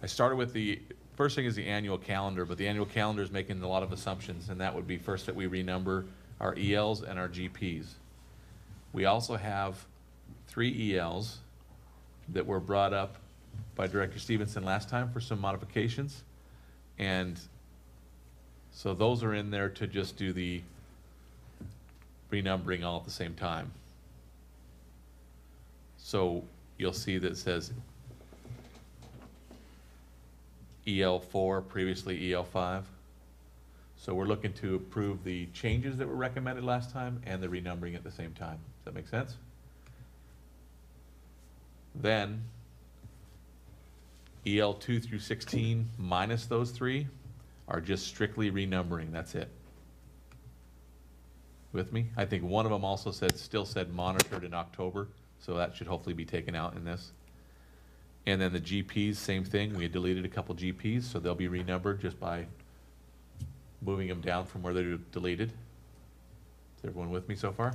I started with the first thing is the annual calendar, but the annual calendar is making a lot of assumptions, and that would be first that we renumber our ELs and our GPs. We also have 3 ELs that were brought up by Director Stevenson last time for some modifications. And so those are in there to just do the renumbering all at the same time. So you'll see that it says EL4, previously EL5. So we're looking to approve the changes that were recommended last time and the renumbering at the same time. Does that make sense? Then EL2 through 16 minus those 3 are just strictly renumbering. That's it. With me? I think one of them also still said monitored in October, so that should hopefully be taken out in this. And then the GPs, same thing. We had deleted a couple GPs, so they'll be renumbered just by moving them down from where they're deleted. Is everyone with me so far?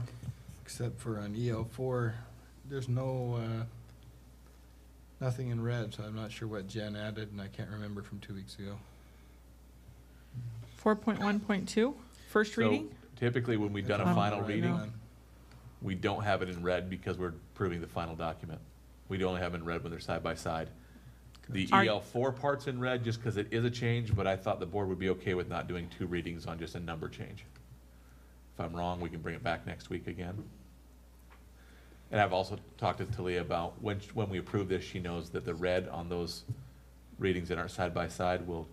Except for on EL4, there's nothing in red, so I'm not sure what Jen added, and I can't remember from 2 weeks ago. 4.1.2, first reading? Typically, when we've done a Oh, final right reading, now. we don't have it in red because we're approving the final document. We only have it in red when they're side by side. The EL4 part's in red just because it is a change, but I thought the board would be okay with not doing 2 readings on just a number change. If I'm wrong, we can bring it back next week again. And I've also talked to Talia about when we approve this, she knows that the red on those readings that aren't side by side will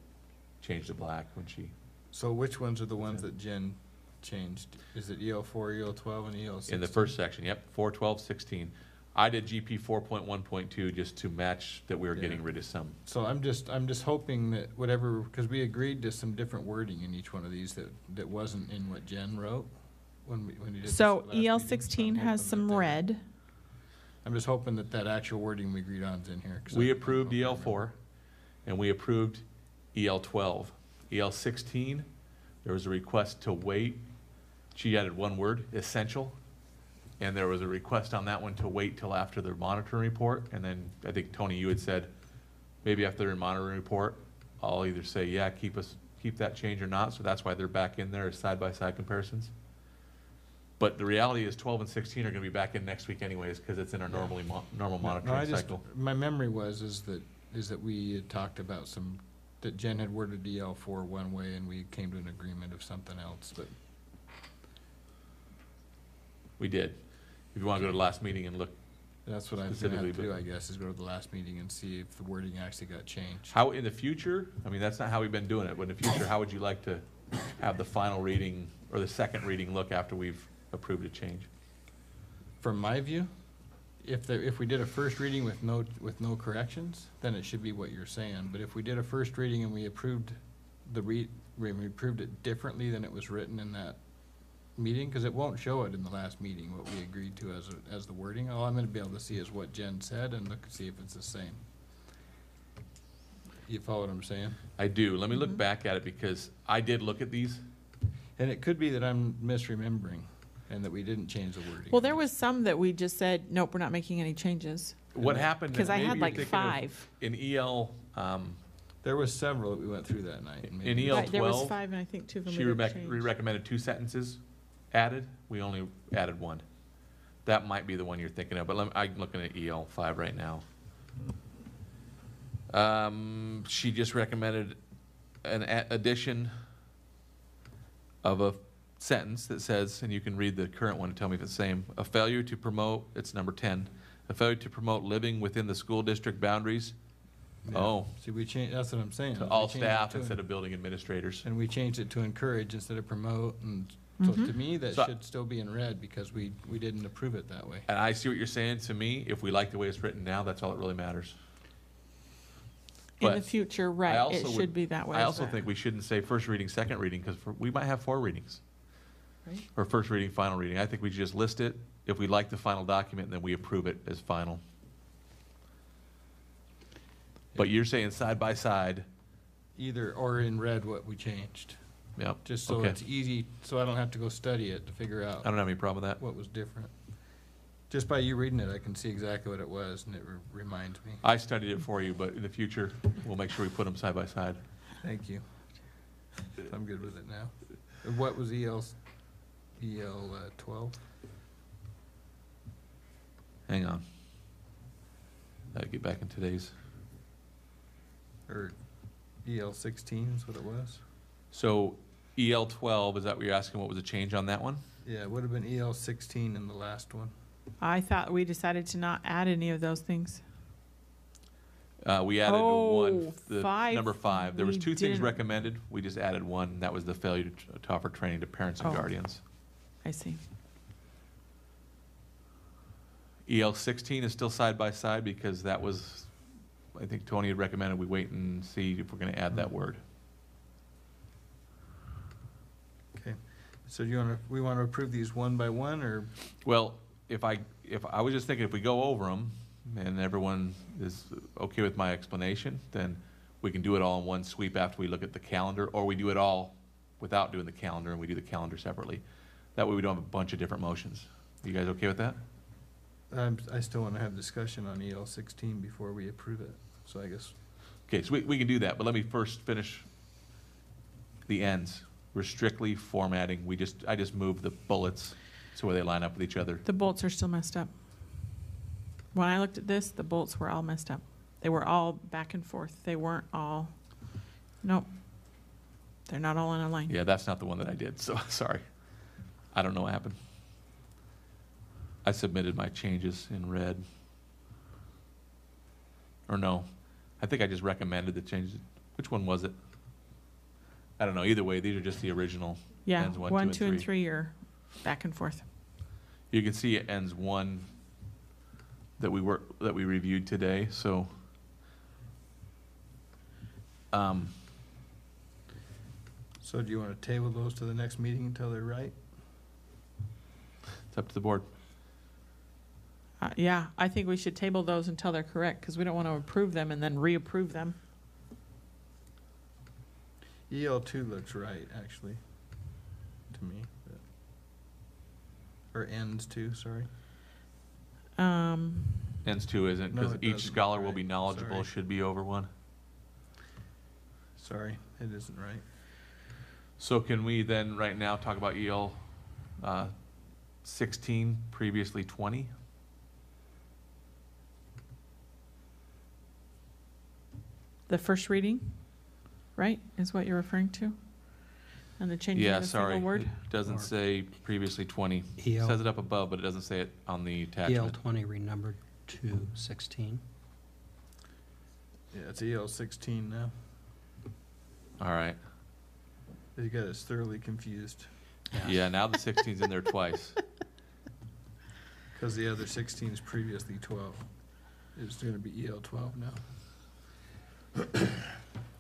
change to black when she. So which ones are the ones that Jen changed? Is it EL4, EL12, and EL16? In the first section, yep, 4, 12, 16. I did GP 4.1.2 just to match that we were getting rid of some. So I'm just hoping that whatever, because we agreed to some different wording in each one of these that wasn't in what Jen wrote when you did So this last meeting. EL16 has some red. I'm just hoping that actual wording we agreed on is in here. We approved EL4 and we approved EL12. EL16, there was a request to wait. She added one word, essential. And there was a request on that one to wait till after the monitoring report. And then I think, Tony, you had said, maybe after the monitoring report, I'll either say, yeah, keep that change or not. So that's why they're back in there as side-by-side comparisons. But the reality is 12 and 16 are going to be back in next week anyways because it's in our normal monitoring cycle. My memory is that we had talked about that Jen had worded EL4 one way and we came to an agreement of something else. But we did. If you want to go to the last meeting and look. That's what I'm going to have to do, I guess, is go to the last meeting and see if the wording actually got changed. How in the future, I mean, that's not how we've been doing it, but in the future, how would you like to have the final reading or the second reading look after we've approved a change? From my view, if we did a first reading with no corrections, then it should be what you're saying. But if we did a first reading and we approved we approved it differently than it was written in that meeting, because it won't show it in the last meeting what we agreed to as the wording. All I'm going to be able to see is what Jen said and look and see if it's the same. You follow what I'm saying? I do. Let me look back at it because I did look at these. And it could be that I'm misremembering and that we didn't change the wording. Well, there was some that we just said, nope, we're not making any changes. What happened? Because I maybe had you're like thinking of 5. In EL. There was several that we went through that night. And In maybe- EL12, Right, there was 5, and I think 2 of them she we didn't change. recommended 2 sentences added. We only added 1. That might be the one you're thinking of, but I'm looking at EL5 right now. She just recommended an addition of a sentence that says, and you can read the current one and tell me if it's the same, a failure to promote, it's number 10, a failure to promote living within the school district boundaries. Yeah. Oh, See, we changed, that's what I'm saying. to is all we changed it staff to instead of building administrators. And we changed it to encourage instead of promote, and so to me, that So- should still be in red because we didn't approve it that way. And I see what you're saying. To me, if we like the way it's written now, that's all that really matters. In the But future, I right, also it would- should be that way. I as also well. think we shouldn't say first reading, second reading, because we might have 4 readings. Right. Or first reading, final reading. I think we should just list it. If we like the final document, then we approve it as final. But you're saying side by side. Either, or in red what we changed, Yep. just so okay. it's easy, so I don't have to go study it to figure out I don't have any problem with that. what was different. Just by you reading it, I can see exactly what it was, and it reminds me. I studied it for you, but in the future, we'll make sure we put them side by side. Thank you. I'm good with it now. And what was EL 12? Hang on. Gotta get back in today's. Or EL 16 is what it was? So EL 12, is that what you're asking? What was the change on that one? Yeah, it would have been EL 16 in the last one. I thought we decided to not add any of those things. We added one, Oh, the 5. number 5. There was We 2 things didn't- recommended. We just added one. and That was the failure to offer training to parents and Oh. guardians. I see. EL 16 is still side by side because that was, I think Tony had recommended we wait and see if we're going to add that word. Okay. So we want to approve these one by one, or? Well, if I was just thinking if we go over them and everyone is okay with my explanation, then we can do it all in one sweep after we look at the calendar, or we do it all without doing the calendar and we do the calendar separately. That way we don't have a bunch of different motions. You guys okay with that? I still want to have discussion on EL 16 before we approve it, so I guess. Okay, so we can do that, but let me first finish the ends. We're strictly formatting. I just moved the bullets so where they line up with each other. The bolts are still messed up. When I looked at this, the bolts were all messed up. They were all back and forth. They weren't all, nope. They're not all in a line. Yeah, that's not the one that I did, so sorry. I don't know what happened. I submitted my changes in red. Or no, I think I just recommended the changes. Which one was it? I don't know. Either way, these are just the original. Yeah, ends 1, 2, and 3 are back and forth. You can see it ends 1 that we reviewed today. So, So do you want to table those to the next meeting until they're right? it's up to the board. Yeah, I think we should table those until they're correct, because we don't want to approve them and then reapprove them. EL 2 looks right, actually, to me. Or ends 2, sorry. Ends 2 isn't, No, because it each doesn't. scholar will Right. be knowledgeable. Sorry. Should be over 1. Sorry, it isn't right. So can we then right now talk about EL 16, previously 20? The first reading, right, is what you're referring to? And the changing Yeah, of a single sorry. word? It doesn't say previously 20. It EL says it up above, but it doesn't say it on the EL attachment. 20 renumbered to 16. Yeah, it's EL 16 now. All right. You got us thoroughly confused, Yeah, now the 16's in there twice. because the other 16 is previously 12. It's going to be EL 12 now.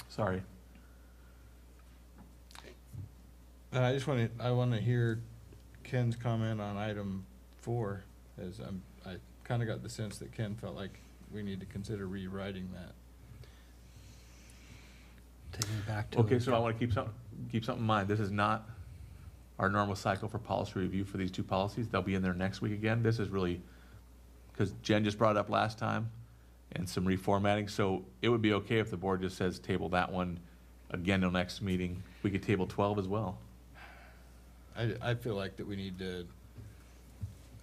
Sorry. I want to hear Ken's comment on item 4, as I kind of got the sense that Ken felt like we need to consider rewriting that. Taking it back to Okay, so I want to keep something in mind. This is not our normal cycle for policy review for these 2 policies. They'll be in there next week again. This is really, because Jen just brought it up last time, and some reformatting. So it would be okay if the board just says table that one again till next meeting. We could table 12 as well. I feel like that we need to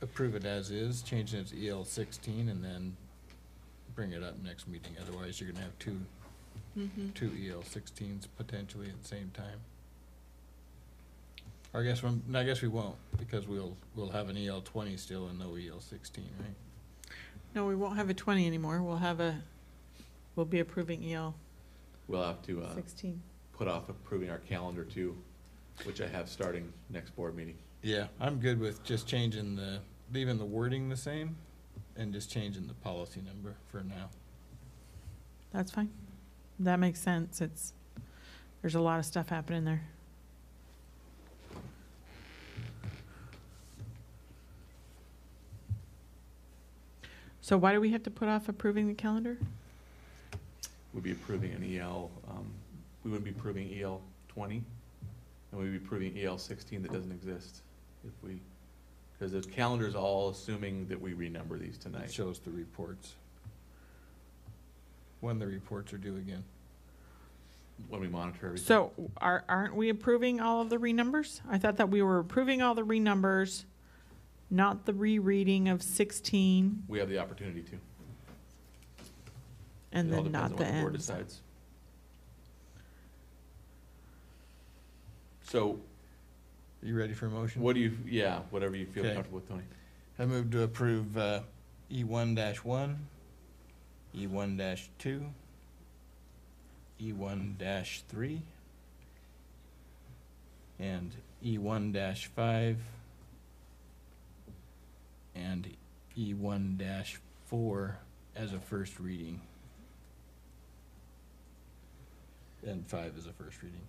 approve it as is, change it to EL 16, and then bring it up next meeting. Otherwise, you're gonna have two EL 16s potentially at the same time. I guess we won't, because we'll have an EL 20 still and no EL 16, right? No, we won't have a 20 anymore. We'll be approving EL We'll have to 16. put off approving our calendar too, which I have starting next board meeting. Yeah, I'm good with just leaving the wording the same and just changing the policy number for now. That's fine. That makes sense. There's a lot of stuff happening there. So why do we have to put off approving the calendar? We'd be approving an EL, we wouldn't be approving EL 20, and we'd be approving EL 16 that doesn't exist because the calendar's all assuming that we renumber these tonight. It shows the reports. When the reports are due again. When we monitor everything. So aren't we approving all of the renumbers? I thought that we were approving all the renumbers, not the rereading of 16. We have the opportunity to. And It all then depends not on the what the board ends. decides. So, You ready for a motion? whatever you feel Okay. comfortable with, Tony. I move to approve E1-1, E1-2, E1-3, and E1-5, and E1-4 as a first reading. And 5 as a first reading.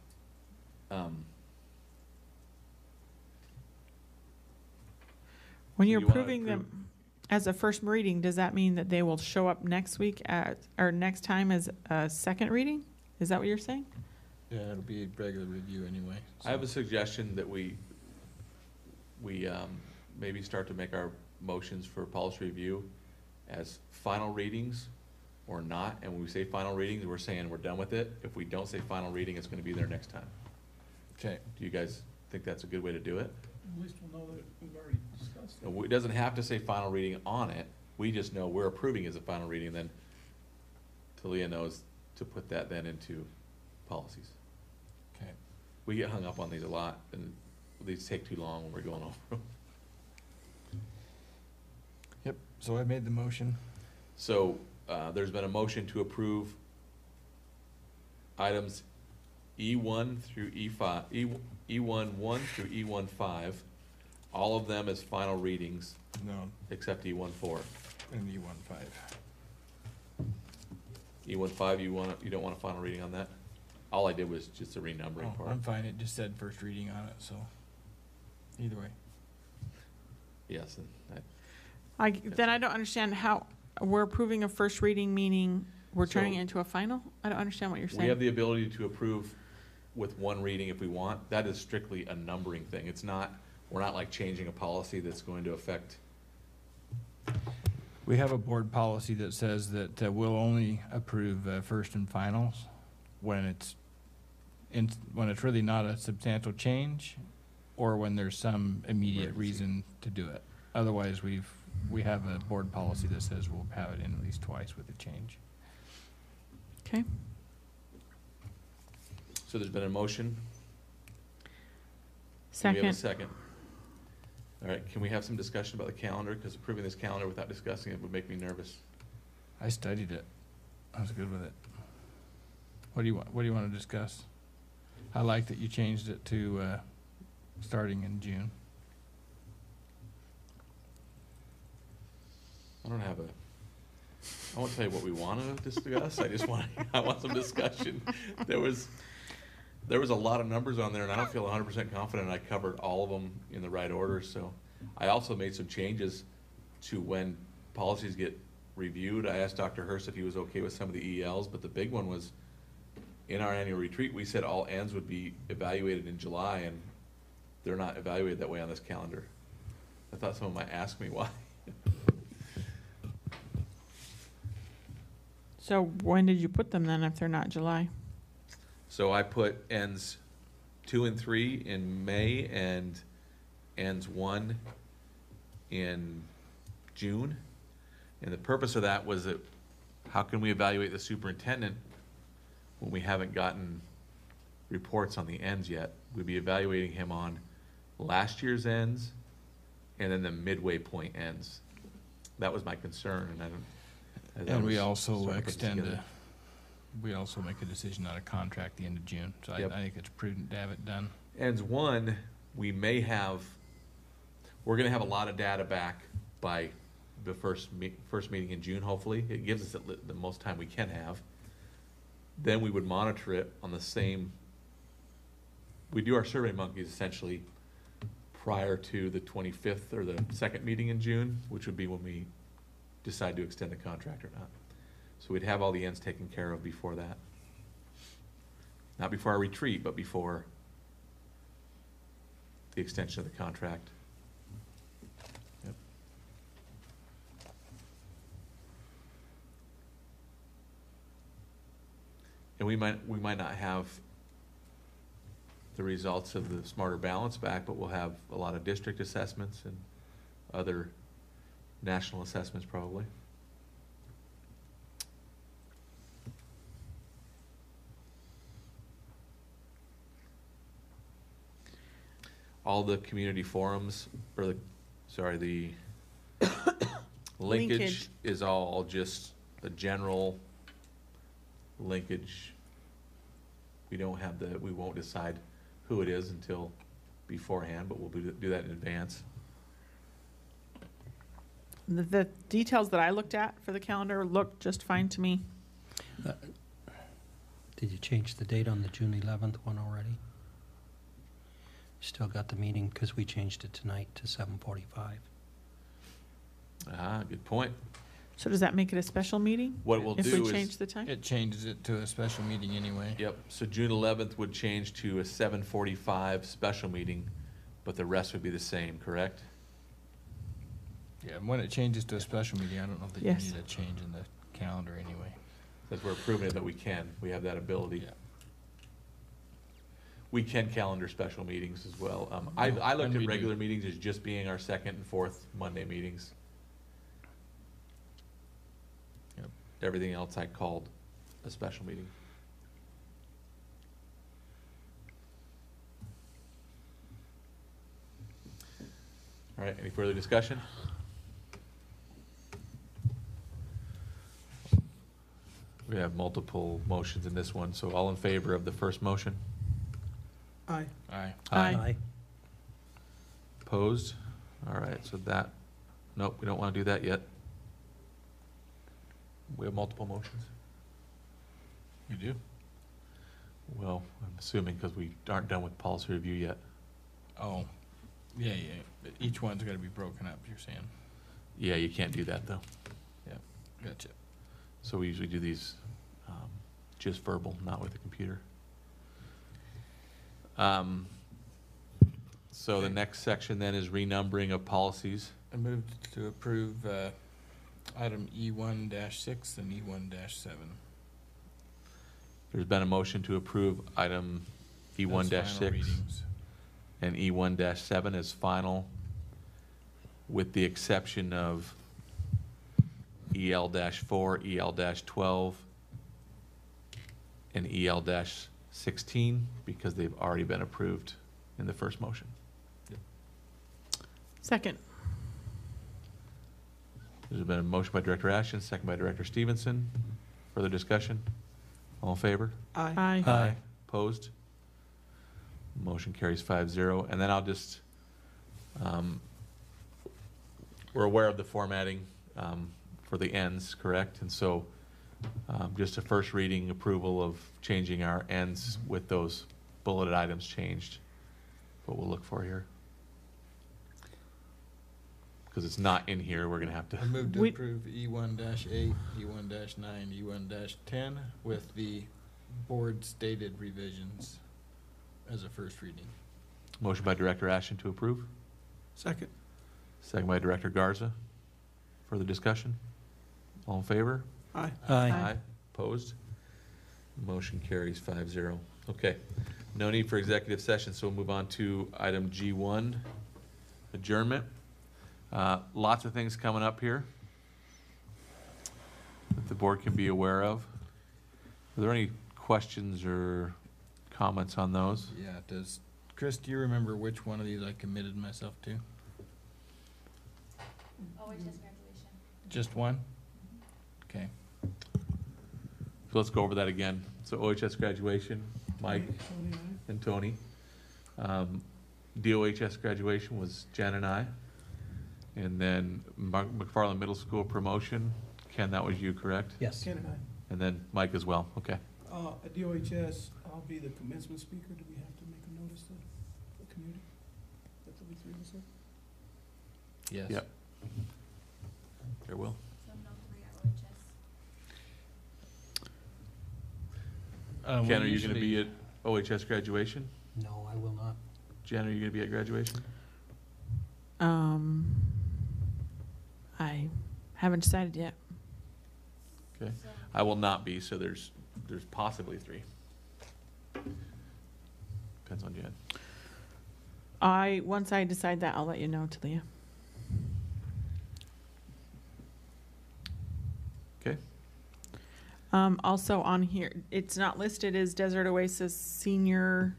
When you're you wanna approving them as a first reading, does that mean that they will show up next week or next time as a second reading? Is that what you're saying? Yeah, it'll be a regular review anyway. I have a suggestion that we maybe start to make our motions for policy review as final readings or not. And when we say final readings, we're saying we're done with it. If we don't say final reading, it's gonna be there next time. Okay. Do you guys think that's a good way to do it? At least we'll know that we've already discussed it. It doesn't have to say final reading on it. We just know we're approving as a final reading, then Talia knows to put that then into policies. Okay. We get hung up on these a lot, and these take too long when we're going over them. Yep, so I made the motion. So, there's been a motion to approve items E1 through E5, E1-1 through E1-5, all of them as final readings, No, except E1-4. and E1-5. E1-5, you don't want a final reading on that? All I did was just a renumbering Oh, part. I'm fine, it just said first reading on it, so either way. Yes, and Then I don't understand how we're approving a first reading, meaning we're turning So- it into a final? I don't understand what you're we saying. have the ability to approve with one reading if we want. That is strictly a numbering thing. We're not like changing a policy that's going to affect. We have a board policy that says that we'll only approve first and finals when it's really not a substantial change or when there's some immediate reason to do it. Otherwise, we have a board policy that says we'll have it in at least twice with a change. Okay. So there's been a motion. Do we have a Second. second? All right, can we have some discussion about the calendar? Because approving this calendar without discussing it would make me nervous. I studied it. I was good with it. What do you want to discuss? I like that you changed it to starting in June. I won't tell you what we want to discuss. I want some discussion. There was a lot of numbers on there, and I don't feel 100% confident I covered all of them in the right order. So I also made some changes to when policies get reviewed. I asked Dr. Hurst if he was okay with some of the ELs, but the big one was in our annual retreat, we said all ends would be evaluated in July, and they're not evaluated that way on this calendar. I thought someone might ask me why. So when did you put them then if they're not July? So I put ends 2 and 3 in May and ends 1 in June. And the purpose of that was that how can we evaluate the superintendent when we haven't gotten reports on the ends yet? We'd be evaluating him on last year's ends and then the midway point ends. That was my concern, and I don't. And we also we also make a decision on a contract the end of June. So Yep. I think it's prudent to have it done. Ends one, we're going to have a lot of data back by the first meeting in June, hopefully. It gives us the most time we can have. Then we would monitor it on the same, we do our Survey Monkeys essentially prior to the 25th or the second meeting in June, which would be when we decide to extend the contract or not. So we'd have all the ends taken care of before that. Not before our retreat, but before the extension of the contract. Yep. And we might not have the results of the Smarter Balance back, but we'll have a lot of district assessments and other national assessments probably. All the community forums, or the linkage is all just a general linkage. We won't decide who it is until beforehand, but we'll do that in advance. The details that I looked at for the calendar looked just fine to me. Did you change the date on the June 11th one already? Still got the meeting because we changed it tonight to 7:45. Good point. So does that make it a special meeting? What we'll if do we is change the time? It changes it to a special meeting anyway. Yep. So June 11th would change to a 7:45 special meeting, but the rest would be the same, correct? Yeah, and when it changes to a special meeting, I don't know that you need a change in the calendar anyway. Because we're approving it that we can. We have that ability. Yeah. We can calendar special meetings as well. I looked at regular meetings as just being our second and fourth Monday meetings. Yep. Everything else I called a special meeting. All right, any further discussion? We have multiple motions in this one, so all in favor of the first motion? Aye. Aye. Aye. Opposed? All right, so nope, we don't want to do that yet. We have multiple motions. You do? Well, I'm assuming because we aren't done with policy review yet. Oh, yeah. Each one's got to be broken up, you're saying? Yeah, you can't do that though. Yeah, gotcha. So we usually do these just verbal, not with the computer. So the next section then is renumbering of policies. I moved to approve item E1-6 and E1-7. There's been a motion to approve item E1-6 and E1-7 as final, with the exception of EL-4, EL-12, and EL-16 because they've already been approved in the first motion. Second. There's been a motion by Director Ashton, second by Director Stevenson. Further discussion? All in favor? Aye. Aye. Opposed? Motion carries 5-0. And then I'll just, we're aware of the formatting for the ends, correct? And so just a first reading approval of changing our ends with those bulleted items changed. What we'll look for here. Because it's not in here, we're going to have to. I moved to approve E1-8, E1-9, E1-10 with the board stated revisions as a first reading. Motion by Director Ashton to approve. Second. Second by Director Garza. Further discussion? All in favor? Aye. Aye. Opposed? Motion carries 5-0. Okay. No need for executive session, so we'll move on to item G1, adjournment. Lots of things coming up here that the board can be aware of. Are there any questions or comments on those? Yeah, does Chris, do you remember which one of these I committed myself to? OHS graduation. Just one? Okay. So let's go over that again. So OHS graduation, Mike and Tony. DOHS graduation was Jen and I. And then McFarland Middle School promotion, Ken, that was you, correct? Yes. Ken and I. And then Mike as well, okay. At DOHS, I'll be the commencement speaker. Do we have to make a notice to the community? That the three of us are? Yes. Yep. There will. So no 3 at OHS. Ken, are you gonna be at OHS graduation? No, I will not. Jen, are you gonna be at graduation? I haven't decided yet. Okay. I will not be, so there's possibly 3. Depends on Jen. Once I decide that, I'll let you know, Talia. Okay. Also on here, it's not listed as Desert Oasis Senior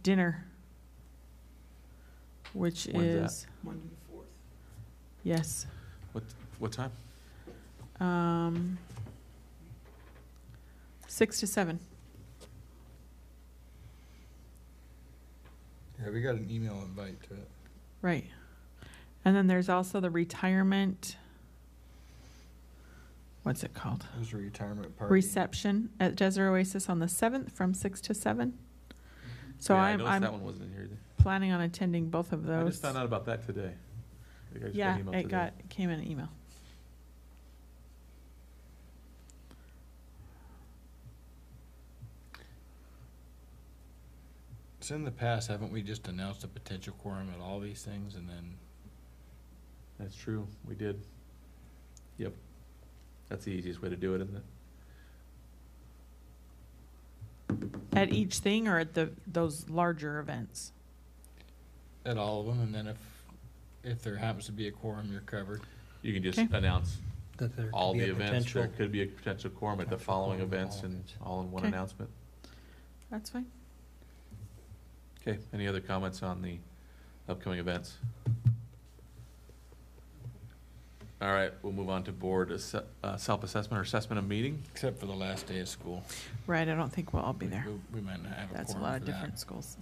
Dinner, which When's that? is Monday the 4th. yes. What time? 6 to 7. Yeah, we got an email invite to it. Right. And then there's also the retirement, what's it called? It was a retirement party. Reception at Desert Oasis on the 7th from 6 to 7. So Yeah, I noticed that I'm one wasn't in here either. planning on attending both of those. I just found out about that today. I think I just Yeah, got an email it today. came in an email. So in the past, haven't we just announced a potential quorum at all these things and then? That's true, we did. Yep. That's the easiest way to do it, isn't it? At each thing or at those larger events? At all of them, and then if there happens to be a quorum, you're covered. You can just Okay. announce That there could all be the a events. potential- There could be a potential quorum at the potential following quorum of events all and events. all in one Okay. announcement. That's fine. Okay, any other comments on the upcoming events? All right, we'll move on to board self-assessment or assessment of meeting. Except for the last day of school. Right, I don't think we'll all be there. We might not have a That's a quorum lot of for that. different schools.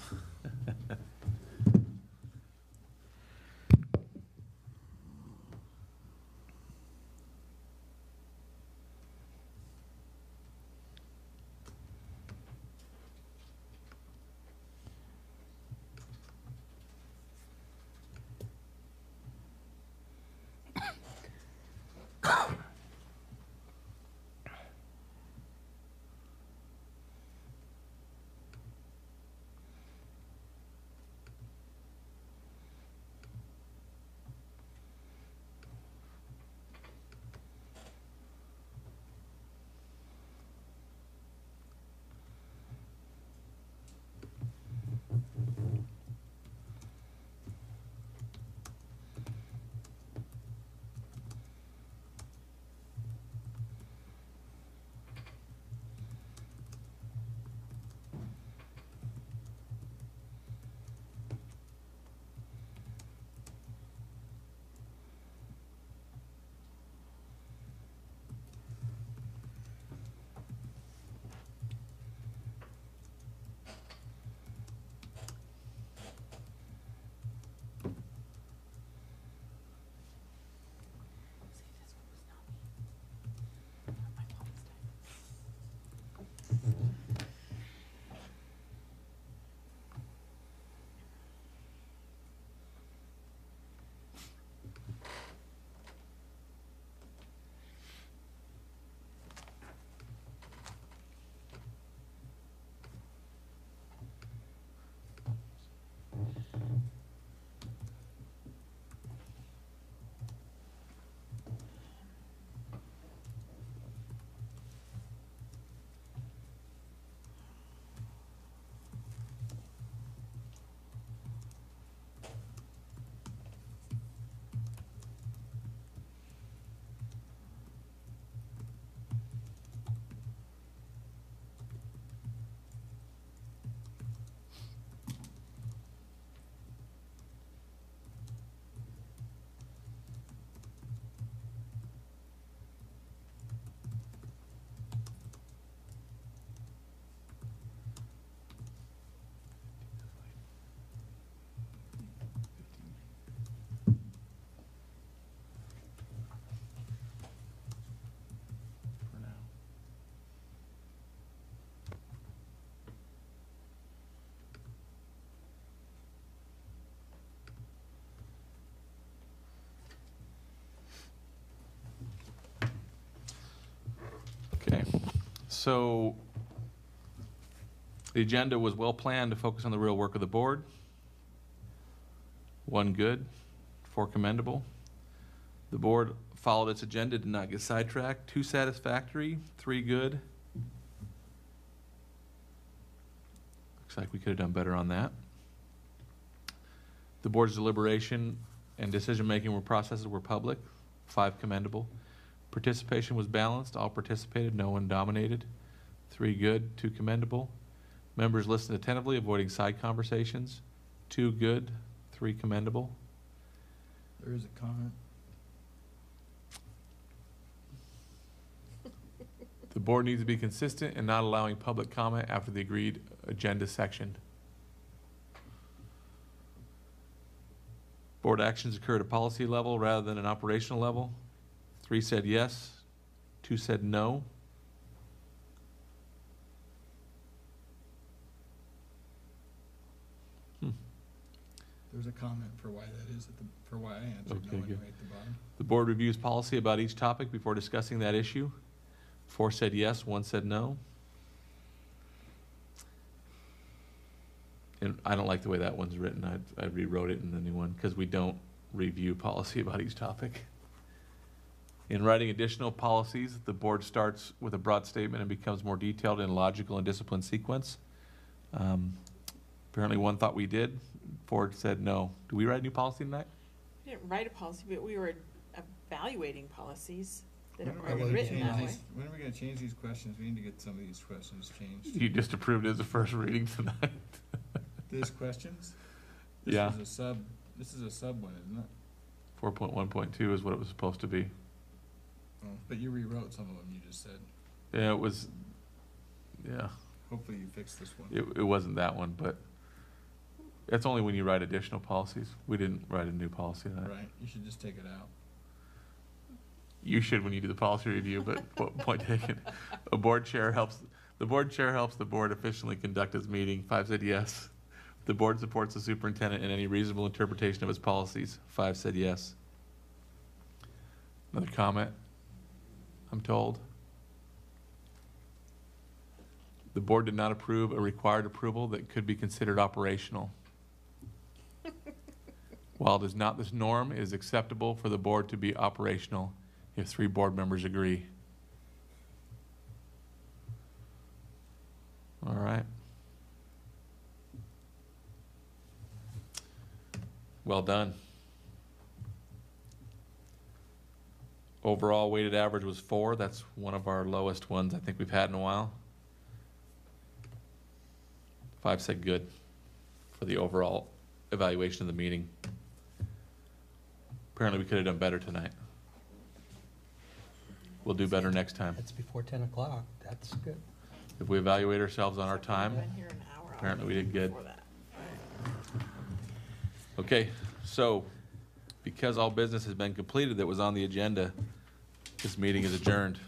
So the agenda was well planned to focus on the real work of the board. 1 good, 4 commendable. The board followed its agenda, did not get sidetracked. 2 satisfactory, 3 good. Looks like we could have done better on that. The board's deliberation and decision-making processes were public. 5 commendable. Participation was balanced. All participated, no one dominated. 3 good, 2 commendable. Members listened attentively, avoiding side conversations. 2 good, 3 commendable. There is a comment. The board needs to be consistent in not allowing public comment after the agreed agenda section. Board actions occur at a policy level rather than an operational level. 3 said yes, 2 said no. There's a comment for why that is, for why I answered Okay, no good. anyway at the bottom. The board reviews policy about each topic before discussing that issue. 4 said yes, 1 said no. And I don't like the way that one's written. I rewrote it in the new one because we don't review policy about each topic. In writing additional policies, the board starts with a broad statement and becomes more detailed in logical and disciplined sequence. Apparently 1 thought we did. 4 said no. Do we write a new policy tonight? We didn't write a policy, but we were evaluating policies that When have are we already gonna written change that way. these- When are we gonna change these questions? We need to get some of these questions changed. You just approved it as a first reading tonight. These questions? Yeah. This is a sub one, isn't it? 4.1.2 is what it was supposed to be. Oh, but you rewrote some of them, you just said. Yeah, it was, yeah. Hopefully you fixed this one. It wasn't that one, but that's only when you write additional policies. We didn't write a new policy tonight. Right, you should just take it out. You should when you do the policy review, but point taken. The board chair helps the board efficiently conduct its meeting. 5 said yes. The board supports the superintendent in any reasonable interpretation of his policies. 5 said yes. Another comment, I'm told. The board did not approve a required approval that could be considered operational. While it is not this norm, it is acceptable for the board to be operational if 3 board members agree. All right. Well done. Overall weighted average was 4. That's one of our lowest ones I think we've had in a while. 5 said good for the overall evaluation of the meeting. Apparently we could have done better tonight. We'll do better next time. It's before 10 o'clock. That's good. If we evaluate ourselves on our time, Been here an hour apparently we did good. before that. Okay, so because all business has been completed that was on the agenda, this meeting is adjourned.